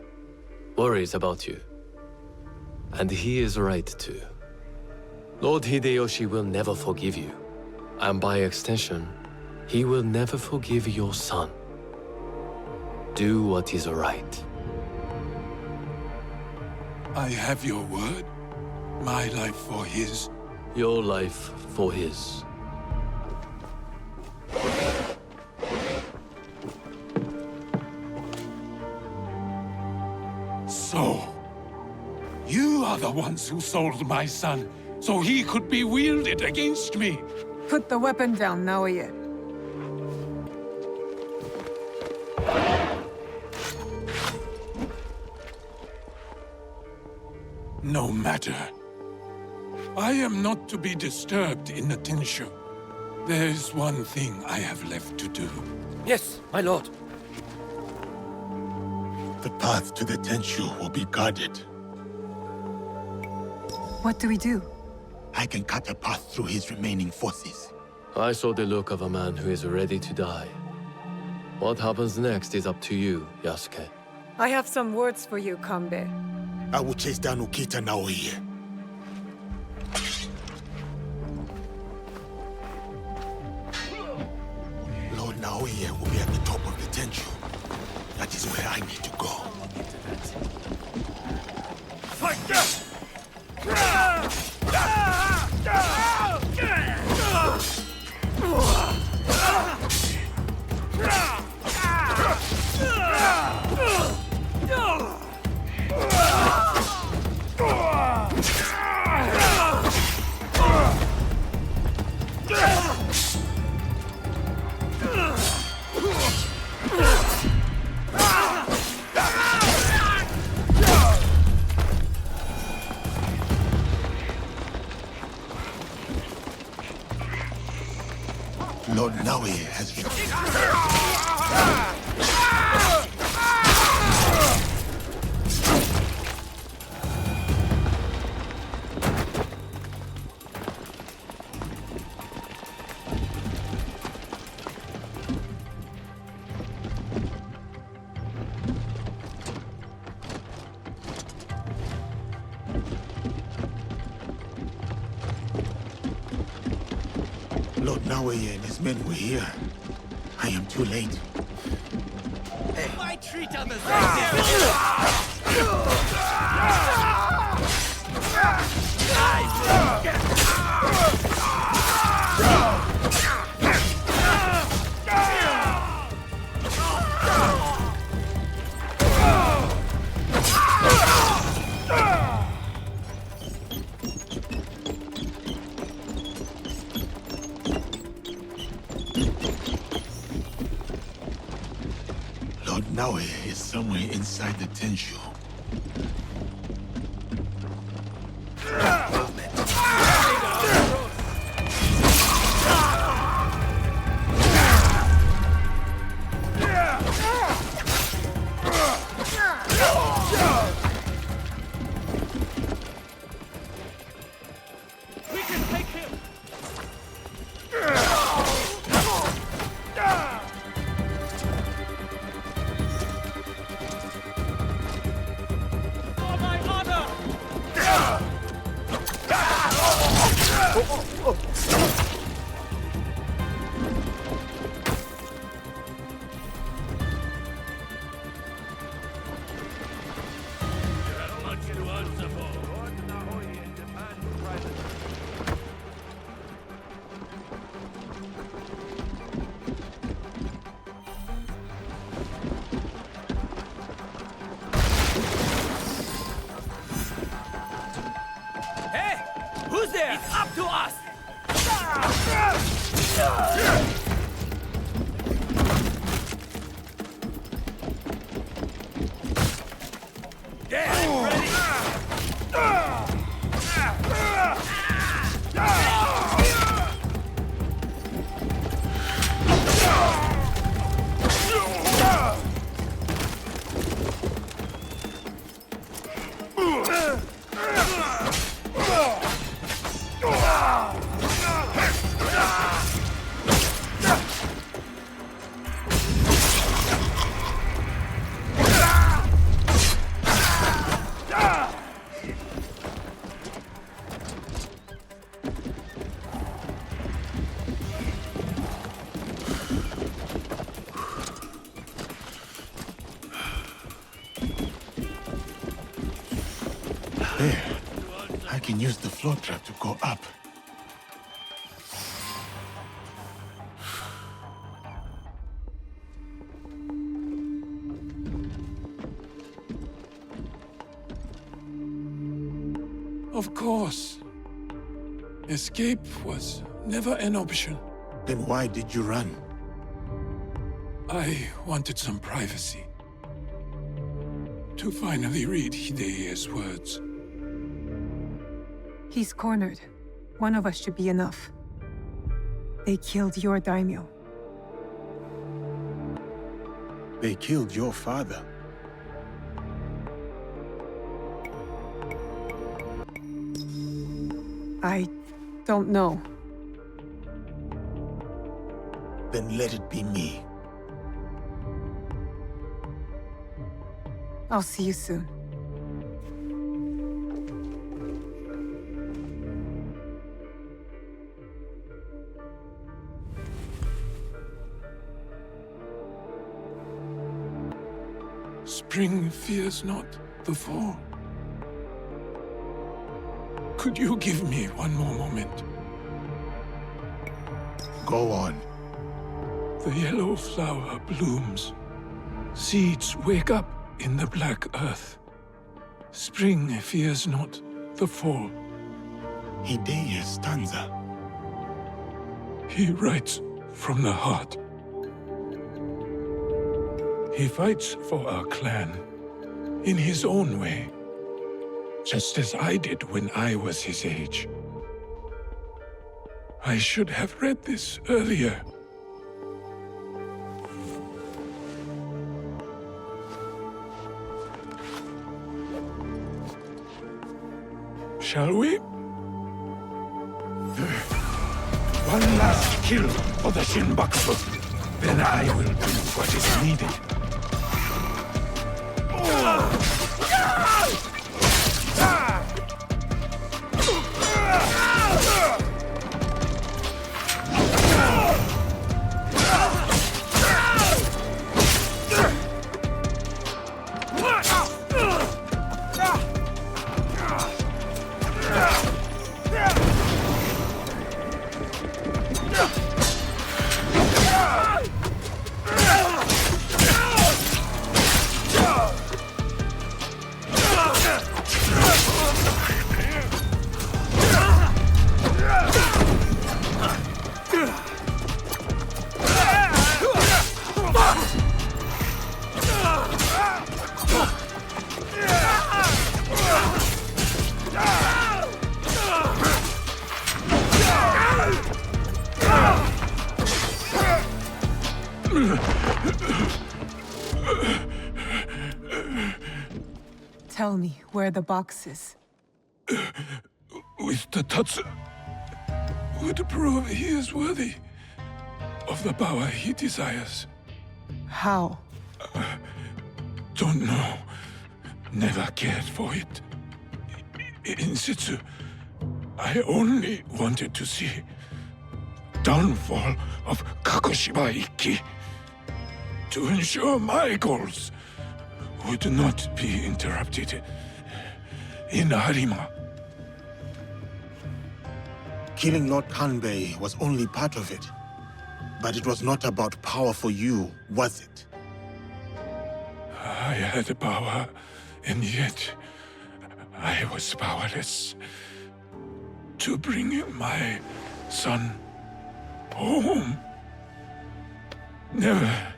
Speaker 19: worries about you. And he is right too. Lord Hideyoshi will never forgive you. And by extension, he will never forgive your son. Do what is right.
Speaker 21: I have your word. My life for his.
Speaker 19: Your life for his.
Speaker 21: So, you are the ones who sold my son, so he could be wielded against me.
Speaker 2: Put the weapon down, Naoe.
Speaker 21: No matter. I am not to be disturbed in the Tenshu. There is one thing I have left to do.
Speaker 14: Yes, my lord.
Speaker 3: The path to the Tenshu will be guarded.
Speaker 2: What do we do?
Speaker 3: I can cut a path through his remaining forces.
Speaker 19: I saw the look of a man who is ready to die. What happens next is up to you, Yasuke.
Speaker 2: I have some words for you, Kanbei.
Speaker 3: I will chase down Ukita Naoe. Lord Naoe will be at the top of the Tenshu. That is where I need to go. Lord Naoe has been... Lord Naoe and his men were here. I am too late.
Speaker 12: My treat on the
Speaker 3: Lord Naoe is somewhere inside the Tenshu.
Speaker 12: We can take him! For my honor!
Speaker 14: Hey! Who's there? It's up to us! Get ready!
Speaker 3: There. I can use the floor trap to go up.
Speaker 21: Of course. Escape was never an option.
Speaker 3: Then why did you run?
Speaker 21: I wanted some privacy. To finally read Hideya's words.
Speaker 2: He's cornered. One of us should be enough. They killed your daimyo.
Speaker 3: They killed your father.
Speaker 2: I don't know.
Speaker 3: Then let it be me.
Speaker 2: I'll see you soon.
Speaker 21: Spring fears not the fall. Could you give me one more moment?
Speaker 3: Go on.
Speaker 21: The yellow flower blooms. Seeds wake up in the black earth. Spring fears not the fall.
Speaker 3: Hideya's stanza.
Speaker 21: He writes from the heart. He fights for our clan in his own way, just as I did when I was his age. I should have read this earlier. Shall we? One last kill for the Shinbaku. Then I will do what is needed.
Speaker 2: Tell me where the box is.
Speaker 21: With the Tatsu would prove he is worthy of the power he desires.
Speaker 2: How?
Speaker 21: Don't know. Never cared for it. In situ, I only wanted to see downfall of Kakushiba Ikki to ensure my goals would not be interrupted in Harima.
Speaker 3: Killing Lord Kanbei was only part of it. But it was not about power for you, was it?
Speaker 21: I had power, and yet I was powerless to bring my son home. Never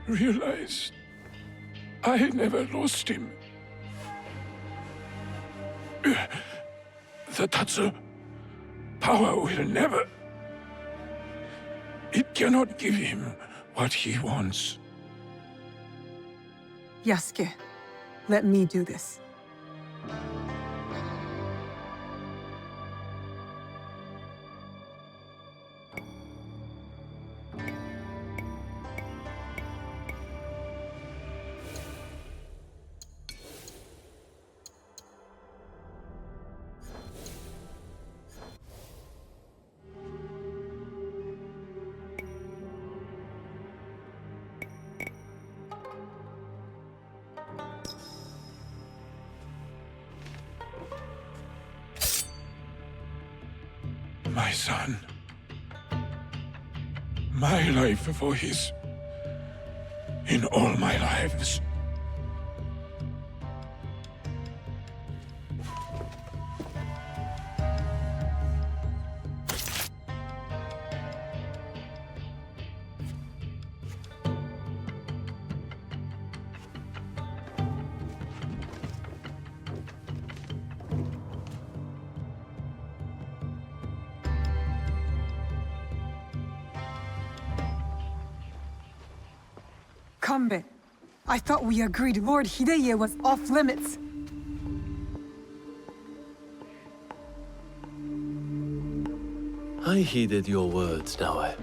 Speaker 21: realized I never lost him. The Tatsu power will never. It cannot give him what he wants.
Speaker 2: Yasuke, let me do this.
Speaker 21: My son. My life for his. In all my lives.
Speaker 2: Kanbei. I thought we agreed Lord Hideye was off limits.
Speaker 19: I heeded your words, Naoe.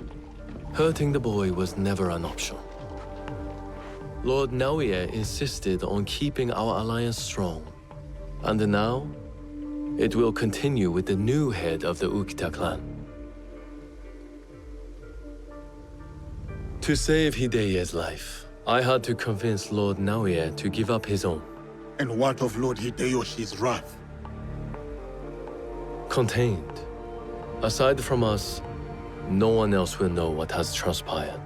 Speaker 19: Hurting the boy was never an option. Lord Naoe insisted on keeping our alliance strong. And now, it will continue with the new head of the Ukita clan. To save Hideye's life, I had to convince Lord Naoe to give up his own.
Speaker 3: And what of Lord Hideyoshi's wrath?
Speaker 19: Contained. Aside from us, no one else will know what has transpired.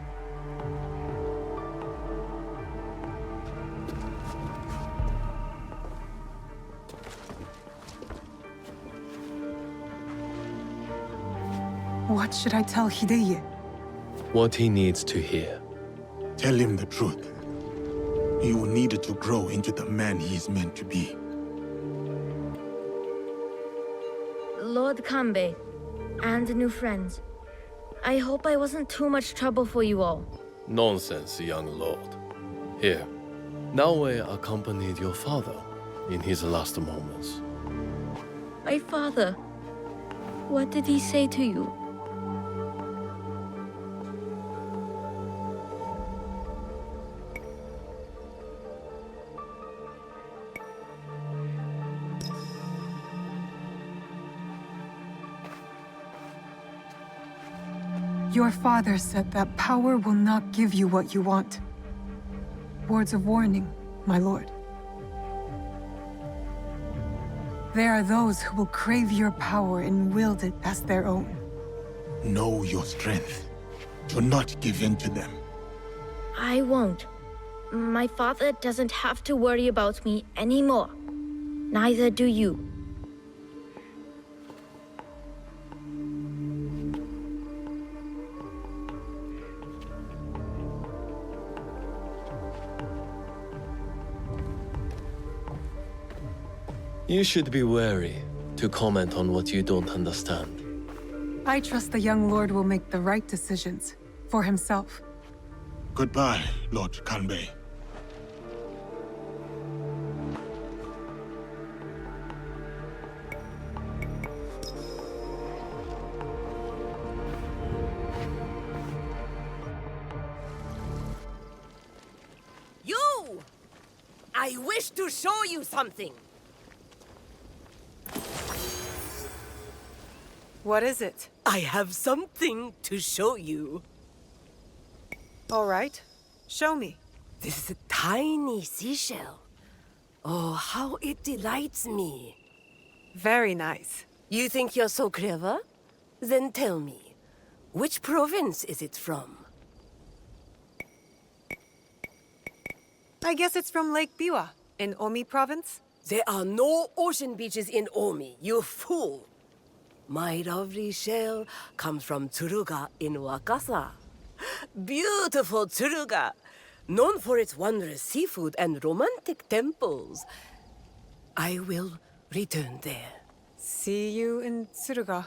Speaker 2: What should I tell Hideye?
Speaker 19: What he needs to hear.
Speaker 3: Tell him the truth. He will need to grow into the man he is meant to be.
Speaker 8: Lord Kanbei, and new friends. I hope I wasn't too much trouble for you all.
Speaker 19: Nonsense, young lord. Here, Naoe accompanied your father in his last moments.
Speaker 8: My father. What did he say to you?
Speaker 2: Your father said that power will not give you what you want. Words of warning, my lord. There are those who will crave your power and wield it as their own.
Speaker 3: Know your strength. Do not give in to them.
Speaker 8: I won't. My father doesn't have to worry about me anymore. Neither do you.
Speaker 19: You should be wary to comment on what you don't understand.
Speaker 2: I trust the young lord will make the right decisions for himself.
Speaker 3: Goodbye, Lord Kanbei.
Speaker 6: You! I wish to show you something.
Speaker 22: What is it?
Speaker 6: I have something to show you.
Speaker 22: All right. Show me.
Speaker 6: This is a tiny seashell. Oh, how it delights me.
Speaker 22: Very nice.
Speaker 6: You think you're so clever? Then tell me, which province is it from?
Speaker 22: I guess it's from Lake Biwa, in Omi province.
Speaker 6: There are no ocean beaches in Omi, you fool. My lovely shell comes from Tsuruga in Wakasa. Beautiful Tsuruga, known for its wondrous seafood and romantic temples. I will return there.
Speaker 22: See you in Tsuruga.